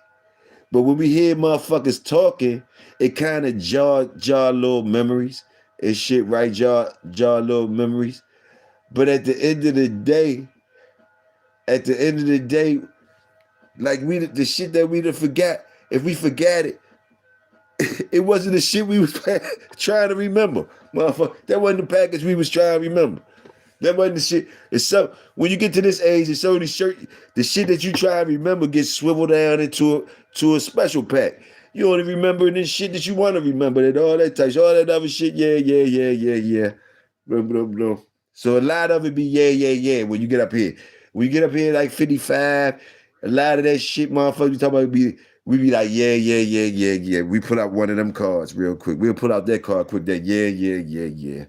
But when we hear motherfuckers talking, it kind of jar little memories and shit, right? Jar little memories. But at the end of the day, like the shit that we done forgot, if we forgot it, it wasn't the shit we was trying to remember. Motherfucker, that wasn't the package we was trying to remember. That wasn't the shit. It's so when you get to this age, it's so the shit that you try to remember gets swiveled down to a special pack. You only remember this shit that you want to remember, and all that type, all that other shit. Yeah. Blah, blah, blah. So a lot of it be yeah. When you get up here, like 55, a lot of that shit, motherfucker, we talk about we be like yeah. We put out one of them cards real quick. We'll put out that card quick. That yeah.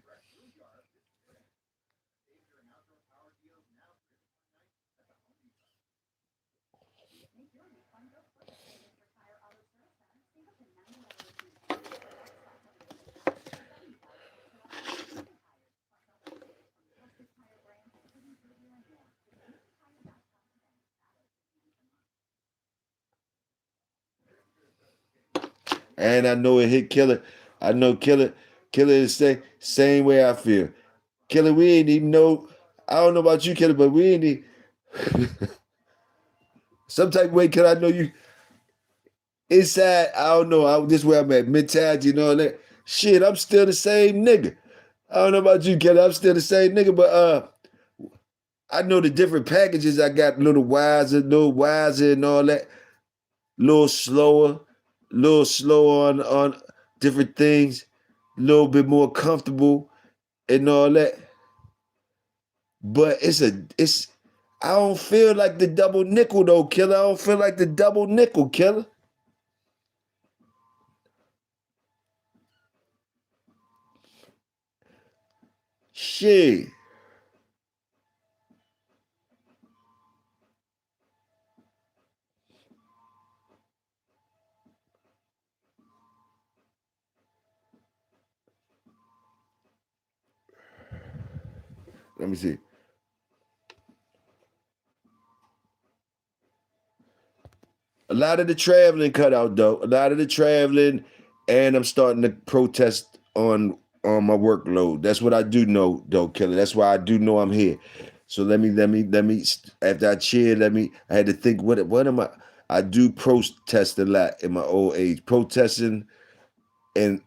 And I know it hit Killer. I know Killer is the same way I feel. Killer, we ain't even know. I don't know about you, Killer, but we ain't even, some type of way, Killer. I know you inside. I don't know. This where I'm at. Mentality and all that. Shit, I'm still the same nigga. I don't know about you, Killer. I'm still the same nigga, but I know the different packages. I got a little wiser, and all that. Little slower on different things. A little bit more comfortable and all that. But it's I don't feel like the double nickel though, Killer. I don't feel like the double nickel, Killer. Shit. Let me see. A lot of the traveling cut out though. A lot of the traveling, and I'm starting to protest on my workload. That's what I do know though, Killer. That's why I do know I'm here. So let me. After I cheered, I had to think. What am I? I do protest a lot in my old age, protesting and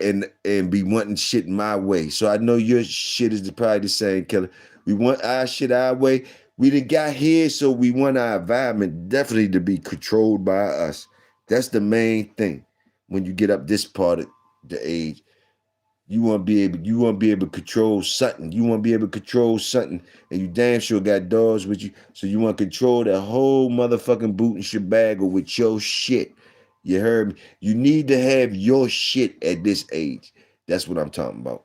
and be wanting shit my way. So I know your shit is probably the same, Killer. We want our shit our way. We done got here, so we want our environment definitely to be controlled by us. That's the main thing. When you get up this part of the age, you want to be able to control something. You want to be able to control something, and you damn sure got dogs with you, so you want to control that whole motherfucking boot and shebaggle with your shit. You heard me? You need to have your shit at this age. That's what I'm talking about.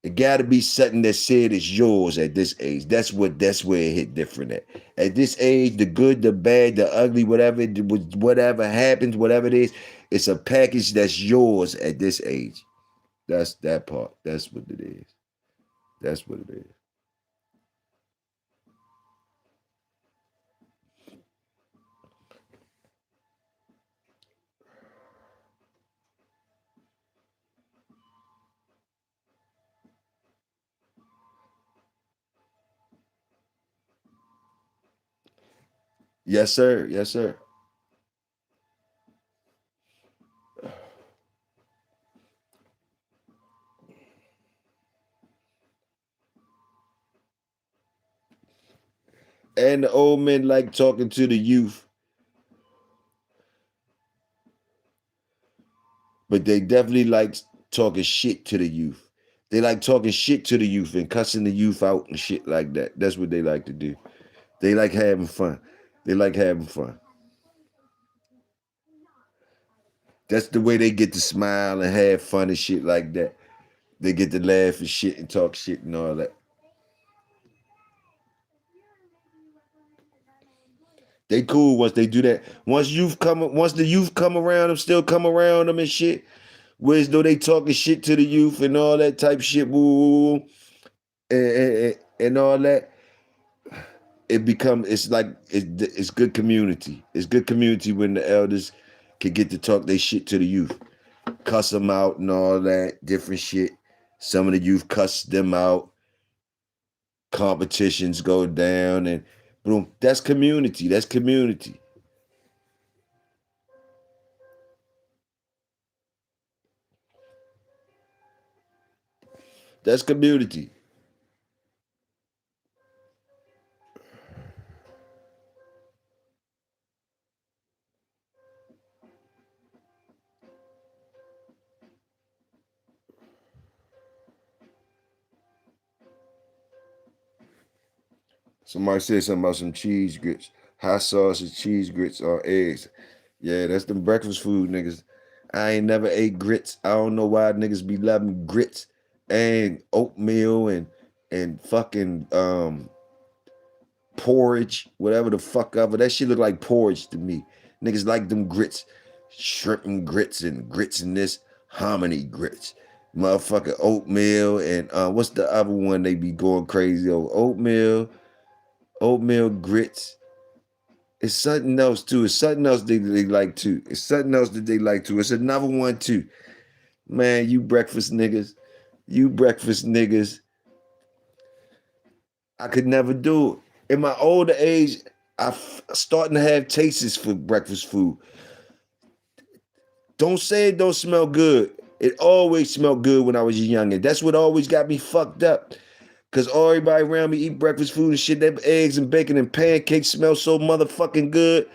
It got to be something that said it's yours at this age. That's where it hit different at. At this age, the good, the bad, the ugly, whatever happens, whatever it is, it's a package that's yours at this age. That's that part. That's what it is. That's what it is. Yes, sir. Yes, sir. And the old men like talking to the youth, but they definitely like talking shit to the youth. They like talking shit to the youth and cussing the youth out and shit like that. That's what they like to do. They like having fun. They like having fun. That's the way they get to smile and have fun and shit like that. They get to laugh and shit and talk shit and all that. They cool once they do that. Once the youth come around them, still come around them and shit. Whereas though they talking shit to the youth and all that type shit, woo, woo, woo, and all that, it's like it's good community. It's good community when the elders can get to talk their shit to the youth, cuss them out and all that different shit. Some of the youth cuss them out. Competitions go down and boom. That's community. That's community. That's community. Somebody said something about some cheese grits, hot sausage, cheese grits, or eggs. Yeah, that's them breakfast food, niggas. I ain't never ate grits. I don't know why niggas be loving grits and oatmeal and fucking porridge, whatever the fuck ever. That shit look like porridge to me. Niggas like them grits, shrimp and grits and this hominy grits. Motherfucking oatmeal and what's the other one they be going crazy over? Oatmeal grits. It's something else too. It's something else they like too. It's something else that they like too. It's another one too. Man, you breakfast niggas. You breakfast niggas. I could never do it. In my older age, starting to have tastes for breakfast food. Don't say it don't smell good. It always smelled good when I was young. And that's what always got me fucked up. Cause everybody around me eat breakfast food and shit. That eggs and bacon and pancakes smell so motherfucking good.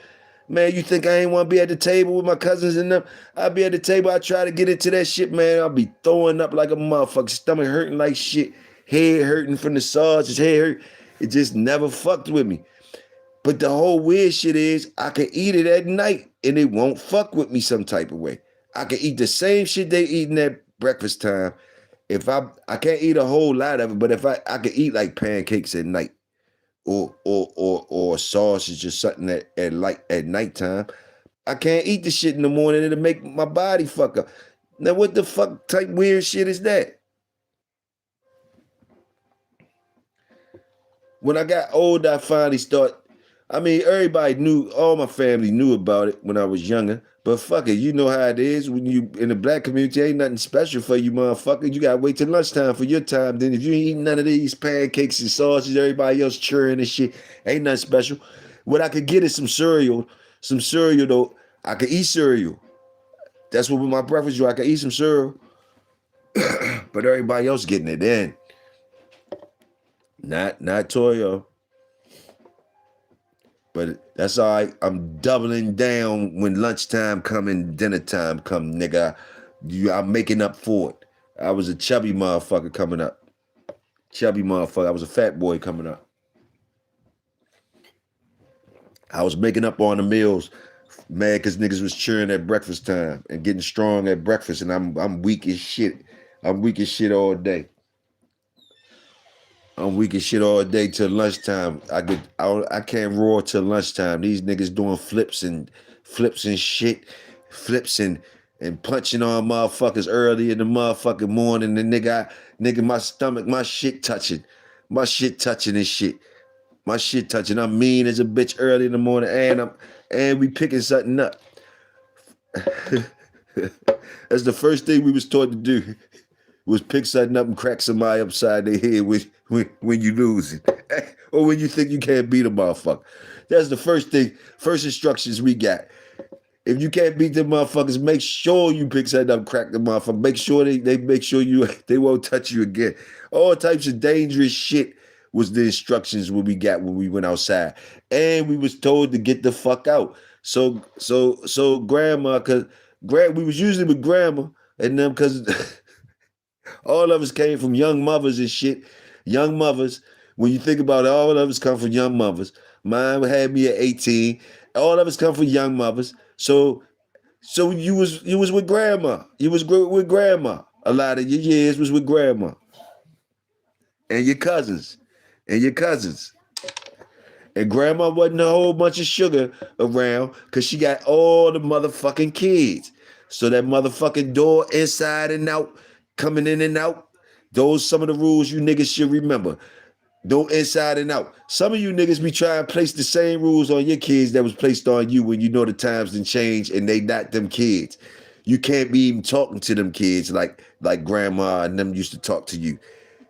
Man, you think I ain't want to be at the table with my cousins and them? I'll be at the table. I try to get into that shit, man. I'll be throwing up like a motherfucker. Stomach hurting like shit. Head hurting from the sausage. Head hurt. It just never fucked with me. But the whole weird shit is I can eat it at night and it won't fuck with me some type of way. I can eat the same shit they eating at breakfast time. If I can't eat a whole lot of it, but if I can eat like pancakes at night or sausage or something at nighttime. I can't eat the shit in the morning. It'll make my body fuck up. Now what the fuck type weird shit is that? When I got old, I finally start. I mean, everybody knew, all my family knew about it when I was younger. But fuck it, you know how it is when you in the black community. Ain't nothing special for you, motherfucker. You gotta wait till lunchtime for your time. Then if you ain't eating none of these pancakes and sausages, everybody else churning and shit, ain't nothing special. What I could get is some cereal. Some cereal though. I could eat cereal. That's what my breakfast do. I could eat some cereal. But everybody else getting it in. Not Toyo. But that's all right. I'm doubling down when lunchtime come and dinner time come, nigga. I'm making up for it. I was a chubby motherfucker coming up. Chubby motherfucker. I was a fat boy coming up. I was making up on the meals, mad because niggas was cheering at breakfast time and getting strong at breakfast, and I'm weak as shit. I'm weak as shit all day. I'm weak as shit all day till lunchtime. I can't roar till lunchtime. These niggas doing flips and shit, flips and punching on motherfuckers early in the motherfucking morning. And nigga, my stomach, my shit touching and shit. My shit touching. I'm mean as a bitch early in the morning, and we picking something up. That's the first thing we was taught to do. Was pick something up and crack somebody upside their head when you lose it. Or when you think you can't beat a motherfucker. That's the first thing, first instructions we got. If you can't beat them motherfuckers, make sure you pick something up and crack the motherfucker. Make sure they make sure they won't touch you again. All types of dangerous shit was the instructions when we got when we went outside. And we was told to get the fuck out. So grandma, we was usually with grandma and them because all of us came from young mothers and shit. Young mothers. When you think about it, all of us come from young mothers. Mine had me at 18. All of us come from young mothers. So you was with grandma. You was with grandma. A lot of your years was with grandma. And your cousins. And grandma wasn't a whole bunch of sugar around because she got all the motherfucking kids. So that motherfucking door inside and out, coming in and out, those some of the rules you niggas should remember. Don't inside and out. Some of you niggas be trying to place the same rules on your kids that was placed on you when you know the times done change and they not them kids. You can't be even talking to them kids like grandma and them used to talk to you.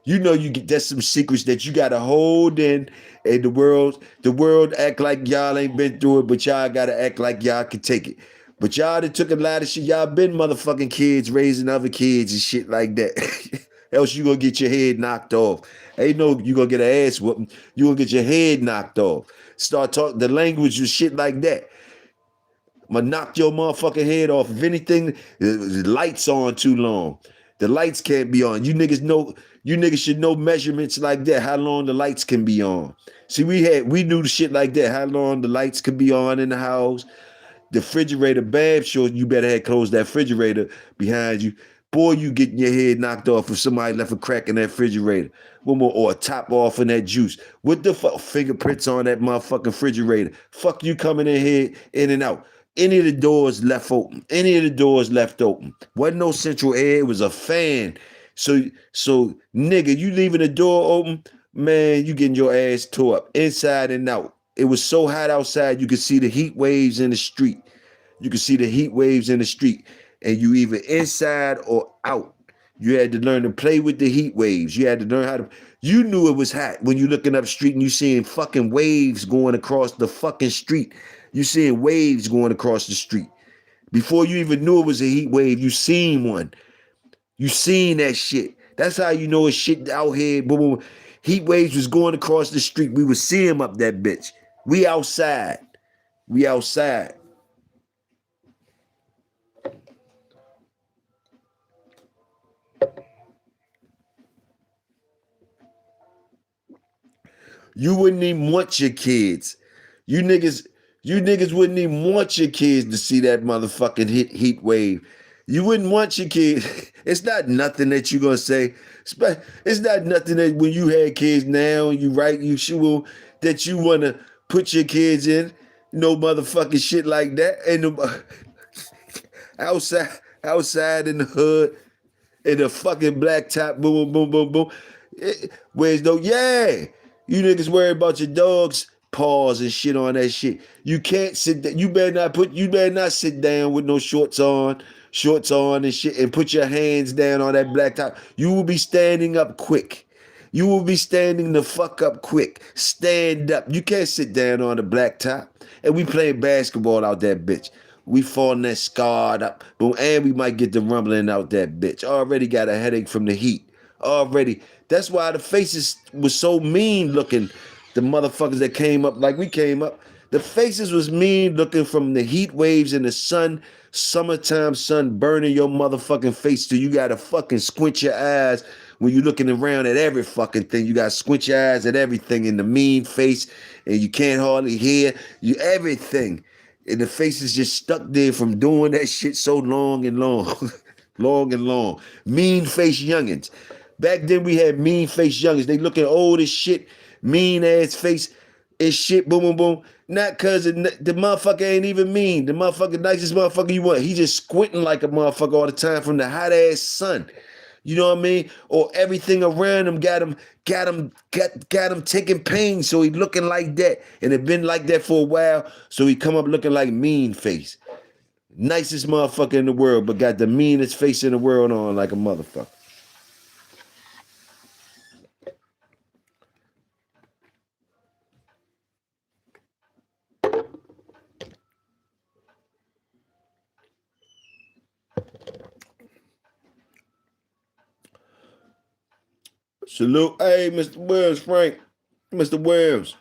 You know that's some secrets that you gotta hold in, and the world act like y'all ain't been through it, but y'all gotta act like y'all can take it. But y'all that took a lot of shit, y'all been motherfucking kids raising other kids and shit like that. Else you gonna get your head knocked off. Ain't no you gonna get an ass whooping. You gonna get your head knocked off. Start talking the language and shit like that. I'm gonna knock your motherfucking head off. If anything, the lights on too long. The lights can't be on. You niggas should know measurements like that, how long the lights can be on. See, we knew the shit like that, how long the lights could be on in the house. The refrigerator, bam, sure, you better have closed that refrigerator behind you. Boy, you getting your head knocked off if somebody left a crack in that refrigerator. One more, or a top off in that juice. What the fuck? Fingerprints on that motherfucking refrigerator. Fuck you coming in here, in and out. Any of the doors left open. Wasn't no central air. It was a fan. So nigga, you leaving the door open, man, you getting your ass tore up inside and out. It was so hot outside, you could see the heat waves in the street. And you either inside or out. You had to learn to play with the heat waves. You had to learn how to. You knew it was hot when you looking up street and you seeing fucking waves going across the fucking street. You seeing waves going across the street. Before you even knew it was a heat wave, you seen one. You seen that shit. That's how you know it's shit out here. Boom, boom. Heat waves was going across the street. We would see them up that bitch. We outside. You wouldn't even want your kids. You niggas wouldn't even want your kids to see that motherfucking heat wave. You wouldn't want your kids. It's not nothing that you're gonna say. It's not nothing that when you had kids now, you sure that you wanna put your kids in. No motherfucking shit like that. And outside in the hood, in the fucking black top, boom, boom, boom, boom, boom. Where's no, yeah. You niggas worry about your dog's paws and shit on that shit. You can't sit there. You better not sit down with no shorts on and shit, and put your hands down on that black top. You will be standing up quick. You will be standing the fuck up quick. Stand up. You can't sit down on the black top. And we playing basketball out that bitch. We falling that scarred up. Boom, and we might get the rumbling out that bitch. Already got a headache from the heat. Already. That's why the faces was so mean looking. The motherfuckers that came up like we came up. The faces was mean looking from the heat waves and the sun, summertime sun burning your motherfucking face till you gotta fucking squint your eyes when you looking around at every fucking thing. You gotta squint your eyes at everything in the mean face, and you can't hardly hear you everything. And the face is just stuck there from doing that shit so long and long. Long and long. Mean face youngins. Back then we had mean face youngins. They looking old as shit, mean ass face and shit, boom, boom, boom. Not cause the motherfucker ain't even mean. The motherfucker nicest motherfucker you want. He just squinting like a motherfucker all the time from the hot ass sun. You know what I mean? Or everything around him got him taking pain, so he looking like that. And it been like that for a while, so he come up looking like mean face. Nicest motherfucker in the world, but got the meanest face in the world on like a motherfucker. Salute. Hey, Mr. Williams, Frank. Mr. Williams.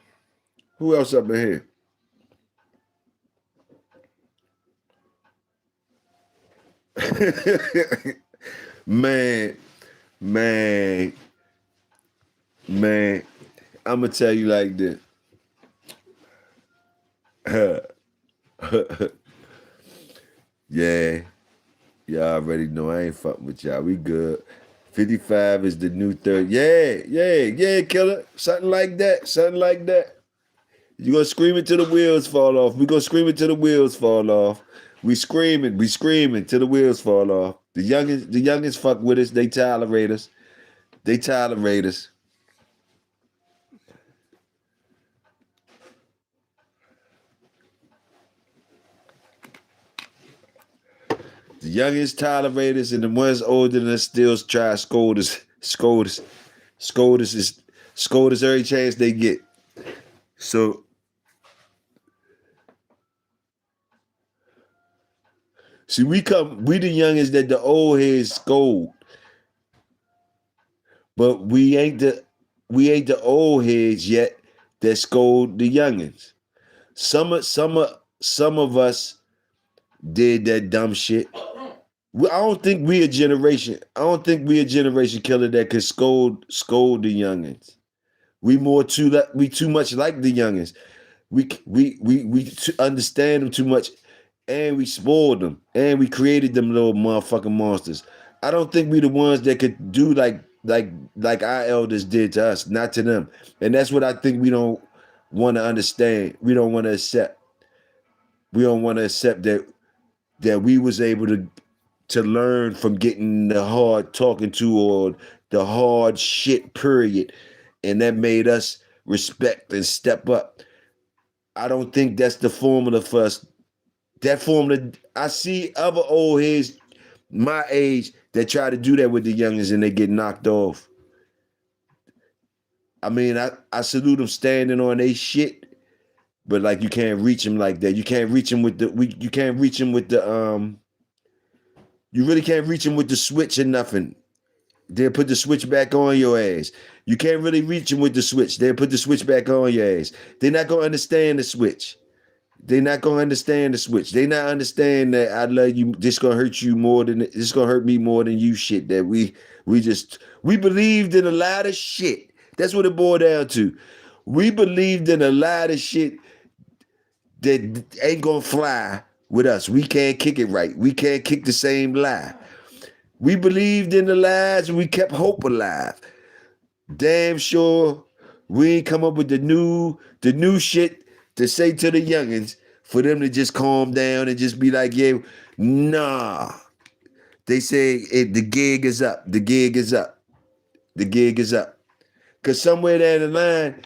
Who else up in here? man, man, man. I'ma tell you like this. Yeah. Y'all already know I ain't fucking with y'all. We good. 55 is the new 30. Yeah, killer. Something like that. Something like that. You gonna scream it till the wheels fall off. We gonna scream it till the wheels fall off. We screaming till the wheels fall off. The youngest fuck with us. They tolerate us. They tolerate us. The youngest tolerate us, and the ones older than us still try to scold us. Scold us every chance they get. So see, we the youngest that the old heads scold, but we ain't the old heads yet that scold the youngins. Some of us did that dumb shit. I don't think we a generation. I don't think we a generation killer that could scold the youngins. We too much like the youngins. We understand them too much, and we spoiled them, and we created them little motherfucking monsters. I don't think we the ones that could do like our elders did to us, not to them. And that's what I think we don't want to understand. We don't want to accept. We don't want to accept that we was able to learn from getting the hard talking to or the hard shit, period. And that made us respect and step up. I don't think that's the formula for us. That formula, I see other old heads my age that try to do that with the youngins and they get knocked off. I mean, I salute them standing on they shit, but like you can't reach them like that. You can't reach them with you can't reach them with the you really can't reach them with the switch or nothing. They'll put the switch back on your ass. You can't really reach them with the switch. They'll put the switch back on your ass. They're not gonna understand the switch. They're not gonna understand the switch. They not understand that I love you. This gonna hurt you more than this gonna hurt me more than you. Shit that we believed in a lot of shit. That's what it boiled down to. We believed in a lot of shit that ain't gonna fly with us. We can't kick it right. We can't kick the same lie. We believed in the lies and we kept hope alive. Damn sure we ain't come up with the new shit to say to the youngins for them to just calm down and just be like, yeah, nah. They say the gig is up. The gig is up. The gig is up. Because somewhere down the line,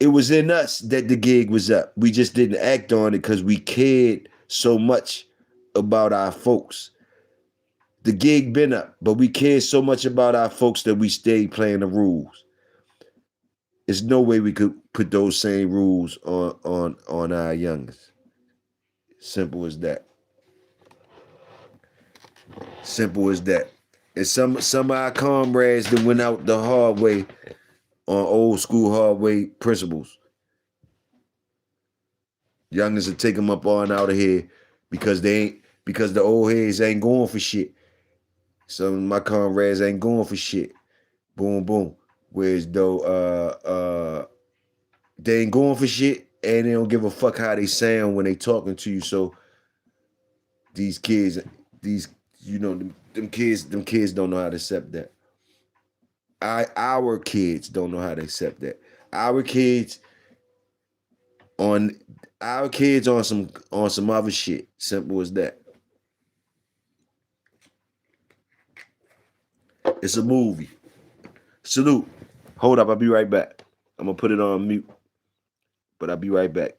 it was in us that the gig was up. We just didn't act on it because we cared so much about our folks. The gig been up, but we cared so much about our folks that we stayed playing the rules. There's no way we could put those same rules on our youngest. Simple as that. Simple as that. And some of our comrades that went out the hard way on old school hard way principles. Youngest will take them up on out of here because the old heads ain't going for shit. Some of my comrades ain't going for shit. Boom, boom. Whereas though they ain't going for shit and they don't give a fuck how they sound when they talking to you. So these kids, them kids don't know how to accept that. Our kids don't know how to accept that. Our kids on some other shit. Simple as that. It's a movie. Salute. Hold up, I'll be right back. I'm gonna put it on mute, but I'll be right back.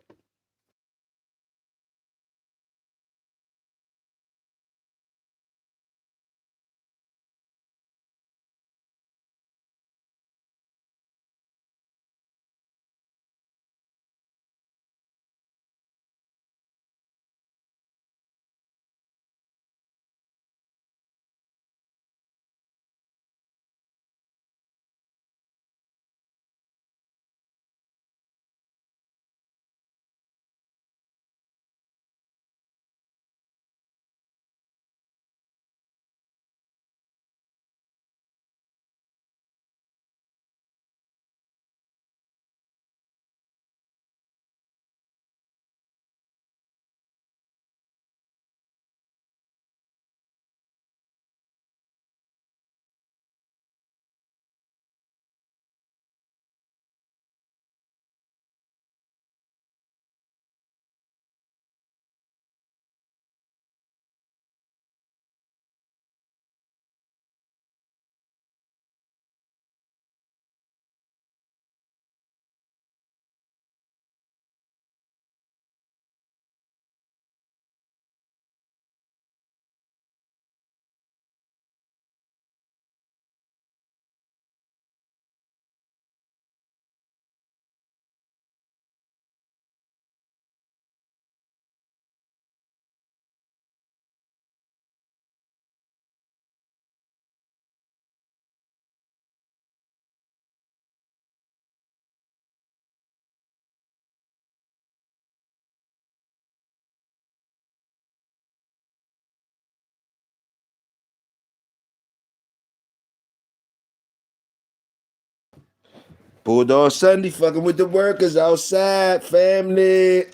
Bulldog Sunday fucking with the workers outside, family.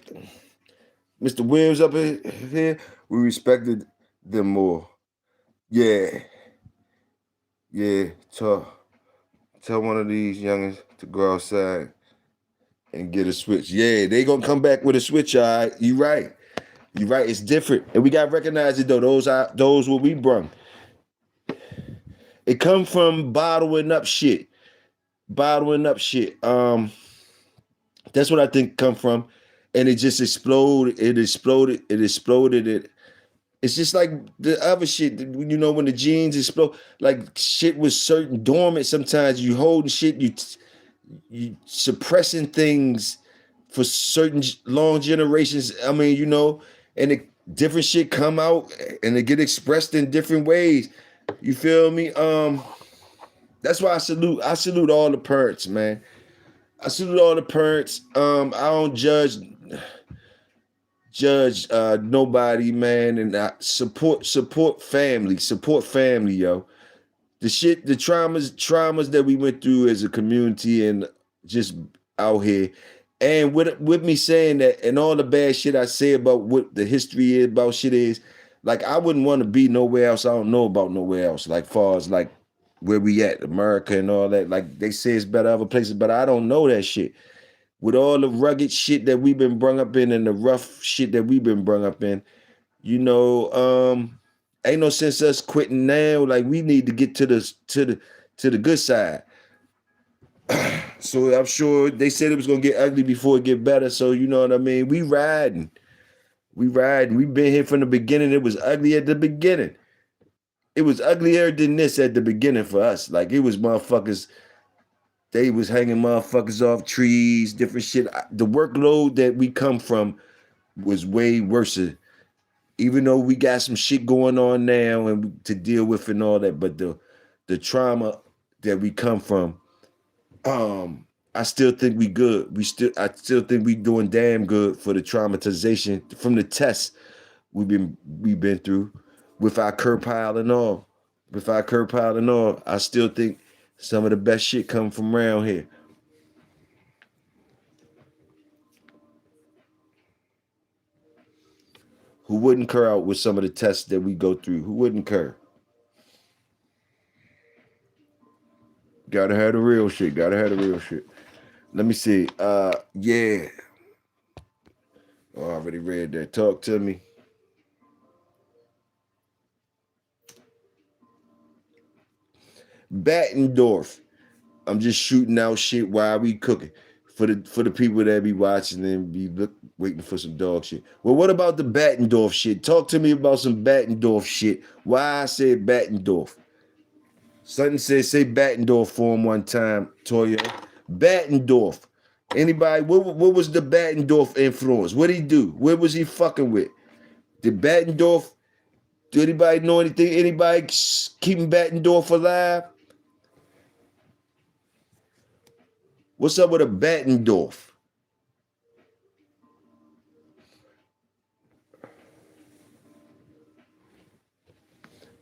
Mr. Williams up here, we respected them more. Yeah, yeah. Tell one of these youngins to go outside and get a switch. Yeah, they gonna come back with a switch. All right, you right. You right. It's different, and we got to recognize it though. Those what we brung. It come from bottling up shit. Bottling up shit. That's what I think come from, and it just exploded. It exploded. It exploded. It's just like the other shit. When the genes explode, like shit was certain dormant. Sometimes you holding shit. You suppressing things for certain long generations. I mean, and different shit come out and it get expressed in different ways. You feel me? That's why I salute all the parents, man. I salute all the parents. I don't judge nobody, man, and I support family, yo. The traumas that we went through as a community and just out here. And with me saying that and all the bad shit I say about what the history is about shit is, like I wouldn't want to be nowhere else. I don't know about nowhere else. Like far as like where we at, America and all that. Like they say it's better other places, but I don't know that shit. With all the rugged shit that we've been brung up in and the rough shit that we've been brung up in, ain't no sense us quitting now. Like we need to get to the good side. So I'm sure they said it was gonna get ugly before it get better. So you know what I mean? We riding. We riding. We been here from the beginning. It was ugly at the beginning. It was uglier than this at the beginning for us. Like it was motherfuckers, they was hanging motherfuckers off trees, different shit. The workload that we come from was way worse. Even though we got some shit going on now and to deal with and all that, but the trauma that we come from, I still think we good. I still think we doing damn good for the traumatization from the tests we've been through with our curb pile and all. With our curb pile and all, I still think some of the best shit come from around here. Who wouldn't cur out with some of the tests that we go through? Who wouldn't cur? Gotta have the real shit. Gotta have the real shit. Let me see. Yeah. Oh, I already read that. Talk to me. Battendorf. I'm just shooting out shit while we cooking. For the people that be watching and be waiting for some dog shit. Well, what about the Battendorf shit? Talk to me about some Battendorf shit. Why I said Battendorf. Something said say Battendorf for him one time, Toya. Battendorf. Anybody, what was the Battendorf influence? What did he do? What was he fucking with? Did Battendorf, do anybody know anything? Anybody keeping Battendorf alive? What's up with a Battendorf?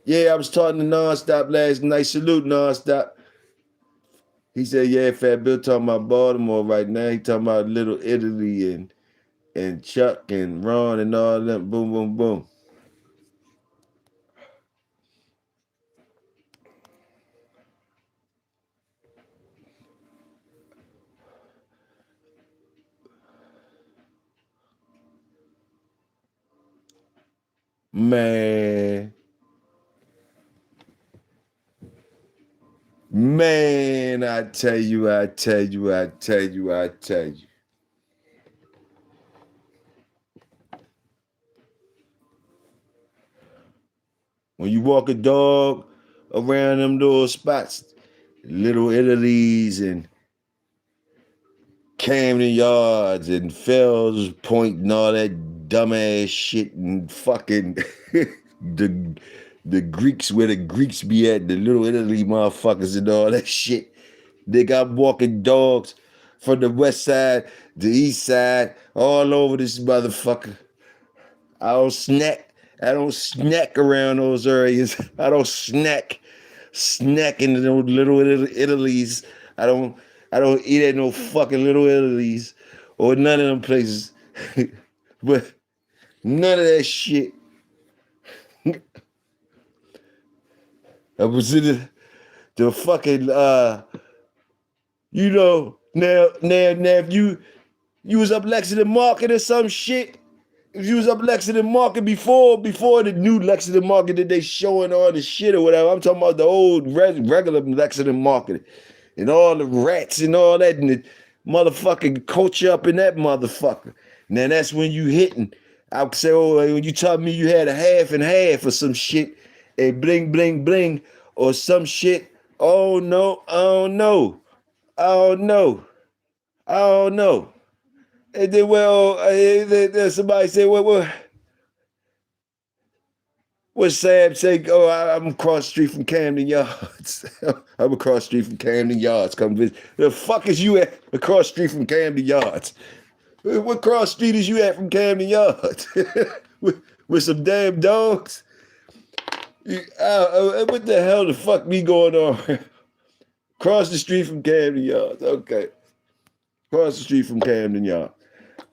Yeah, I was talking to Nonstop last night. Salute Nonstop. He said, yeah, Fat Bill talking about Baltimore right now. He talking about Little Italy and Chuck and Ron and all that. Boom, boom, boom. Man, I tell you. When you walk a dog around them little spots, Little Italy's and Camden Yards and Fells Point and all that dumbass shit and fucking the Greeks, where the Greeks be at, the Little Italy motherfuckers and all that shit. They got walking dogs from the west side, the east side, all over this motherfucker. I don't snack around those areas. I don't snack in those Little Italy's. I don't eat at no fucking Little Italy's or none of them places. But none of that shit. I was in the fucking you know, now if you was up Lexington Market or some shit, if you was up Lexington Market before the new Lexington Market that they showing all the shit or whatever, I'm talking about the old regular Lexington Market and all the rats and all that and the motherfucking culture up in that motherfucker. Now that's when you hitting. I would say, oh, when you tell me you had a half and half or some shit, a bling bling bling or some shit. Oh no, oh no, oh no, oh no. And then somebody say, what Sam say? Oh, I'm across the street from Camden Yards. I'm across the street from Camden Yards. Come visit. The fuck is you at across the street from Camden Yards? What cross street is you at from Camden Yards? with some damn dogs? What the hell the fuck be going on? Cross the street from Camden Yards. Okay. Cross the street from Camden Yards.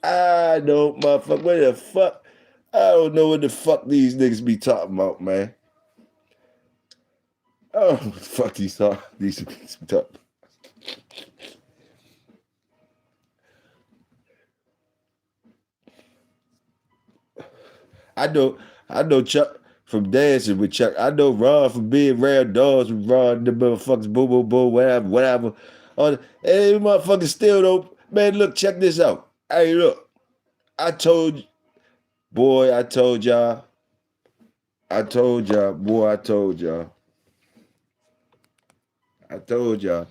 I don't, motherfucker. What the fuck? I don't know what the fuck these niggas be talking about, man. Oh, what the fuck these niggas be talking about. I know Chuck from dancing with Chuck. I know Ron from being rare dogs with Ron, the motherfuckers, boom, boom, boom, whatever. Hey, motherfuckers still don't. Man, look, check this out. Hey, look, I told, boy, I told y'all. I told y'all, boy, I told y'all. I told y'all.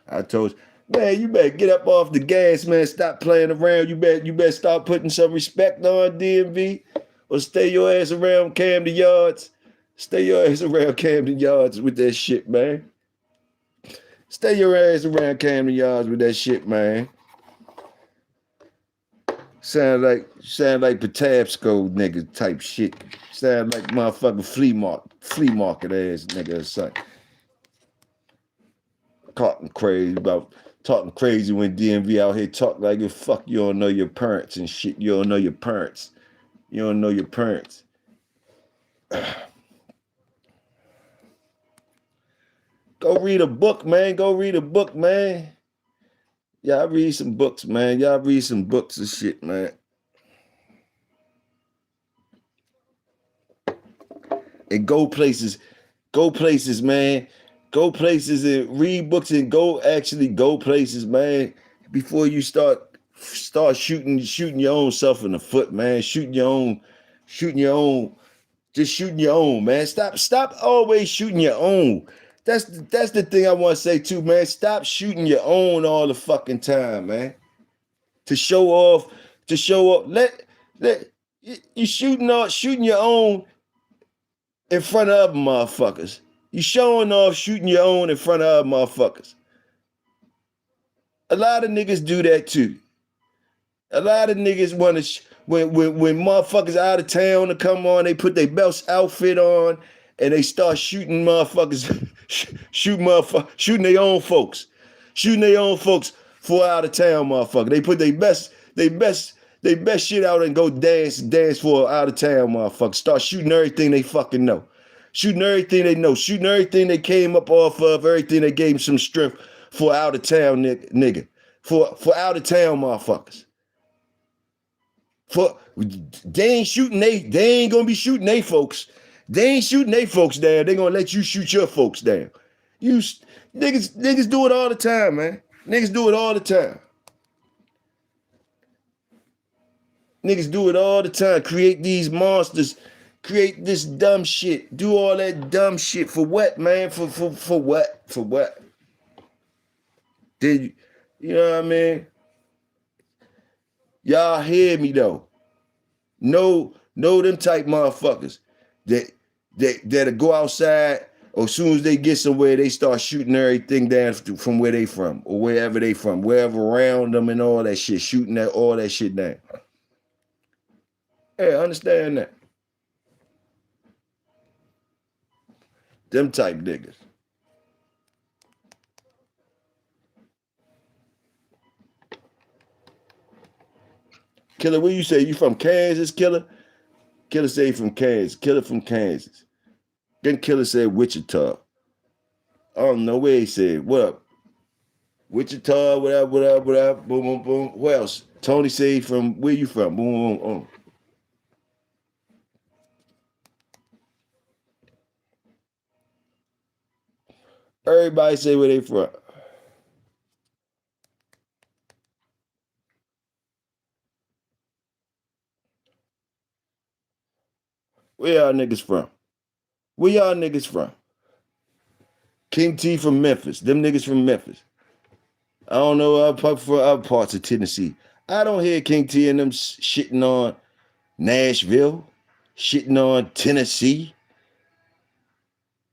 I told you. Man, you better get up off the gas, man. Stop playing around. You better start putting some respect on DMV, or stay your ass around Camden Yards. Stay your ass around Camden Yards with that shit, man. Stay your ass around Camden Yards with that shit, man. Sound like Patapsco nigga type shit. Sound like motherfucking flea market ass nigga or something. Talking crazy when DMV out here talk like you fuck you don't know your parents and shit. You don't know your parents. You don't know your parents. Go read a book, man. Go read a book, man. Y'all read some books, man. Y'all read some books and shit, man. And go places, man. Go places and read books and go places, man. Before you start shooting your own self in the foot, man. Shooting your own, just shooting your own, man. Stop always shooting your own. That's the thing I want to say too, man. Stop shooting your own all the fucking time, man. To show off. Let you shooting your own in front of other motherfuckers. You showing off shooting your own in front of other motherfuckers. A lot of niggas do that too. A lot of niggas want to when motherfuckers out of town to come on, they put their best outfit on and they start shooting motherfuckers, shooting their own folks, for out of town motherfucker. They put their best shit out and go dance for out of town motherfucker. Start shooting everything they fucking know, shooting everything they know, shooting everything they came up off of, everything that gave them some strength for out of town nigga, for out of town motherfuckers. They ain't gonna be shooting they folks. They ain't shooting they folks down. They gonna let you shoot your folks down. You niggas do it all the time, man. Niggas do it all the time. Niggas do it all the time. Create these monsters. Create this dumb shit. Do all that dumb shit for what, man? For what? For what? Did you know what I mean? Y'all hear me though. Know them type motherfuckers that'll go outside, or as soon as they get somewhere, they start shooting everything down from where they from, or wherever they from, wherever around them and all that shit, shooting all that shit down. Hey, understand that. Them type niggas. Killer, where you say? You from Kansas, Killer? Killer say from Kansas. Killer from Kansas. Then Killer said Wichita. I don't know where he said. What up? Wichita, whatever. Boom, boom, boom. Who else? Tony say from, where you from? Boom, boom, boom. Everybody say where they from. Where y'all niggas from? Where y'all niggas from? King T from Memphis. Them niggas from Memphis. I don't know other parts of Tennessee. I don't hear King T and them shitting on Nashville, shitting on Tennessee.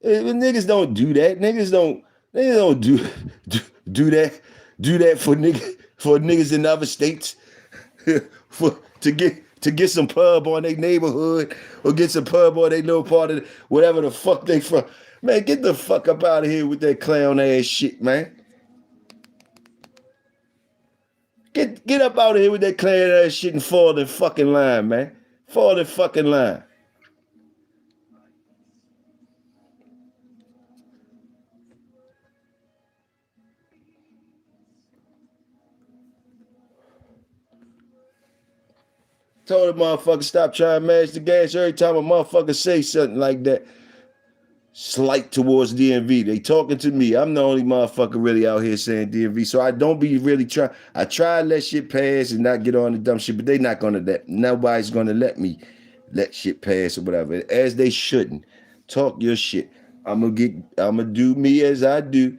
Niggas don't do that. Niggas don't do that for niggas in other states to get some pub on their neighborhood, or get some pub on their little part of whatever the fuck they from. Man, get the fuck up out of here with that clown ass shit, man. Get up out of here with that clown ass shit and fall the fucking line, man. Fall the fucking line. Told the motherfucker stop trying to match the gas every time a motherfucker say something like that. slight towards DMV. They talking to me. I'm the only motherfucker really out here saying DMV. So I don't be really trying. I try to let shit pass and not get on the dumb shit, but they not gonna let. Nobody's gonna let me let shit pass or whatever. As they shouldn't. Talk your shit. I'm gonna do me as I do.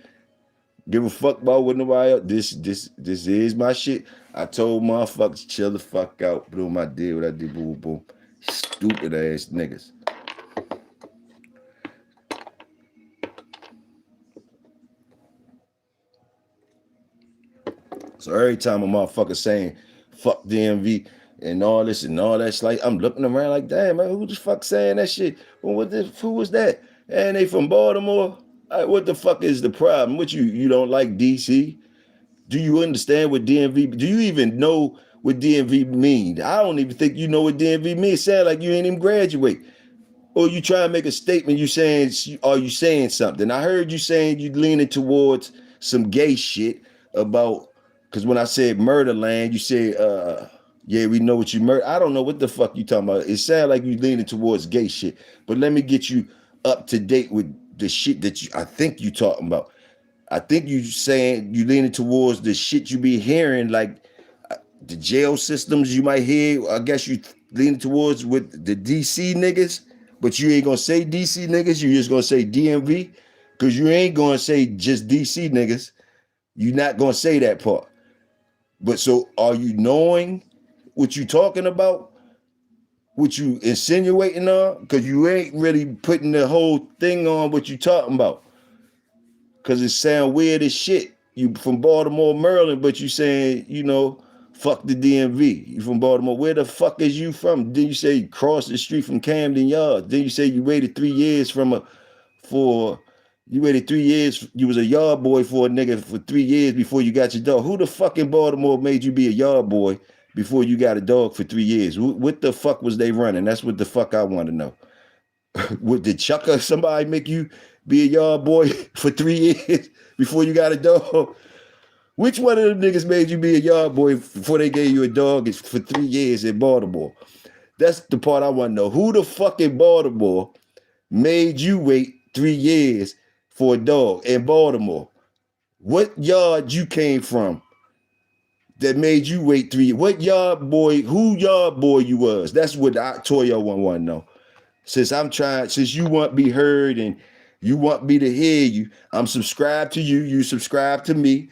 Give a fuck about what nobody else. This is my shit. I told motherfuckers chill the fuck out. Boom, I did what I did. Boom, boom. Stupid ass niggas. So every time a motherfucker saying fuck DMV and all this and all that, like I'm looking around like, damn man, who the fuck saying that shit? Well, who was that? And they from Baltimore. What the fuck is the problem? What you don't like DC? Do you understand what DMV? Do you even know what DMV mean? I don't even think you know what DMV means. It sound like you ain't even graduate. Or you try to make a statement. You saying, are you saying something? I heard you saying you leaning towards some gay shit about. Because when I said Murderland, you said, yeah, we know what you murder. I don't know what the fuck you talking about. It sounds like you leaning towards gay shit. But let me get you up to date with the shit that I think you talking about. I think you saying you leaning towards the shit you be hearing, like the jail systems you might hear. I guess you leaning towards with the DC niggas, but you ain't gonna say DC niggas. You just gonna say DMV, because you ain't gonna say just DC niggas. You're not gonna say that part. But so are you knowing what you talking about? What you insinuating on? Because you ain't really putting the whole thing on what you talking about. Because it sound weird as shit. You from Baltimore, Maryland, but you saying, fuck the DMV. You from Baltimore. Where the fuck is you from? Then you say you crossed the street from Camden Yards. Then you say you waited 3 years you waited 3 years. You was a yard boy for a nigga for 3 years before you got your dog. Who the fuck in Baltimore made you be a yard boy before you got a dog for 3 years? What the fuck was they running? That's what the fuck I want to know. Did Chuck or somebody make you be a yard boy for 3 years before you got a dog? Which one of them niggas made you be a yard boy before they gave you a dog for 3 years in Baltimore? That's the part I want to know. Who the fuck in Baltimore made you wait 3 years for a dog in Baltimore? What yard you came from that made you wait 3 years? What yard boy, who yard boy you was? That's what Toyo want to know. Since you want to be heard and you want me to hear you, I'm subscribed to you, you subscribe to me.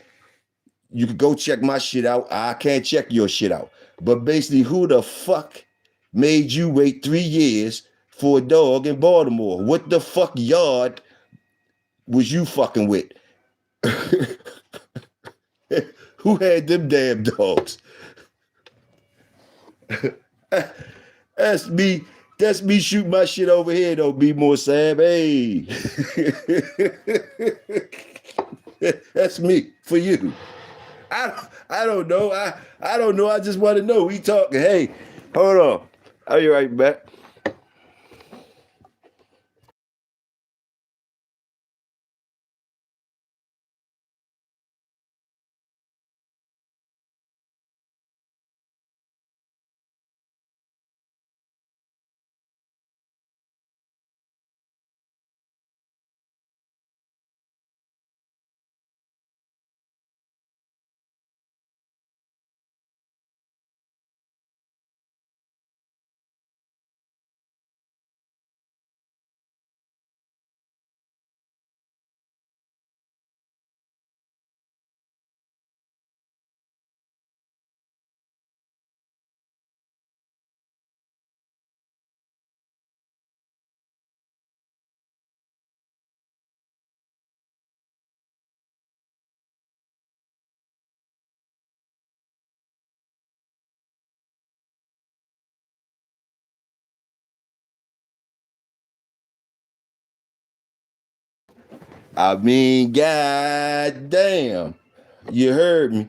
You can go check my shit out. I can't check your shit out. But basically, who the fuck made you wait 3 years for a dog in Baltimore? What the fuck yard was you fucking with? Who had them damn dogs? That's me shooting my shit over here, though, B More Sam. Hey. That's me for you. I don't know. I don't know. I just want to know. We talking. Hey, hold on. I'll be right back. I mean, goddamn. You heard me.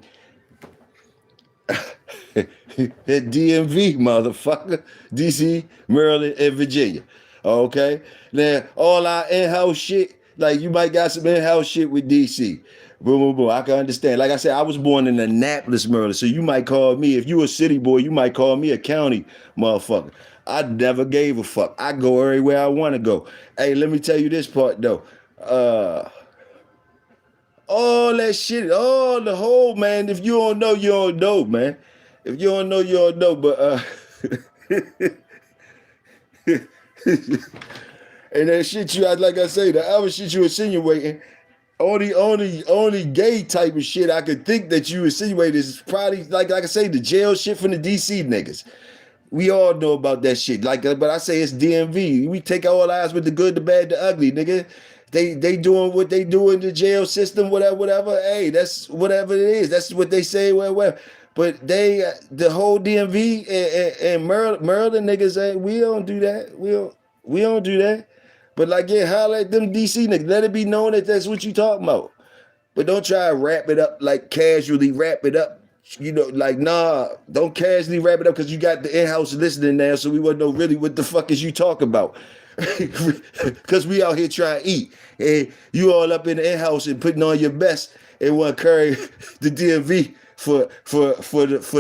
That DMV, motherfucker. DC, Maryland, and Virginia. Okay? Now, all our in-house shit, like you might got some in-house shit with DC. Boom, boom, boom. I can understand. Like I said, I was born in Annapolis, Maryland. So you might call me, if you a city boy, you might call me a county motherfucker. I never gave a fuck. I go everywhere I want to go. Hey, let me tell you this part though. All that shit, all the whole man. If you don't know, you don't know, man. If you don't know, you don't know. But and that shit you, like I say, the other shit you insinuating, only gay type of shit I could think that you insinuate is probably like I say, the jail shit from the DC niggas. We all know about that shit. But I say it's DMV. We take all eyes with the good, the bad, the ugly, nigga. They doing what they do in the jail system, whatever. Hey, that's whatever it is. That's what they say, whatever. But the whole DMV and Maryland niggas, we don't do that. We don't do that. But like, yeah, holler at them DC niggas. Let it be known that that's what you talking about. But don't try to wrap it up like casually wrap it up. You know, like, nah, don't casually wrap it up because you got the in-house listening now, so we wouldn't know really what the fuck is you talking about. Because we out here trying to eat. And you all up in the in-house and putting on your best and want to carry the DMV for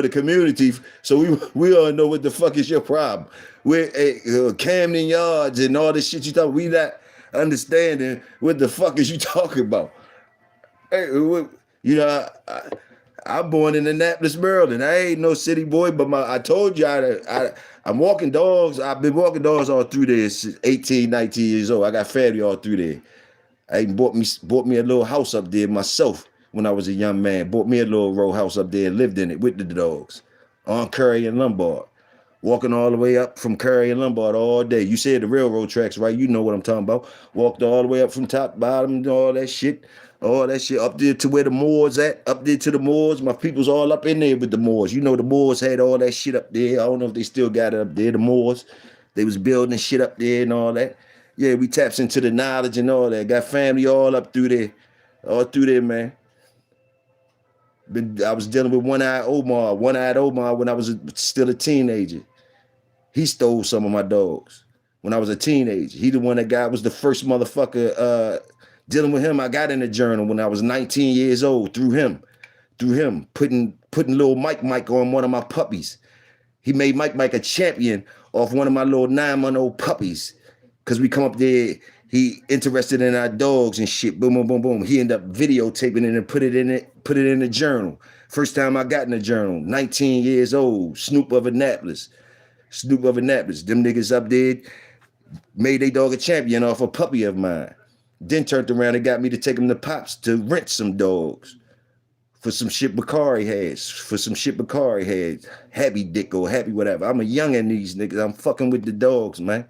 the community. So we all know what the fuck is your problem. We're Camden Yards and all this shit you talking. We not understanding what the fuck is you talking about. Hey, you know, I'm born in Annapolis, Maryland. I ain't no city boy, but I told you I'm walking dogs. I've been walking dogs all through there since 18, 19 years old. I got family all through there. I even bought me a little house up there myself when I was a young man. Bought me a little row house up there and lived in it with the dogs on Curry and Lombard. Walking all the way up from Curry and Lombard all day. You said the railroad tracks, right? You know what I'm talking about. Walked all the way up from top to bottom and all that shit. All that shit up there to where the Moors at, up there to the Moors. My people's all up in there with the Moors. You know the Moors had all that shit up there. I don't know if they still got it up there, the Moors. They was building shit up there and all that. Yeah, we taps into the knowledge and all that. Got family all up through there. All through there, man. I was dealing with One-Eyed Omar when I was still a teenager. He stole some of my dogs when I was a teenager. He the one that was the first motherfucker dealing with him. I got in the journal when I was 19 years old through him, putting little Mike on one of my puppies. He made Mike a champion off one of my little 9-month-old puppies. Cause we come up there, he interested in our dogs and shit. Boom, boom, boom, boom. He ended up videotaping it and put it in the journal. First time I got in the journal, 19 years old, Snoop of Annapolis. Them niggas up there made they dog a champion off a puppy of mine. Then turned around and got me to take him to Pops to rent some dogs for some shit Bakari had. Happy dick or happy whatever. I'm a young in these niggas. I'm fucking with the dogs, man.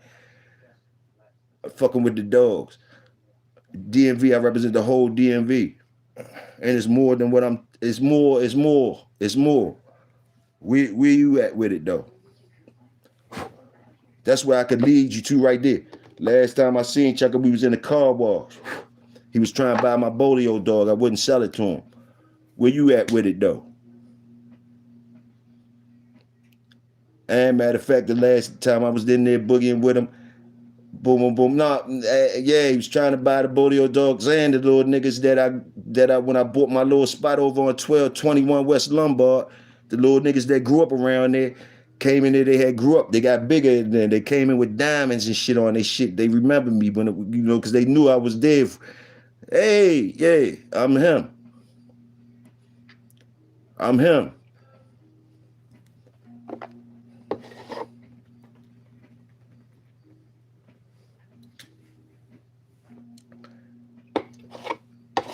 I'm fucking with the dogs. DMV, I represent the whole DMV. And it's more than what it's more. Where you at with it though? That's where I could lead you to right there. Last time I seen Chuck, we was in the car wash. He was trying to buy my Bolio dog. I wouldn't sell it to him. Where you at with it though? And matter of fact, the last time I was in there boogieing with him, boom, boom, boom. Yeah, he was trying to buy the Bolio dogs and the little niggas that I when I bought my little spot over on 1221 West Lombard, the little niggas that grew up around there. Came in there, grew up, they got bigger, and then they came in with diamonds and shit on their shit. They remember me when, because they knew I was there. Hey, yeah, I'm him.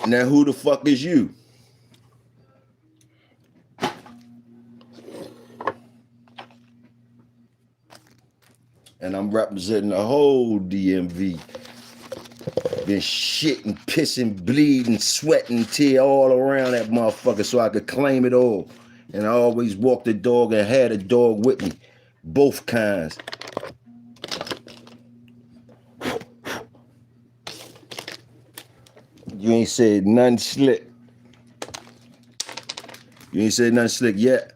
Now, who the fuck is you? And I'm representing the whole DMV. Been shitting, pissing, bleeding, sweating, tear all around that motherfucker so I could claim it all. And I always walked the dog and had a dog with me. Both kinds. You ain't said nothing slick. You ain't said nothing slick yet.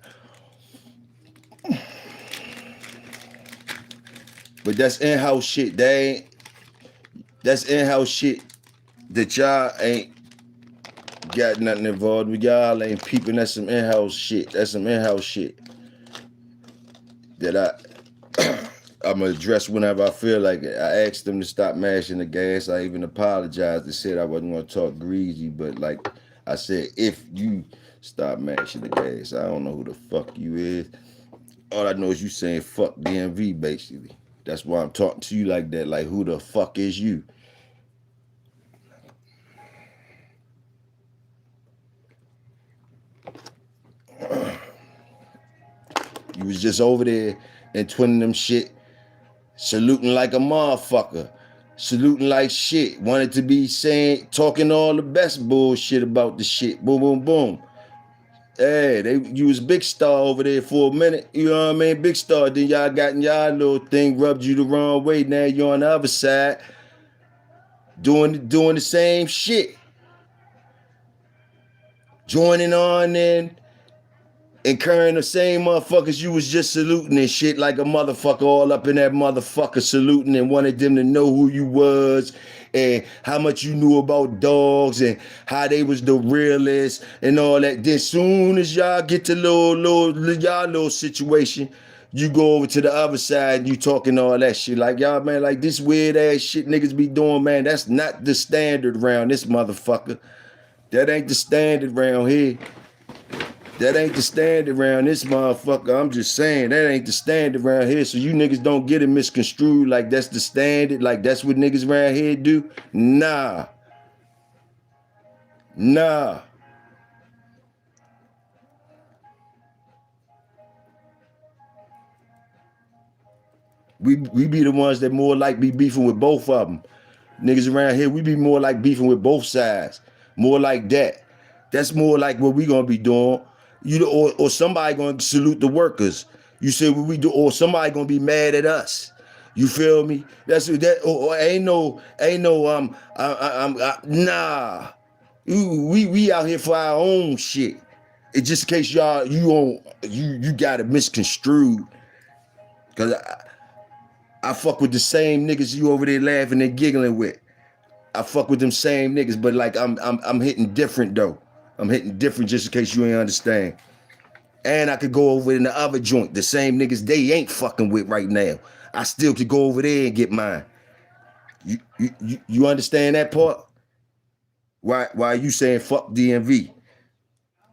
But that's in-house shit. That's in-house shit that y'all ain't got nothing involved with. Y'all ain't peeping. That's some in-house shit. That I'm gonna address whenever I feel like it. I asked them to stop mashing the gas. I even apologized and said I wasn't gonna talk greasy, but like I said, if you stop mashing the gas, I don't know who the fuck you is. All I know is you saying fuck DMV basically. That's why I'm talking to you like that. Like, who the fuck is you? You was just over there and twinning them shit, saluting like a motherfucker, saluting like shit, wanted to be saying, talking all the best bullshit about the shit. Boom, boom, boom. Hey, you was Big Star over there for a minute. You know what I mean? Big Star. Then y'all got in y'all little thing, rubbed you the wrong way. Now you're on the other side, doing the same shit. Joining on in, incurring the same motherfuckers you was just saluting and shit like a motherfucker, all up in that motherfucker saluting and wanted them to know who you was and how much you knew about dogs and how they was the realest and all that. Then soon as y'all get to y'all little situation, you go over to the other side and you talking all that shit. Like, y'all, man, like this weird ass shit niggas be doing, man, that's not the standard around this motherfucker. That ain't the standard around here. That ain't the standard around this motherfucker. I'm just saying, that ain't the standard around here. So you niggas don't get it misconstrued like that's the standard, like that's what niggas around here do. Nah. Nah. We be the ones that more like be beefing with both of them. Niggas around here, we be more like beefing with both sides. More like that. That's more like what we gonna be doing. Or somebody gonna salute the workers. You say what we do, or somebody gonna be mad at us. You feel me? That's that. Or nah. We out here for our own shit. It's just in case you got it misconstrued. Cause I fuck with the same niggas you over there laughing and giggling with. I fuck with them same niggas, but like I'm hitting different though. I'm hitting different just in case you ain't understand. And I could go over in the other joint, the same niggas they ain't fucking with right now. I still could go over there and get mine. You understand that part? Why are you saying fuck DMV?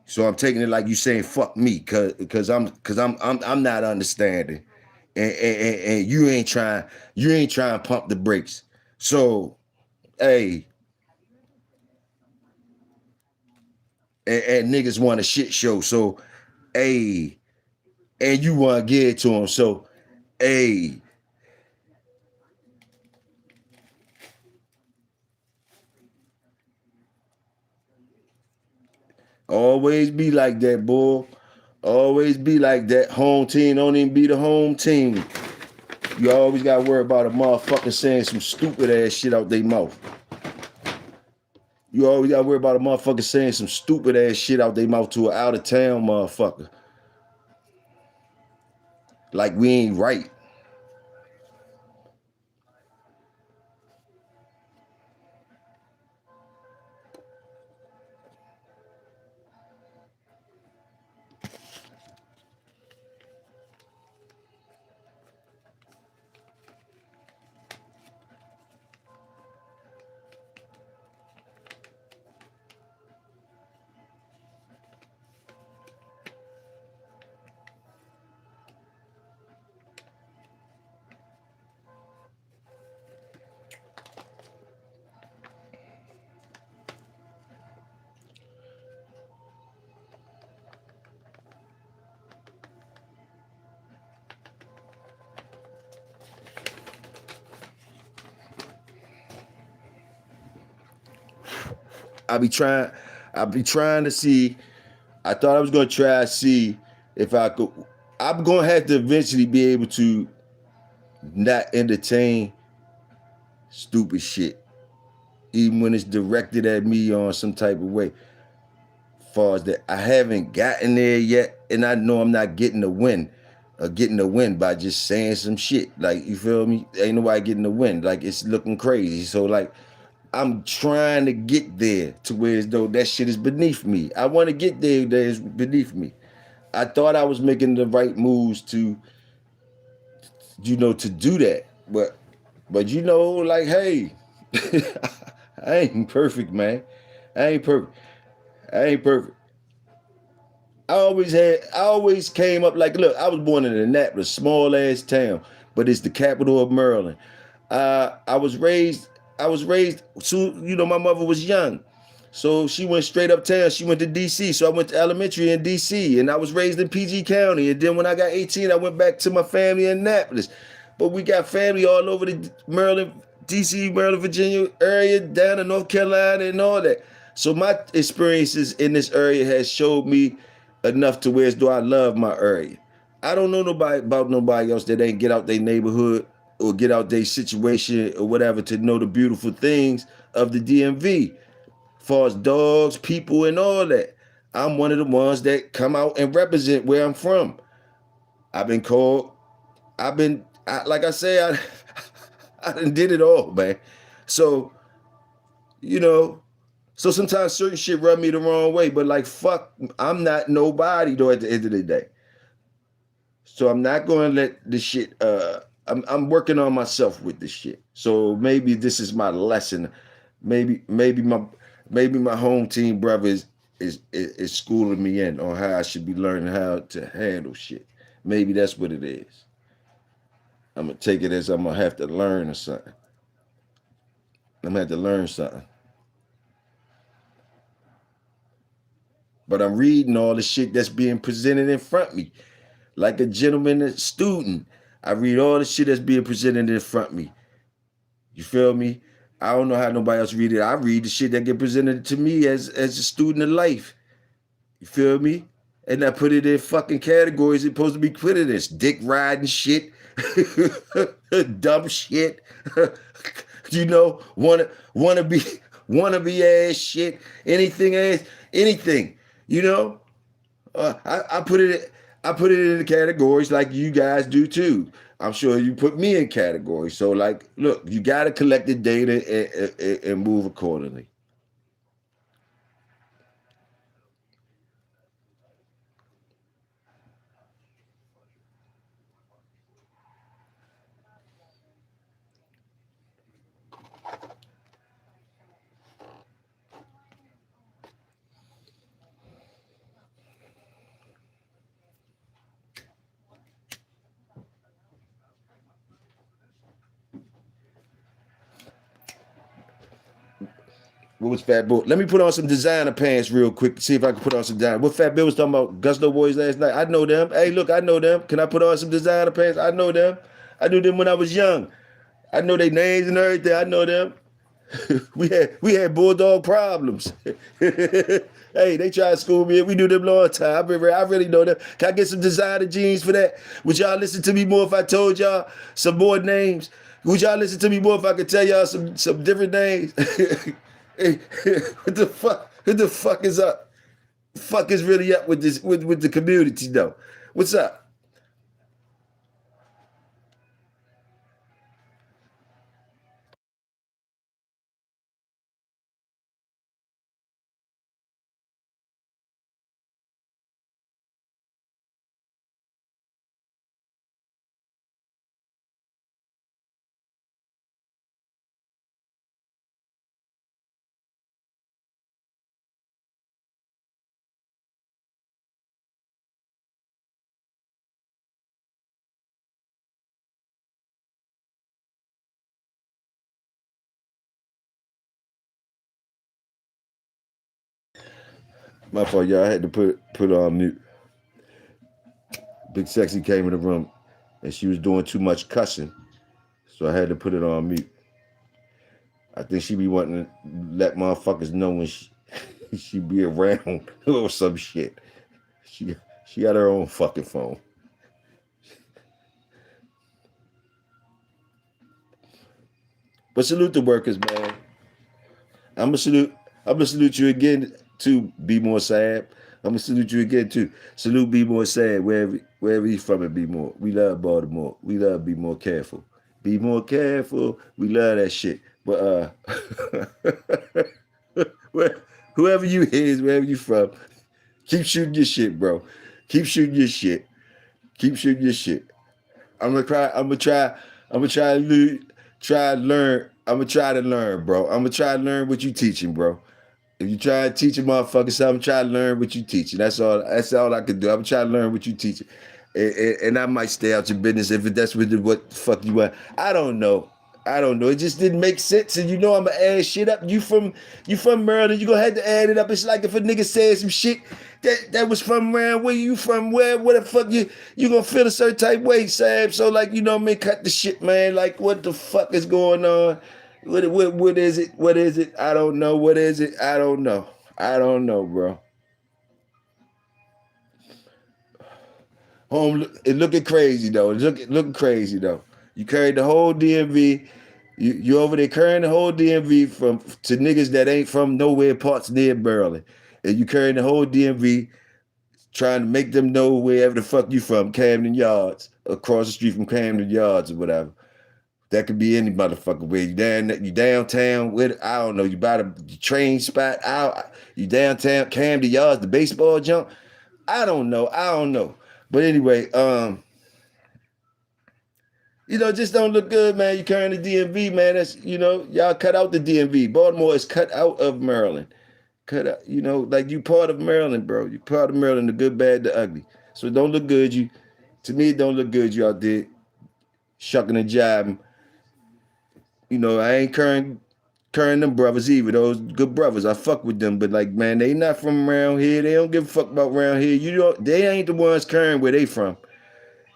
So I'm taking it like you saying fuck me, cause I'm not understanding. And you ain't trying to pump the brakes. So hey, and niggas want a shit show. So hey, and you want to give it to them. So hey, always be like that, boy. Always be like that. Home team don't even be the home team. You always got to worry about a motherfucker saying some stupid ass shit out their mouth. You always got to worry about a motherfucker saying some stupid ass shit out their mouth to an out of town motherfucker. Like we ain't right. I be trying to see. I thought I was gonna try to see if I could. I'm gonna have to eventually be able to not entertain stupid shit, even when it's directed at me on some type of way. Far as that, I haven't gotten there yet, and I know I'm not getting the win, getting the win by just saying some shit. Like, you feel me? Ain't nobody getting the win. Like, it's looking crazy. So like, I'm trying to get there to where as though that shit is beneath me. I want to get there that is beneath me. I thought I was making the right moves to you know, to do that. But you know, like, hey, I ain't perfect, man. I ain't perfect. I ain't perfect. I always came up like, look, I was born in Annapolis, small ass town, but it's the capital of Maryland. I was raised, so, you know, my mother was young. So she went straight uptown. She went to DC. So I went to elementary in DC, and I was raised in PG County. And then when I got 18, I went back to my family in Annapolis. But we got family all over the Maryland, DC, Maryland, Virginia area, down in North Carolina and all that. So my experiences in this area has showed me enough to where as though I love my area. I don't know nobody else that ain't get out their neighborhood or get out their situation or whatever to know the beautiful things of the DMV, far as dogs, people, and all that. I'm one of the ones that come out and represent where I'm from. I've been called, like I say, I done did it all, man. So, you know, so sometimes certain shit rub me the wrong way, but like, fuck, I'm not nobody though at the end of the day. So I'm not going to let this shit, I'm working on myself with this shit. So maybe this is my lesson. Maybe my home team brother is schooling me in on how I should be learning how to handle shit. Maybe that's what it is. I'm gonna take it as I'm gonna have to learn or something. I'm gonna have to learn something. But I'm reading all the shit that's being presented in front of me. Like a gentleman, a student. I read all the shit that's being presented in front of me. You feel me? I don't know how nobody else read it. I read the shit that get presented to me as a student of life. You feel me? And I put it in fucking categories it's supposed to be put in this. Dick riding shit. Dumb shit. You know, wanna be ass shit. Anything ass, anything. You know? I put it in the categories like you guys do too. I'm sure you put me in categories. So like, look, you got to collect the data and move accordingly. What was Fat Bill? Let me put on some designer pants real quick to see if I can put on some designer. What Fat Bill was talking about Gusto Boys last night. I know them. Hey, look, I know them. Can I put on some designer pants? I know them. I knew them when I was young. I know their names and everything. I know them. we had bulldog problems. Hey, they tried to school me. We knew them long time. I really know them. Can I get some designer jeans for that? Would y'all listen to me more if I told y'all some more names? Would y'all listen to me more if I could tell y'all some different names? Hey, what the fuck? What the fuck is up? Fuck is really up with this with the community though? What's up? My fault, y'all. I had to put on mute. Big Sexy came in the room and she was doing too much cussing, so I had to put it on mute. I think she be wanting to let motherfuckers know when she be around or some shit. She she got her own fucking phone. But salute the workers, man. I'm gonna salute. I'm gonna salute you again too. Be more sad. I'm gonna salute you again too. Salute. Be more sad. Wherever you from, and be more. We love Baltimore. We love. Be more careful. Be more careful. We love that shit. But whoever you is, wherever you from, keep shooting your shit, bro. Keep shooting your shit. Keep shooting your shit. I'm gonna try. I'm gonna try. I'm gonna try to try to learn. I'm gonna try to learn, bro. I'm gonna try to learn what you teaching, bro. If you try to teach a motherfucker something, try to learn what you teaching. That's all. That's all I can do. I'm trying to learn what you teaching, and I might stay out your business if that's what the fuck you want. I don't know. I don't know. It just didn't make sense, and you know I'm gonna add shit up. You from Maryland? You gonna have to add it up. It's like if a nigga said some shit that was from around where you from, where the fuck you gonna feel a certain type way, Sam. So like you know what I mean, cut the shit, man. Like what the fuck is going on? What is it? What is it? I don't know. What is it? I don't know. I don't know, bro. Home, it looking crazy though. Looking crazy though. You carried the whole DMV. You over there carrying the whole DMV from to niggas that ain't from nowhere parts near Maryland, and you carrying the whole DMV, trying to make them know wherever the fuck you from, Camden Yards, across the street from Camden Yards or whatever. That could be any motherfucker where you downtown with I don't know, you by the train spot out, you downtown, Camden Yards, the baseball jump. I don't know. But anyway, just don't look good, man. You carrying the DMV, man. That's y'all cut out the DMV. Baltimore is cut out of Maryland. Cut out, like you part of Maryland, bro. You part of Maryland, the good, bad, the ugly. So it don't look good. To me, it don't look good. You out there shucking and jiving. I ain't carrying them brothers either. Those good brothers, I fuck with them. But like, man, they not from around here. They don't give a fuck about around here. They ain't the ones carrying where they from.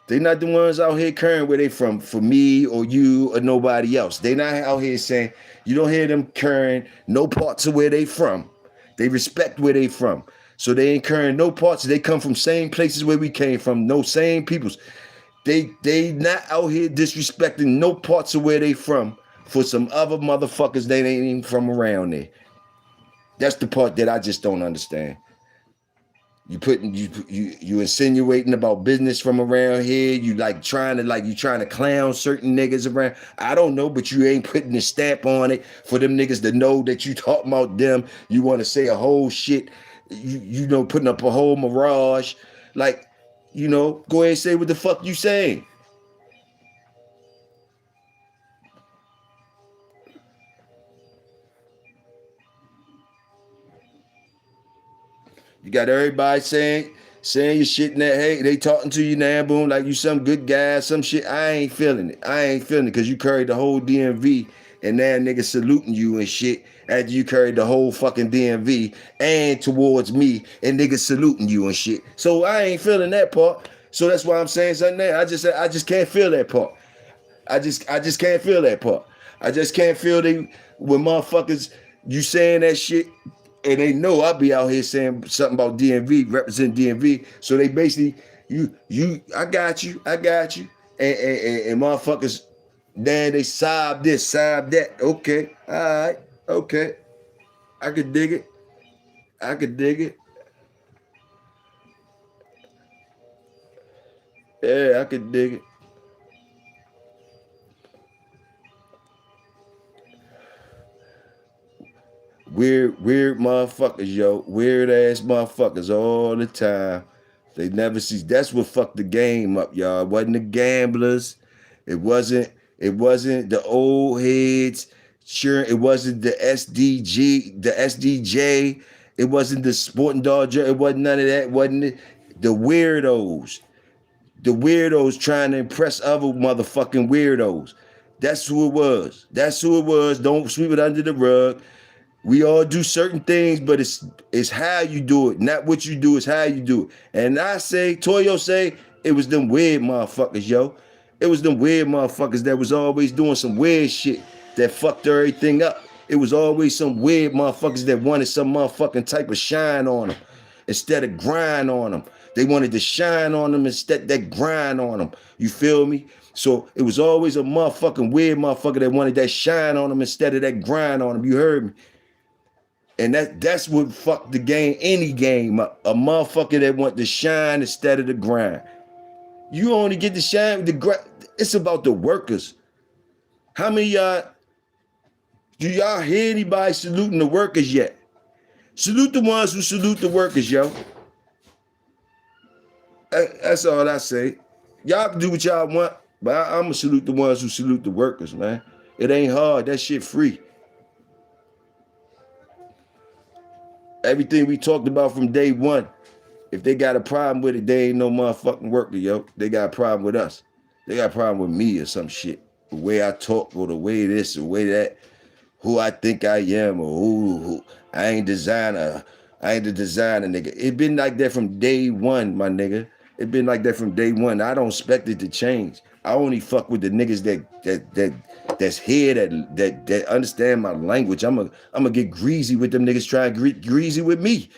They not the ones out here carrying where they from for me or you or nobody else. They not out here saying, you don't hear them carrying no parts of where they from. They respect where they from. So they ain't carrying no parts. They come from same places where we came from. No same peoples. They not out here disrespecting no parts of where they from for some other motherfuckers that ain't even from around there. That's the part that I just don't understand. You insinuating about business from around here. You trying to clown certain niggas around. I don't know, but you ain't putting a stamp on it for them niggas to know that you talking about them. You want to say a whole shit. Putting up a whole mirage. Go ahead and say what the fuck you saying. You got everybody saying your shit in that, hey, they talking to you now, boom, like you some good guy, some shit. I ain't feeling it because you carried the whole DMV and now niggas saluting you and shit after you carried the whole fucking DMV and towards me and niggas saluting you and shit. So I ain't feeling that part. So that's why I'm saying something there. I just can't feel that part. I just can't feel that part. I just can't feel when motherfuckers you saying that shit and they know I'll be out here saying something about DMV, represent DMV. So they basically, I got you. And motherfuckers, then they sob this, sob that. Okay, all right, okay. I could dig it. Yeah, I could dig it. Weird motherfuckers, yo. Weird ass motherfuckers all the time. They never see. That's what fucked the game up, y'all. It wasn't the gamblers. It wasn't the old heads. Sure, it wasn't the SDJ. It wasn't the sporting dodger. It wasn't none of that. It wasn't the weirdos. The weirdos trying to impress other motherfucking weirdos. That's who it was. Don't sweep it under the rug. We all do certain things, but it's how you do it, not what you do. It's how you do it. And Toyo say, it was them weird motherfuckers, yo. It was them weird motherfuckers that was always doing some weird shit that fucked everything up. It was always some weird motherfuckers that wanted some motherfucking type of shine on them instead of grind on them. They wanted to shine on them instead of that grind on them. You feel me? So it was always a motherfucking weird motherfucker that wanted that shine on them instead of that grind on them. You heard me? And that's what fucked the game, any game up. A motherfucker that want to shine instead of the grind. You only get to shine with the grind. It's about the workers. How many do y'all hear anybody saluting the workers yet? Salute the ones who salute the workers, yo. That's all I say. Y'all can do what y'all want, But I'm going to salute the ones who salute the workers, man. It ain't hard. That shit free. Everything we talked about from day one, if they got a problem with it, they ain't no motherfucking worker, yo. They got a problem with us. They got a problem with me or some shit. The way I talk or the way this or the way that, who I think I am or who I ain't designer. I ain't the designer, nigga. It been like that from day one, my nigga. It been like that from day one. I don't expect it to change. I only fuck with the niggas that's here that understand my language. I'm gonna get greasy with them niggas trying to get greasy with me.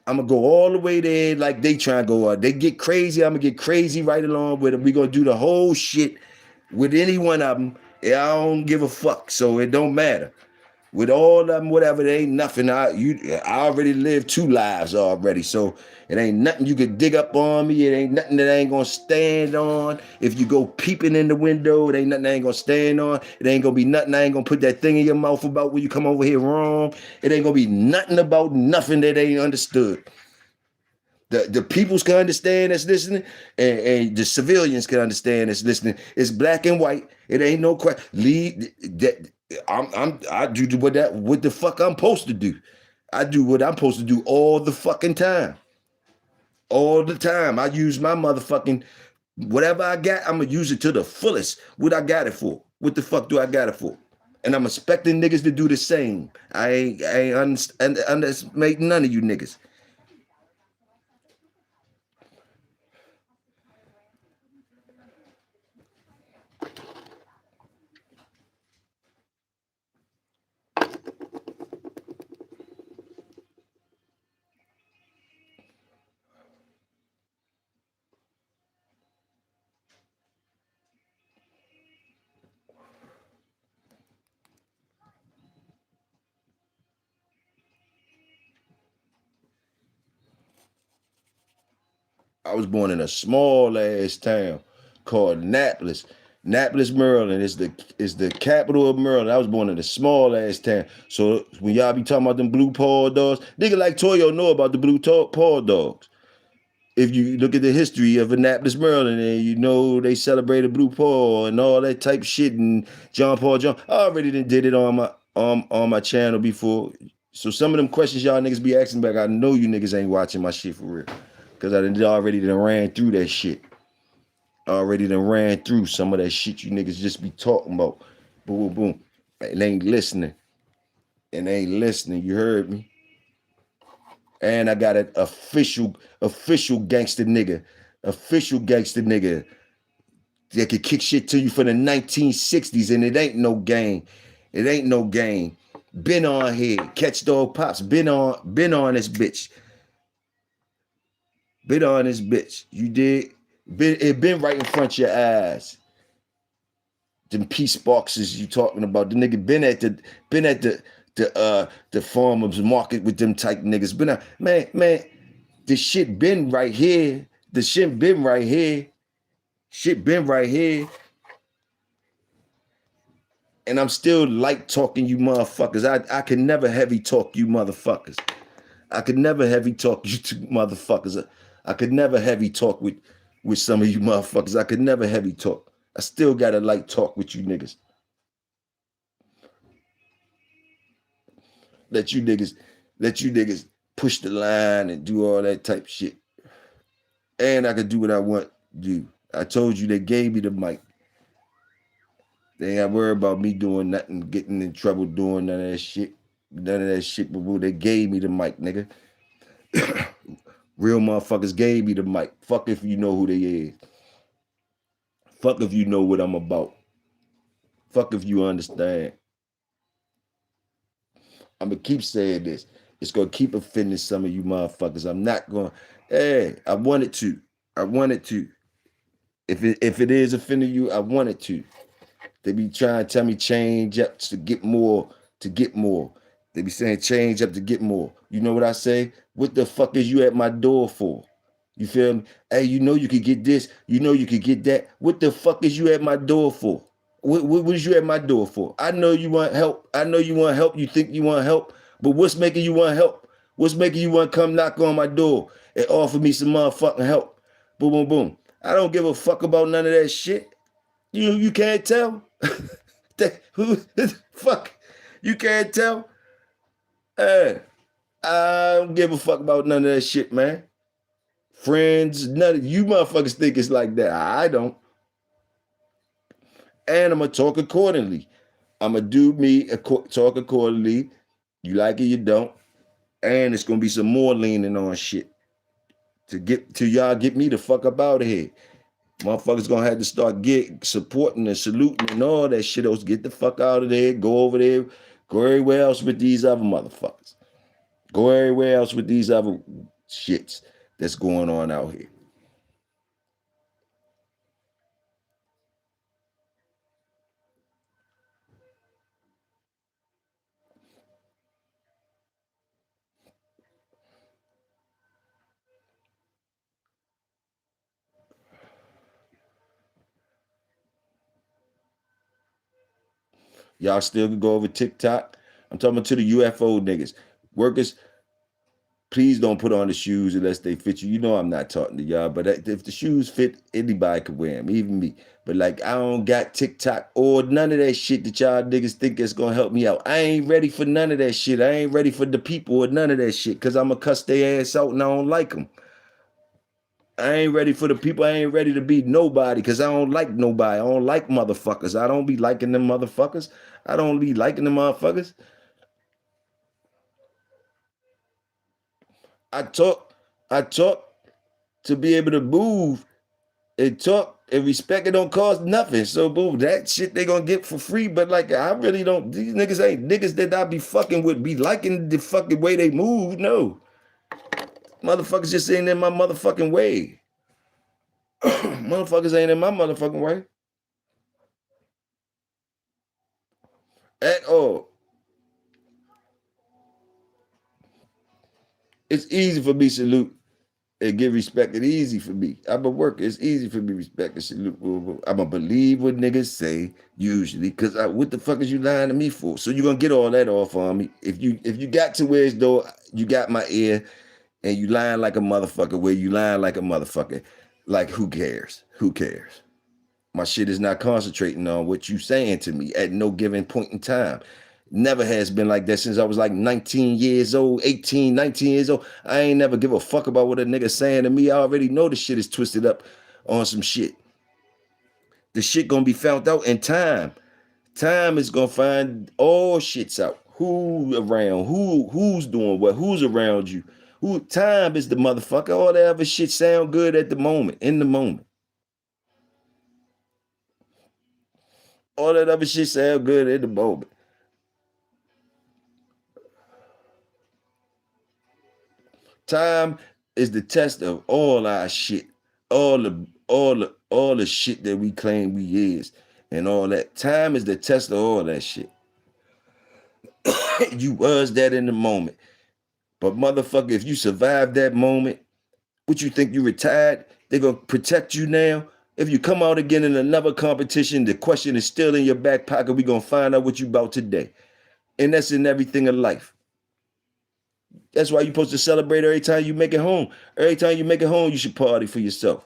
I'm gonna go all the way there like they trying to go. They get crazy. I'm gonna get crazy right along with them. We gonna do the whole shit with any one of them. I don't give a fuck, so it don't matter. With all of them, whatever, there ain't nothing. I already lived 2 lives already, so it ain't nothing you could dig up on me. It ain't nothing that I ain't gonna stand on. If you go peeping in the window, it ain't nothing I ain't gonna stand on. It ain't gonna be nothing I ain't gonna put that thing in your mouth about when you come over here wrong. It ain't gonna be nothing about nothing that ain't understood. The peoples can understand that's listening, and the civilians can understand that's listening. It's black and white. It ain't no question. Lead that. I do what the fuck I'm supposed to do. I do what I'm supposed to do all the fucking time. All the time. I use my motherfucking whatever I got, I'm gonna use it to the fullest. What I got it for? What the fuck do I got it for? And I'm expecting niggas to do the same. I ain't underestimating none of you niggas. I was born in a small ass town called Annapolis. Annapolis, Maryland is the capital of Maryland. I was born in a small ass town. So when y'all be talking about them blue paw dogs, nigga like Toyo know about the blue paw dogs. If you look at the history of Annapolis, Maryland, and you know they celebrated Blue Paw and all that type shit, and John Paul Jones, I already did it on my channel before. So some of them questions y'all niggas be asking back, I know you niggas ain't watching my shit for real, because I already ran through that shit. Already ran through some of that shit you niggas just be talking about. Boom, boom, boom. And they ain't listening. And they ain't listening. You heard me? And I got an official gangster nigga that could kick shit to you for the 1960s, and it ain't no game. It ain't no game. Been on here, Catch Dog Pops. Been on this bitch. Been on this bitch. You did. It been right in front of your eyes. Them peace boxes you talking about. The nigga been at the farmers market with them type niggas. Been man, the shit been right here. The shit been right here. Shit been right here. And I'm still light talking you motherfuckers. I can never heavy talk you motherfuckers. I could never heavy talk you two motherfuckers. I could never heavy talk with some of you motherfuckers. I could never heavy talk. I still got a light talk with you niggas. Let you niggas push the line and do all that type of shit. And I could do what I want to do. I told you they gave me the mic. They ain't got to worry about me doing nothing, getting in trouble, doing none of that shit. None of that shit, but they gave me the mic, nigga. Real motherfuckers gave me the mic. Fuck if you know who they is. Fuck if you know what I'm about. Fuck if you understand. I'm going to keep saying this. It's going to keep offending some of you motherfuckers. I'm not going, hey, I wanted to. If it is offending you, I wanted to. They be trying to tell me change up to get more. They be saying change up to get more. You know what I say? What the fuck is you at my door for? You feel me? Hey, you know you could get this. You know you could get that. What the fuck is you at my door for? What is you at my door for? I know you want help. You think you want help. But what's making you want help? What's making you want to come knock on my door and offer me some motherfucking help? Boom, boom, boom. I don't give a fuck about none of that shit. You can't tell. Who fuck? You can't tell. Hey, I don't give a fuck about none of that shit, man. Friends, none of you motherfuckers think it's like that. I don't. And I'm gonna talk accordingly. I'm gonna do me, talk accordingly. You like it, you don't. And it's gonna be some more leaning on shit to y'all get me the fuck up out of here. Motherfuckers gonna have to start supporting and saluting and all that shit else. Get the fuck out of there. Go over there. Go everywhere else with these other motherfuckers. Go everywhere else with these other shits that's going on out here. Y'all still can go over TikTok. I'm talking to the UFO niggas. Workers, please don't put on the shoes unless they fit you. You know I'm not talking to y'all, but if the shoes fit, anybody could wear them, even me. But like, I don't got TikTok or none of that shit that y'all niggas think is gonna help me out. I ain't ready for none of that shit. I ain't ready for the people or none of that shit because I'm gonna cuss their ass out and I don't like them. I ain't ready for the people. I ain't ready to be nobody because I don't like nobody. I don't like motherfuckers. I don't be liking them motherfuckers. I don't be liking them motherfuckers. I talk to be able to move and talk and respect. It don't cost nothing. So boom, that shit they gonna get for free. But like I really don't, these niggas ain't niggas that I be fucking with be liking the fucking way they move. No. Motherfuckers just ain't in my motherfucking way. Motherfuckers ain't in my motherfucking way. At all. It's easy for me to salute and give respect. It's easy for me. I'm a worker. It's easy for me to respect and salute. I'm going to believe what niggas say usually because what the fuck is you lying to me for? So you're going to get all that off on me. If you got to where as though you got my ear and you lying like a motherfucker, where you lying like a motherfucker, like who cares? Who cares? My shit is not concentrating on what you saying to me at no given point in time. Never has been like that since I was like 19 years old, 18, 19 years old. I ain't never give a fuck about what a nigga saying to me. I already know the shit is twisted up on some shit. The shit gonna be found out in time. Time is gonna find all shits out. Who around? Who's doing what? Who's around you? Who time is the motherfucker. All that other shit sound good at the moment, in the moment. All that other shit sound good at the moment. Time is the test of all our shit, all the shit that we claim we is, and all that. Time is the test of all that shit. You was that in the moment, but motherfucker, if you survive that moment, what you think you retired? They gonna protect you now. If you come out again in another competition, the question is still in your back pocket. We gonna find out what you about today, and that's in everything in life. That's why you're supposed to celebrate every time you make it home. Every time you make it home, you should party for yourself.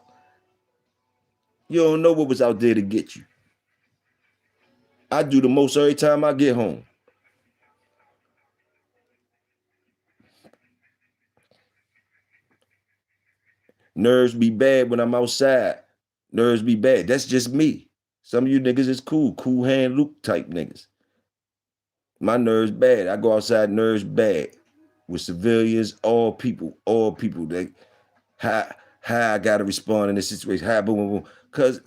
You don't know what was out there to get you. I do the most every time I get home. Nerves be bad when I'm outside. Nerves be bad. That's just me. Some of you niggas is cool. Cool hand Luke type niggas. My nerves bad. I go outside, nerves bad. With civilians, all people. They how I gotta respond in this situation. How boom, boom, boom. Cause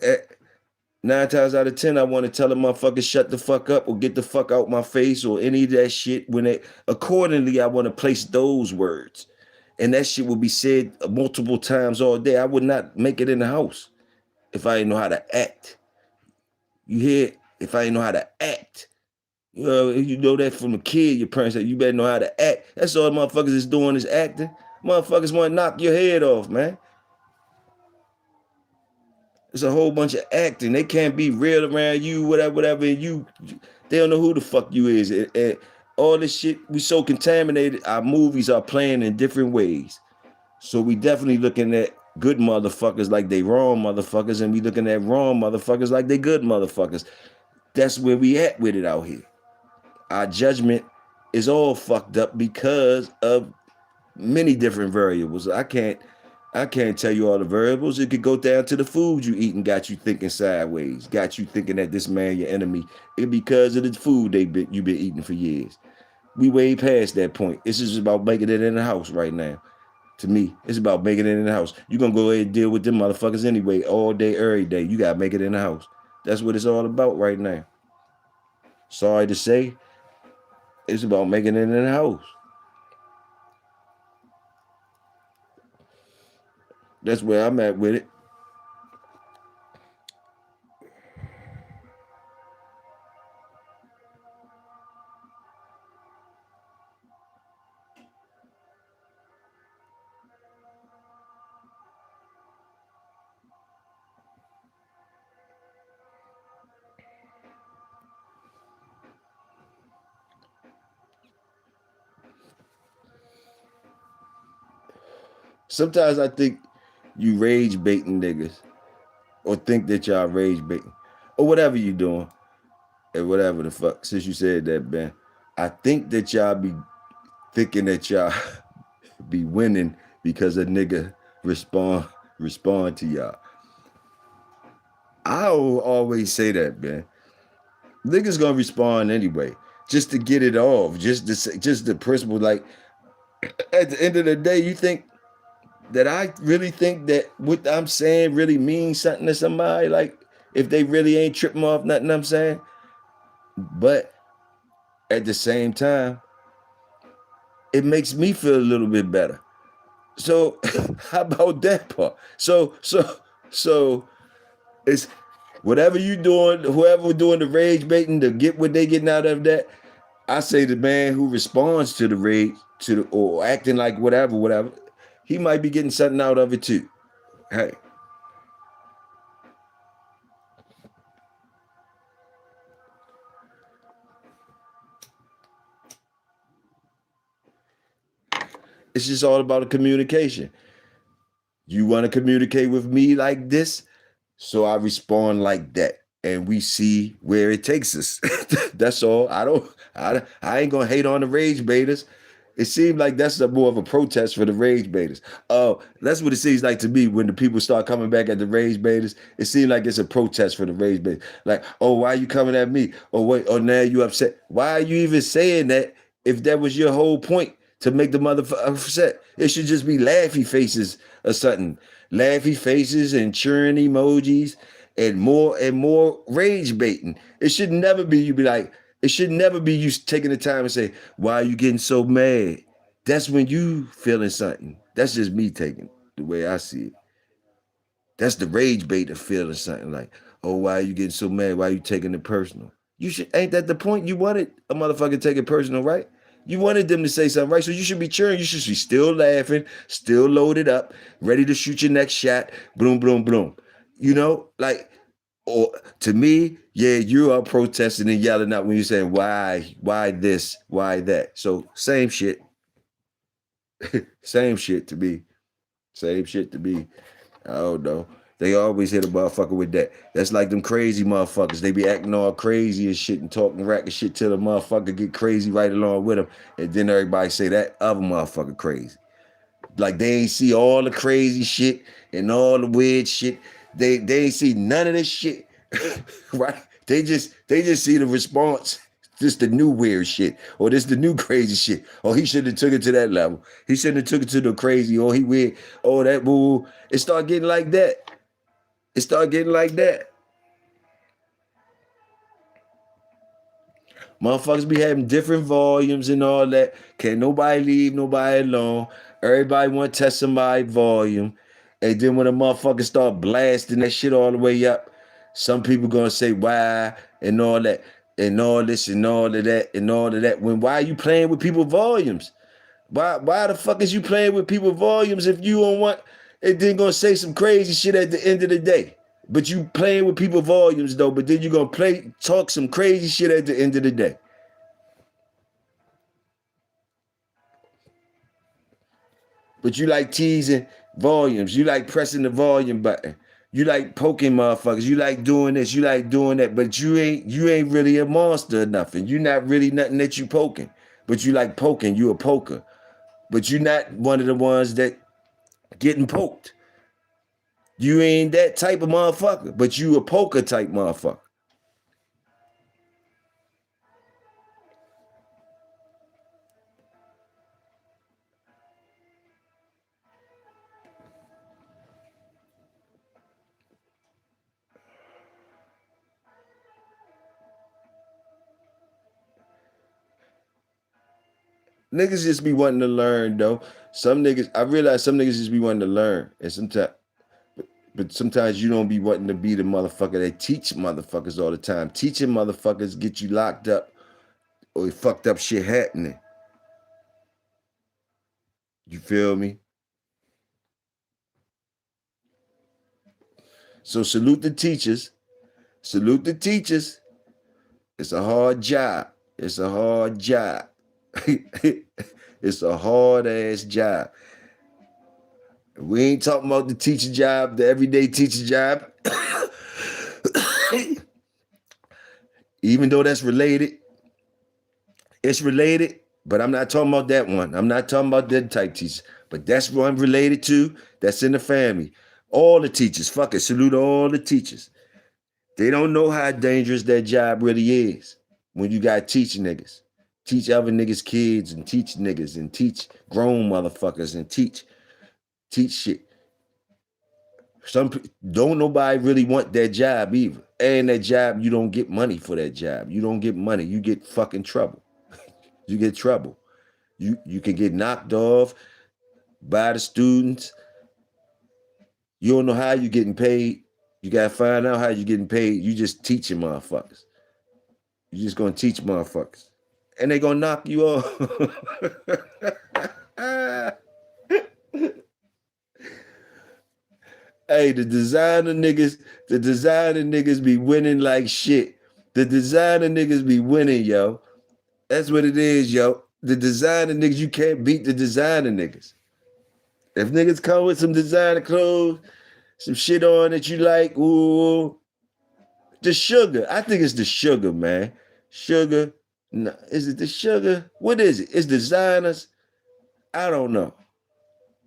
9 times out of 10, I want to tell a motherfucker shut the fuck up or get the fuck out my face or any of that shit. Accordingly, I want to place those words. And that shit will be said multiple times all day. I would not make it in the house if I didn't know how to act. You hear? If I didn't know how to act. You know that from a kid, your parents said, you better know how to act. That's all motherfuckers is doing is acting. Motherfuckers want to knock your head off, man. It's a whole bunch of acting. They can't be real around you, whatever. They don't know who the fuck you is. And all this shit, we so contaminated. Our movies are playing in different ways. So we definitely looking at good motherfuckers like they wrong motherfuckers, and we looking at wrong motherfuckers like they good motherfuckers. That's where we at with it out here. Our judgment is all fucked up because of many different variables. I can't tell you all the variables. It could go down to the food you eat and got you thinking sideways, got you thinking that this man your enemy. It because of the food you've been eating for years. We way past that point. It's just about making it in the house right now. To me, it's about making it in the house. You're gonna go ahead and deal with them motherfuckers anyway, all day, every day. You gotta make it in the house. That's what it's all about right now. Sorry to say, it's about making it in the house. That's where I'm at with it. Sometimes I think you rage baiting niggas or think that y'all rage baiting or whatever you doing and whatever the fuck. Since you said that, Ben, I think that y'all be thinking that y'all be winning because a nigga respond to y'all. I always say that, man. Niggas gonna respond anyway, just to get it off, just the principle. Like at the end of the day, you think that I really think that what I'm saying really means something to somebody? Like if they really ain't tripping off nothing I'm saying, but at the same time, it makes me feel a little bit better. So how about that part? So it's whatever you doing, whoever doing the rage baiting to get what they getting out of that. I say the man who responds to the rage or acting like whatever, he might be getting something out of it too. Hey, it's just all about the communication. You want to communicate with me like this, so I respond like that, and we see where it takes us. That's all. I ain't gonna hate on the rage baiters. It seemed like that's more of a protest for the rage baiters. Oh, that's what it seems like to me when the people start coming back at the rage baiters. It seems like it's a protest for the rage baiters. Like, oh, why are you coming at me? Oh, wait, oh, now you upset. Why are you even saying that if that was your whole point to make the motherfucker upset? It should just be laughy faces or something. Laughy faces and cheering emojis and more rage baiting. It should never be you be like, it should never be you taking the time and say, why are you getting so mad? That's when you feeling something. That's just me taking the way I see it. That's the rage bait of feeling something like, oh, why are you getting so mad? Why are you taking it personal? You should ain't that the point? You wanted a motherfucker to take it personal, right? You wanted them to say something, right? So you should be cheering. You should be still laughing, still loaded up, ready to shoot your next shot. Boom, boom, boom. You know, like, or to me, yeah, you are protesting and yelling out when you're saying why this, why that. So same shit, same shit to me, same shit to me. I don't know. They always hit a motherfucker with that. That's like them crazy motherfuckers. They be acting all crazy and shit and talking racket shit till the motherfucker get crazy right along with them. And then everybody say that other motherfucker crazy. Like they ain't see all the crazy shit and all the weird shit. They ain't see none of this shit. Right? They just see the response. This the new weird shit, or this the new crazy shit. Or he shouldn't have took it to that level. He shouldn't have took it to the crazy. Or he weird. Oh, that boo. It start getting like that. It start getting like that. Motherfuckers be having different volumes and all that. Can't nobody leave nobody alone. Everybody want to test somebody's volume. And then when a motherfucker start blasting that shit all the way up, some people gonna say why and all that and all this and all of that and all of that. When why are you playing with people's volumes? Why the fuck is you playing with people's volumes if you don't want it then gonna say some crazy shit at the end of the day? But you playing with people's volumes though, but then you gonna talk some crazy shit at the end of the day. But you like teasing Volumes. You like pressing the volume button. You like poking motherfuckers. You like doing this. You like doing that. But you ain't really a monster or nothing. You not really nothing that you poking. But you like poking. You a poker. But you not one of the ones that getting poked. You ain't that type of motherfucker. But you a poker type motherfucker. Niggas just be wanting to learn though. Some niggas, I realize some niggas just be wanting to learn. And sometimes but sometimes you don't be wanting to be the motherfucker that teach motherfuckers all the time. Teaching motherfuckers get you locked up or fucked up shit happening. You feel me? So salute the teachers. Salute the teachers. It's a hard job. It's a hard job. It's a hard ass job. We ain't talking about the teacher job, the everyday teacher job. Even though that's related, it's related, but I'm not talking about that one. I'm not talking about that type teacher. But that's what I'm related to. That's in the family. All the teachers, fuck it, salute all the teachers. They don't know how dangerous that job really is when you got teach niggas. Teach other niggas kids and teach niggas and teach grown motherfuckers and teach shit. Don't nobody really want that job either. And that job, you don't get money for that job. You don't get money. You get fucking trouble. You get trouble. You can get knocked off by the students. You don't know how you getting paid. You gotta find out how you getting paid. You just teaching motherfuckers. You just gonna teach motherfuckers. And they gonna knock you off. Hey, the designer niggas be winning like shit. The designer niggas be winning, yo. That's what it is, yo. The designer niggas, you can't beat the designer niggas. If niggas come with some designer clothes, some shit on that you like, ooh, the sugar. I think it's the sugar, man. Sugar. No, is it the sugar? What is it? It's designers. I don't know.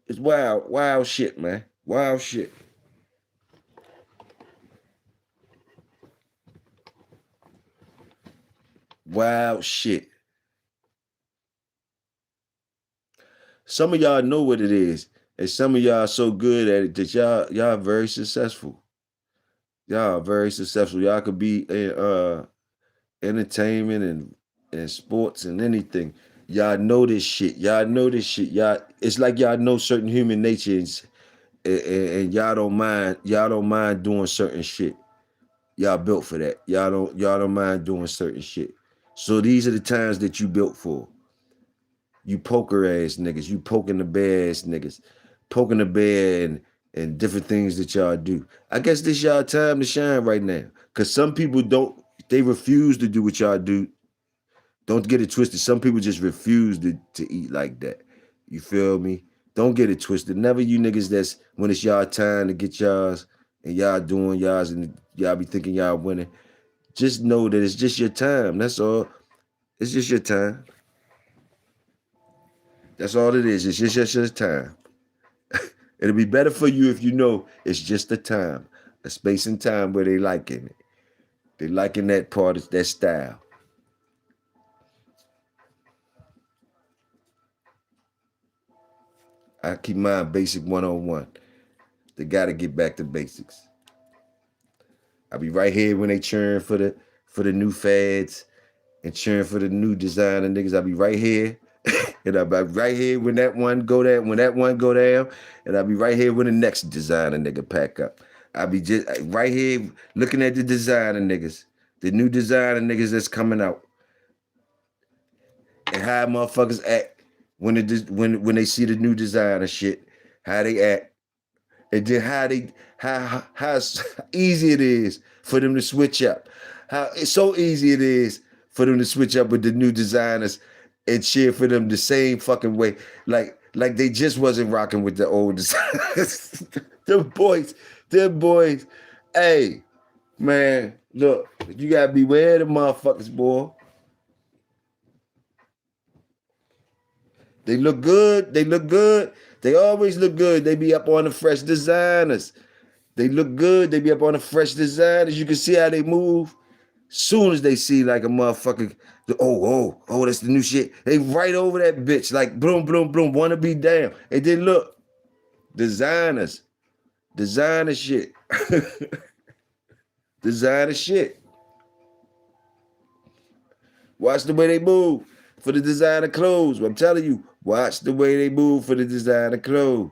It's wild shit, man. Wild shit. Wild shit. Some of y'all know what it is, and some of y'all are so good at it that y'all very successful. Y'all very successful. Y'all could be in entertainment and sports and anything. Y'all know this shit. Y'all know this shit. Y'all, it's like y'all know certain human nature and y'all don't mind. Y'all don't mind doing certain shit. Y'all built for that. Y'all don't mind doing certain shit. So these are the times that you built for. You poker ass niggas, you poking the bear ass niggas, poking the bear and different things that y'all do. I guess this y'all time to shine right now. Cause some people they refuse to do what y'all do. Don't get it twisted. Some people just refuse to eat like that. You feel me? Don't get it twisted. Never you niggas that's when it's y'all time to get y'all's and y'all doing y'all's and y'all be thinking y'all winning. Just know that it's just your time. That's all. It's just your time. That's all it is. It's just your time. It'll be better for you if you know it's just a time, a space and time where they liking it. They liking that part of that style. I keep mine basic 101. They gotta get back to basics. I'll be right here when they cheering for the new fads and cheering for the new designer niggas. I'll be right here. And I'll be right here when that one go down, and I'll be right here when the next designer nigga pack up. I'll be just right here looking at the designer niggas, the new designer niggas that's coming out, and how motherfuckers act when they see the new designer shit, how they act, and then how easy it is for them to switch up. How it's so easy it is for them to switch up with the new designers. and cheer for them the same fucking way. Like they just wasn't rocking with the old them boys. Hey, man, look, you gotta beware of the motherfuckers, boy. They look good. They look good. They always look good. They be up on the fresh designers. They look good. They be up on the fresh designers. You can see how they move. Soon as they see like a motherfucker, that's the new shit. They right over that bitch, like boom, boom, boom, wanna be damn. And then look, designers, designer shit, designer shit. Watch the way they move for the designer clothes. I'm telling you, watch the way they move for the designer clothes.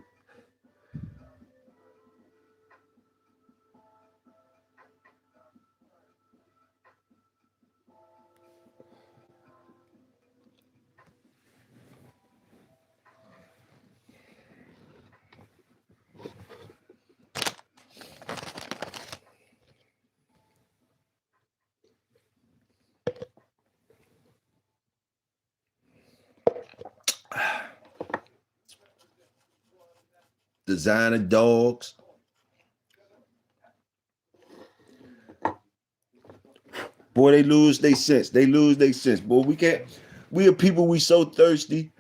Designer dogs. Boy, they lose their sense. They lose their sense. Boy, we can't. We are people. We so thirsty.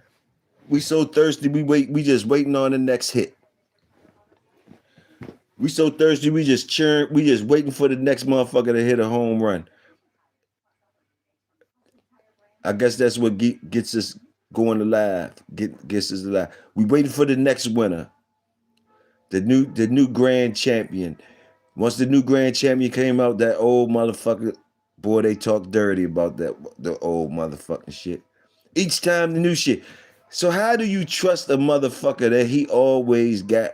We so thirsty. We wait. We just waiting on the next hit. We so thirsty. We just churn. We just waiting for the next motherfucker to hit a home run. I guess that's what gets us going alive. Gets us alive. We waiting for the next winner. The new grand champion. Once the new grand champion came out, that old motherfucker, boy, they talk dirty about the old motherfucking shit. Each time the new shit. So how do you trust a motherfucker that he always got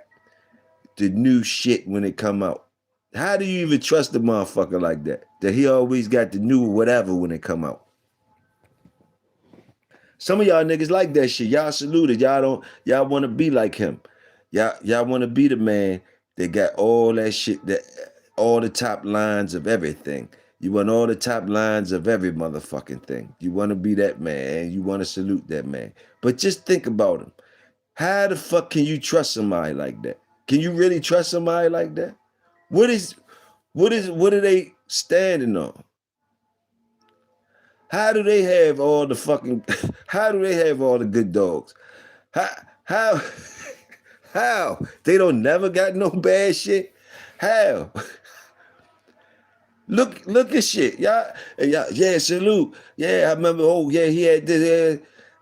the new shit when it come out? How do you even trust a motherfucker like that? That he always got the new whatever when it come out? Some of y'all niggas like that shit. Y'all saluted. Y'all want to be like him. Y'all want to be the man that got all that shit, that all the top lines of everything. You want all the top lines of every motherfucking thing. You want to be that man. You want to salute that man. But just think about him. How the fuck can you trust somebody like that? Can you really trust somebody like that? What are they standing on? How do they have all the fucking how do they have all the good dogs? How how how? They don't never got no bad shit? How? Look at shit. Yeah, salute. Yeah, I remember, oh yeah, he had this,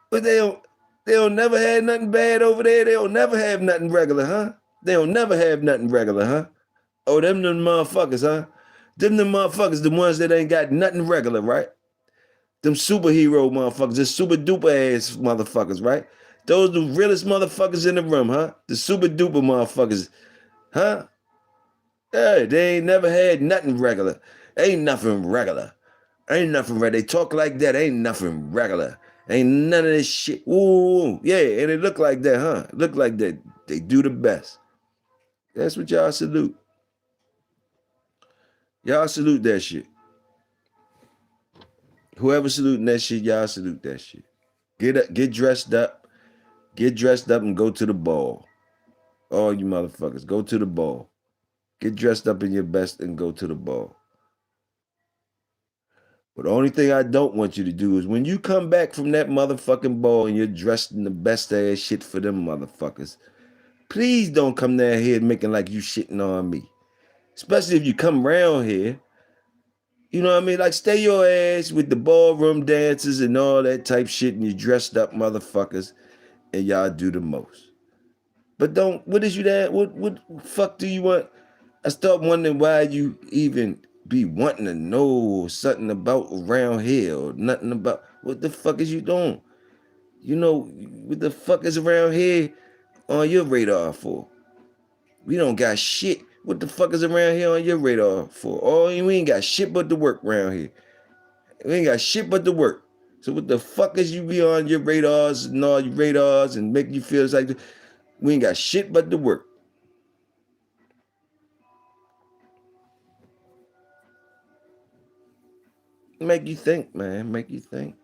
but they don't never had nothing bad over there. They don't never have nothing regular, huh? They don't never have nothing regular, huh? Oh, them motherfuckers, huh? Them motherfuckers, the ones that ain't got nothing regular, right? Them superhero motherfuckers, the super duper ass motherfuckers, right? Those the realest motherfuckers in the room, huh? The super duper motherfuckers, huh? Yeah, they ain't never had nothing regular. Ain't nothing regular. Ain't nothing regular. They talk like that. Ain't nothing regular. Ain't none of this shit. Ooh, yeah, and it look like that, huh? Look like that. They do the best. That's what y'all salute. Y'all salute that shit. Whoever saluting that shit, y'all salute that shit. Get dressed up. Get dressed up and go to the ball. All you motherfuckers, go to the ball. Get dressed up in your best and go to the ball. But the only thing I don't want you to do is when you come back from that motherfucking ball and you're dressed in the best ass shit for them motherfuckers, please don't come down here making like you shitting on me. Especially if you come around here. You know what I mean? Like stay your ass with the ballroom dances and all that type shit and you dressed up motherfuckers and y'all do the most. But don't, what is you that? What fuck do you want? I start wondering why you even be wanting to know something about around here or nothing about what the fuck is you doing? You know, what the fuck is around here on your radar for? We don't got shit. What the fuck is around here on your radar for? Oh, we ain't got shit but the work around here. We ain't got shit but the work. So what the fuck is you be on your radars and all your radars and make you feel like we ain't got shit but the work? Make you think, man. Make you think.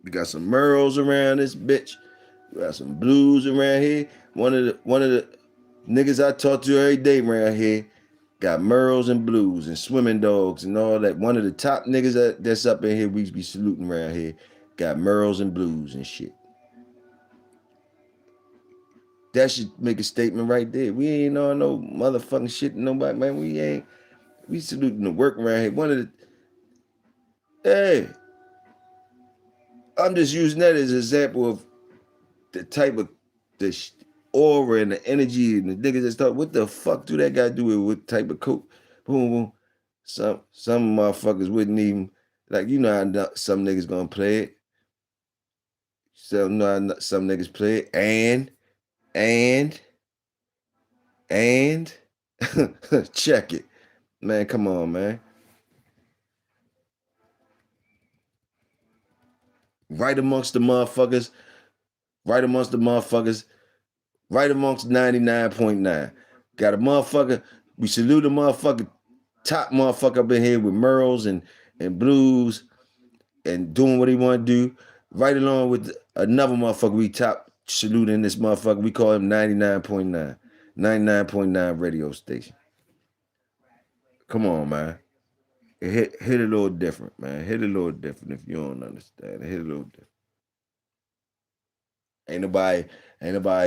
We got some Merles around this bitch. We got some blues around here. One of the niggas I talk to every day around here got Merles and blues and swimming dogs and all that. One of the top niggas that's up in here we be saluting around here got Merles and blues and shit. That should make a statement right there. We ain't on no motherfucking shit to nobody, man. We saluting the work around here. One of the, hey, I'm just using that as an example of the type of the aura and the energy and the niggas that start. What the fuck do that guy do with what type of coat? Boom, boom. Some motherfuckers wouldn't even like. You know how some niggas gonna play it. Some niggas play it and check it, man. Come on, man. Right amongst the motherfuckers. Right amongst 99.9. Got a motherfucker. We salute a motherfucker, top motherfucker up in here with Merles and blues and doing what he want to do. Right along with another motherfucker we top saluting this motherfucker. We call him 99.9. 99.9 radio station. Come on, man. Hit a little different, man. Hit a little different if you don't understand. Hit a little different. Ain't nobody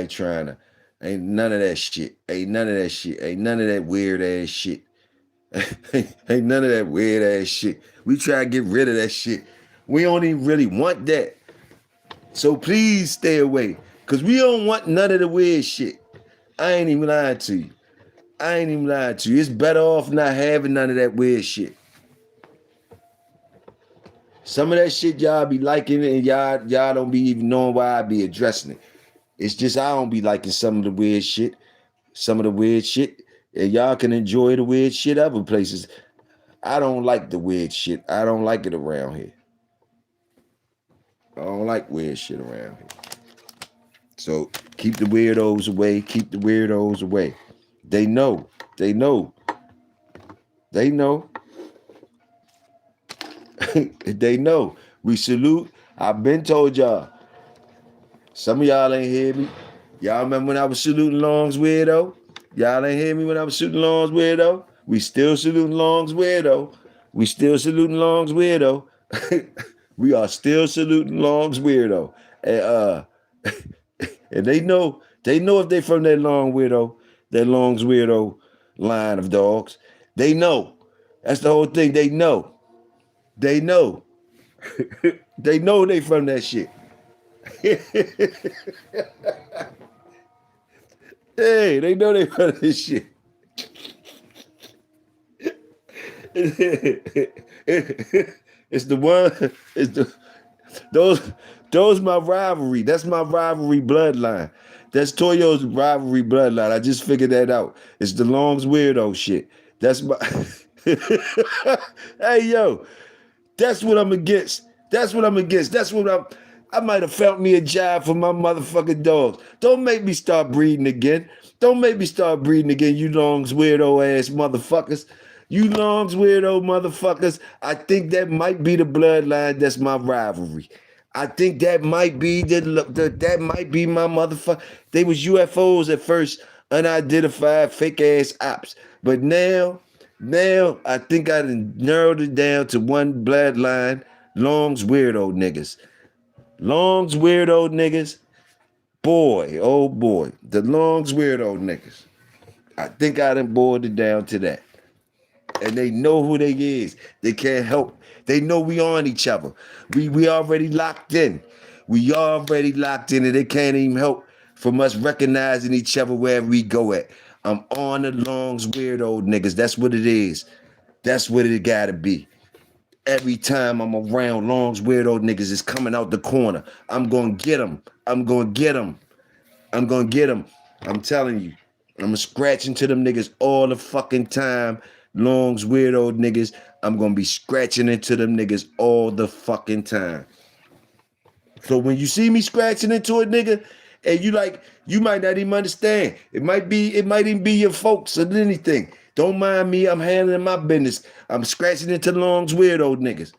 trying to. Ain't none of that shit. Ain't none of that shit. Ain't none of that weird ass shit. Ain't none of that weird ass shit. We try to get rid of that shit. We don't even really want that. So please stay away. Cause we don't want none of the weird shit. I ain't even lying to you. It's better off not having none of that weird shit. Some of that shit y'all be liking and y'all don't be even knowing why I be addressing it. It's just I don't be liking some of the weird shit. And y'all can enjoy the weird shit other places. I don't like the weird shit. I don't like it around here. I don't like weird shit around here. So keep the weirdos away. Keep the weirdos away. They know. They know. They know. We salute. I've been told y'all. Some of y'all ain't hear me. Y'all remember when I was saluting Long's Weirdo? Y'all ain't hear me when I was shooting Long's Weirdo? We still saluting Long's Weirdo. We are still saluting Long's Weirdo. And and they know if they from that Long's Weirdo line of dogs. They know. That's the whole thing. They know. They know they from that shit. Hey, they know they from this shit. It's the one. Those my rivalry. That's my rivalry bloodline. That's Toyo's rivalry bloodline. I just figured that out. It's the Long's Weirdo shit. That's my. Hey yo, that's what I'm against. I might have felt me a jive for my motherfucking dogs. Don't make me start breeding again. You Long's Weirdo ass motherfuckers. You Long's Weirdo motherfuckers. I think that might be the bloodline that's my rivalry. I think that might be that might be my motherfucker. They was UFOs at first, unidentified fake ass ops. But now I think I narrowed it down to one bloodline, Long's Weirdo niggas. Long's Weirdo niggas. Boy, oh boy. The Long's Weirdo niggas. I think I done boiled it down to that. And they know who they is. They can't help. They know we on each other. We already locked in. And they can't even help from us recognizing each other wherever we go at. I'm on the Long's Weirdo niggas. That's what it is. That's what it gotta be. Every time I'm around Long's Weirdo niggas is coming out the corner. I'm gonna get them. I'm telling you. I'm scratching to them niggas all the fucking time. Long's Weirdo niggas. I'm gonna be scratching into them niggas all the fucking time. So when you see me scratching into a nigga, and you might not even understand. It might even be your folks or anything. Don't mind me. I'm handling my business. I'm scratching into Long's Weirdo niggas.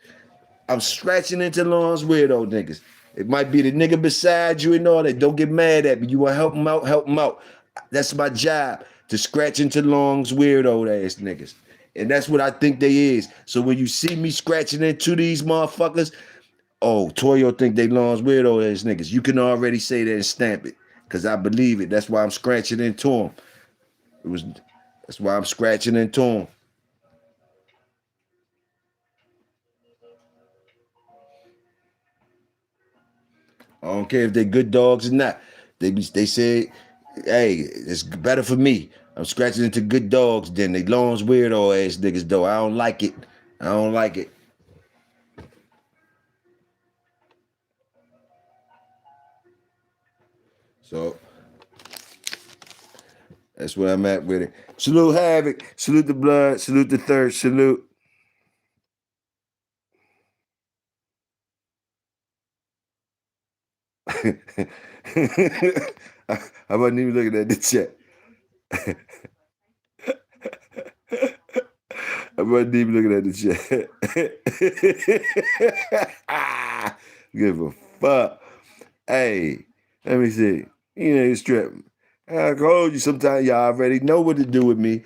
I'm scratching into lungs weirdo niggas. It might be the nigga beside you and all that. Don't get mad at me. You want to help him out? Help him out. That's my job, to scratch into lungs weirdo ass niggas. And that's what I think they is. So when you see me scratching into these motherfuckers, oh, Toyo think they lungs weirdo ass niggas. You can already say that and stamp it. Cause I believe it. That's why I'm scratching into them. That's why I'm scratching into them. I don't care if they good dogs or not. They say, hey, it's better for me. I'm scratching into good dogs than they lungs weirdo ass niggas though. I don't like it. I don't like it. So that's where I'm at with it. Salute Havoc. Salute the Blood. Salute the Third. Salute. I wasn't even looking at the chat. I wasn't even looking at the chat. Give a fuck. Hey, let me see. You know, you strip. I told you sometimes y'all already know what to do with me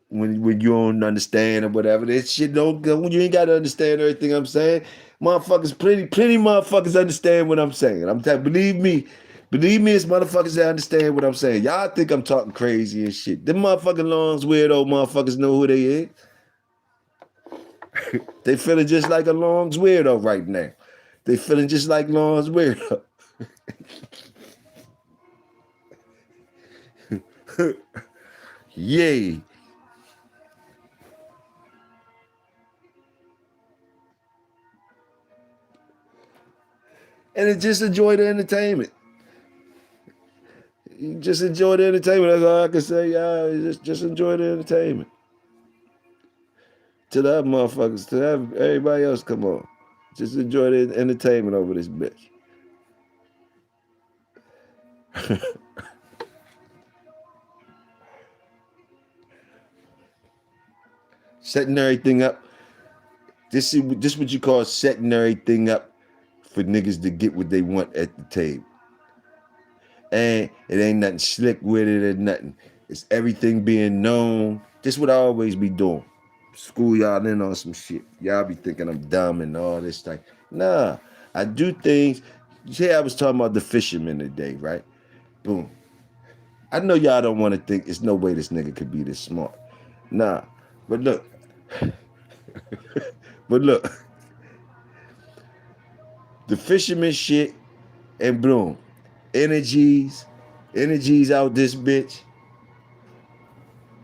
when you don't understand or whatever. This shit don't go. You ain't gotta understand everything I'm saying. Motherfuckers, plenty motherfuckers understand what I'm saying. I'm telling, believe me, it's motherfuckers that understand what I'm saying. Y'all think I'm talking crazy and shit. Them motherfucking lungs weirdo motherfuckers know who they is. They feeling just like a lungs weirdo right now. They feeling just like lungs weirdo. Yay. And just enjoy the entertainment. You just enjoy the entertainment. That's all I can say. Yeah, just enjoy the entertainment. To the other motherfuckers, to everybody else, come on. Just enjoy the entertainment over this bitch. Setting everything up. This is what you call setting everything up for niggas to get what they want at the table. And it ain't nothing slick with it or nothing. It's everything being known. This what I always be doing. School y'all in on some shit. Y'all be thinking I'm dumb and all this stuff. Nah, I do things. See, I was talking about the fisherman today, right? Boom. I know y'all don't want to think there's no way this nigga could be this smart. Nah, but look. But look. The fisherman shit and boom. Energies out this bitch.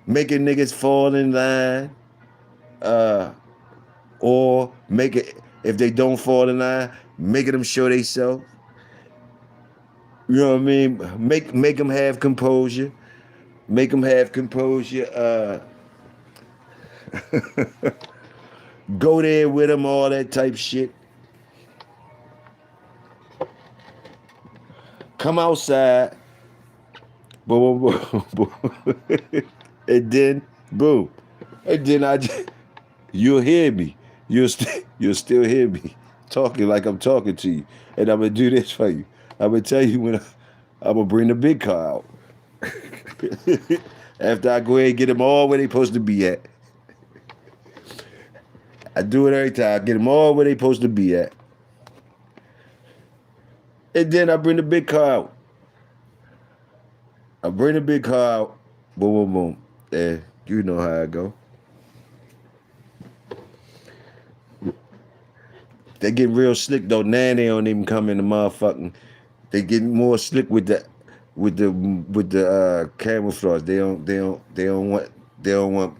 Making niggas fall in line. Or make it, if they don't fall in line, making them show themselves. You know what I mean? Make them have composure. Make them have composure. Go there with them, all that type shit. Come outside. Boom, boom, boom. And then, boom. And then you'll hear me. You'll still hear me talking like I'm talking to you. And I'm going to do this for you. I'm going to tell you when I'm going to bring the big car out. After I go ahead and get them all where they supposed to be at. I do it every time. I get them all where they supposed to be at. And then I bring the big car out. I bring the big car out. Boom, boom, boom. Yeah, you know how I go. They get real slick though. Now they don't even come in the motherfucking. They get more slick with the camouflage. They don't want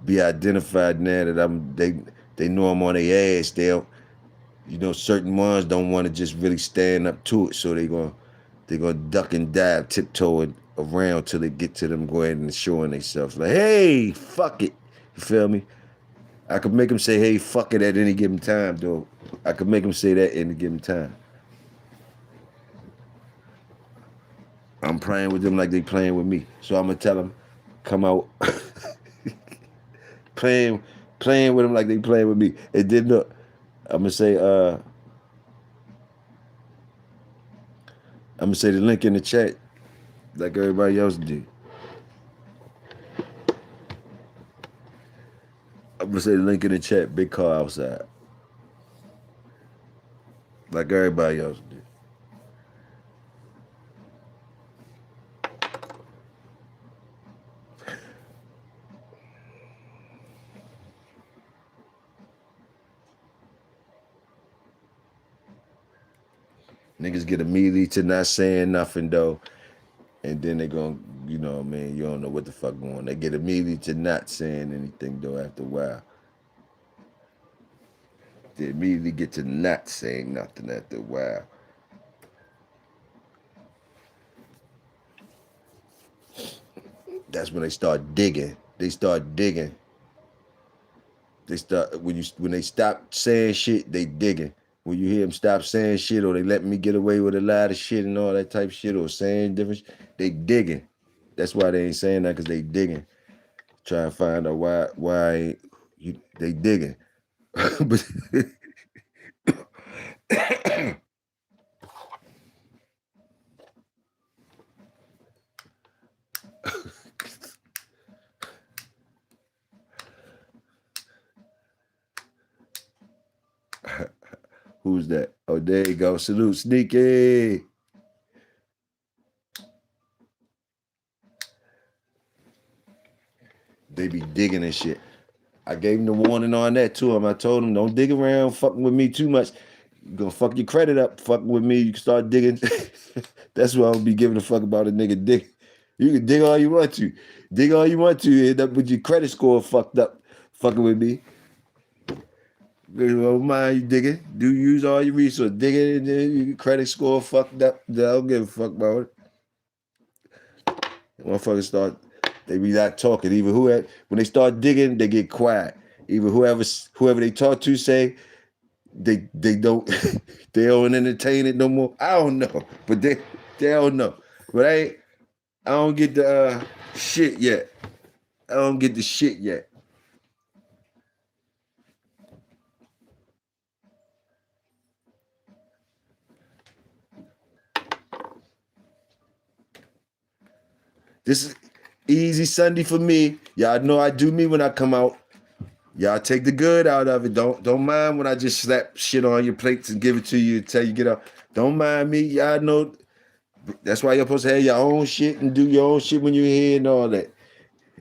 be identified now that they know I'm on their ass. Certain ones don't want to just really stand up to it, so they're gonna duck and dive, tiptoeing around till they get to them going and showing themselves like, hey, fuck it. You feel me? I could make them say, hey, fuck it at any given time, though. I could make them say that at any given time. I'm playing with them like they playing with me. So I'm going to tell them, come out. playing with them like they playing with me. And then look, I'm gonna say the link in the chat like everybody else did. I'm gonna say the link in the chat, big car outside. Like everybody else did. Niggas get immediately to not saying nothing though. And then they gonna, you know what I mean, you don't know what the fuck going on. They get immediately to not saying anything though after a while. They immediately get to not saying nothing after a while. That's when they start digging. They start digging. They start when they stop saying shit, they digging. When you hear them stop saying shit or they let me get away with a lot of shit and all that type of shit or saying different shit, they digging. That's why they ain't saying that, because they digging. Trying to find out why they digging. But who's that? Oh, there you go. Salute, Sneaky. They be digging and shit. I gave him the warning on that to him. I told him, don't dig around fucking with me too much. You're gonna fuck your credit up. Fucking with me, you can start digging. That's why I'll be giving a fuck about a nigga dig. You can dig all you want to. Dig all you want to. End up with your credit score fucked up. Fucking with me. Don't mind you digging. Do use all your resources. Dig it, and then your credit score fucked up. I don't give a fuck about it. Motherfuckers start, they be not talking. Even when they start digging, they get quiet. Even whoever they talk to say they don't they don't entertain it no more. I don't know, but they don't know. But I don't get the shit yet. I don't get the shit yet. This is easy Sunday for me. Y'all know I do me when I come out. Y'all take the good out of it. Don't mind when I just slap shit on your plates and give it to you and tell you get up. Don't mind me. Y'all know that's why you're supposed to have your own shit and do your own shit when you're here and all that.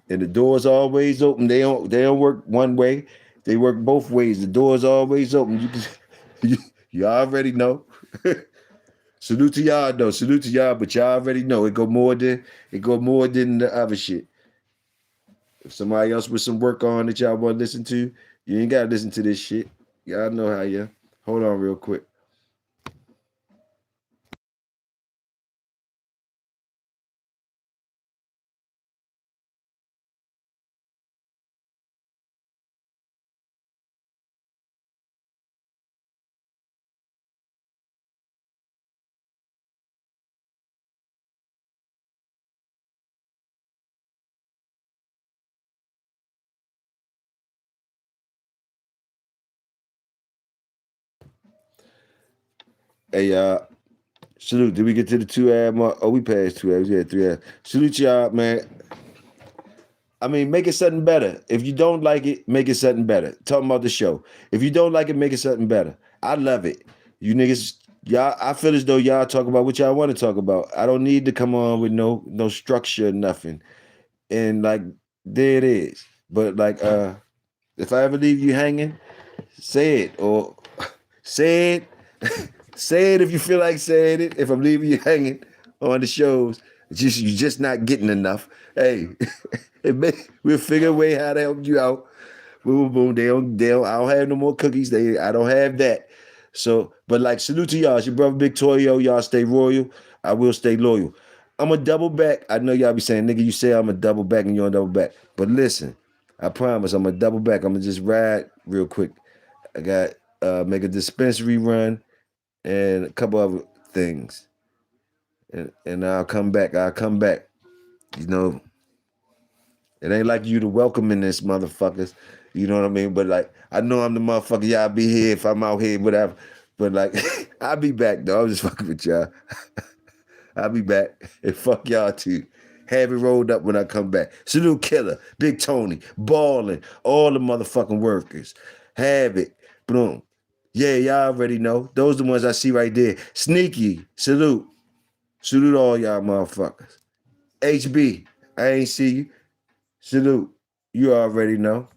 And the door's always open. They don't work one way. They work both ways. The door's always open. You already know. Salute to y'all though. Salute to y'all, but y'all already know it go more than the other shit. If somebody else with some work on that y'all want to listen to, you ain't gotta listen to this shit. Y'all know how you. Hold on real quick. Hey y'all. Salute. Did we get to the 2 hour mark? Oh, we passed 2 hours. Yeah, 3 hours. Salute y'all, man. I mean, make it something better. If you don't like it, make it something better. Talking about the show. If you don't like it, make it something better. I love it. You niggas, y'all, I feel as though y'all talk about what y'all want to talk about. I don't need to come on with no structure, nothing. And like, there it is. But like, if I ever leave you hanging, say it or say it. Say it if you feel like saying it. If I'm leaving you hanging on the shows, you're just not getting enough. Hey, we'll figure a way how to help you out. Boom, boom. I don't have no more cookies. I don't have that. So, but like, salute to y'all. It's your brother Victorio. Y'all stay royal. I will stay loyal. I'm a double back. I know y'all be saying, nigga, you say I'm a double back and you're a double back. But listen, I promise I'm a double back. I'm gonna just ride real quick. I got make a dispensary run and a couple other things. And I'll come back. You know, It ain't like you to welcome in this motherfuckers. You know what I mean? But like, I know I'm the motherfucker. Y'all be here if I'm out here, whatever. But like, I'll be back though. I'm just fucking with y'all. I'll be back. And fuck y'all too. Have it rolled up when I come back. Salute Killer, Big Tony, Ballin', all the motherfucking workers. Have it. Boom. Yeah, y'all already know. Those the ones I see right there. Sneaky, salute. Salute all y'all motherfuckers. HB, I ain't see you. Salute. You already know.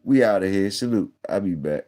We out of here. Salute. I'll be back.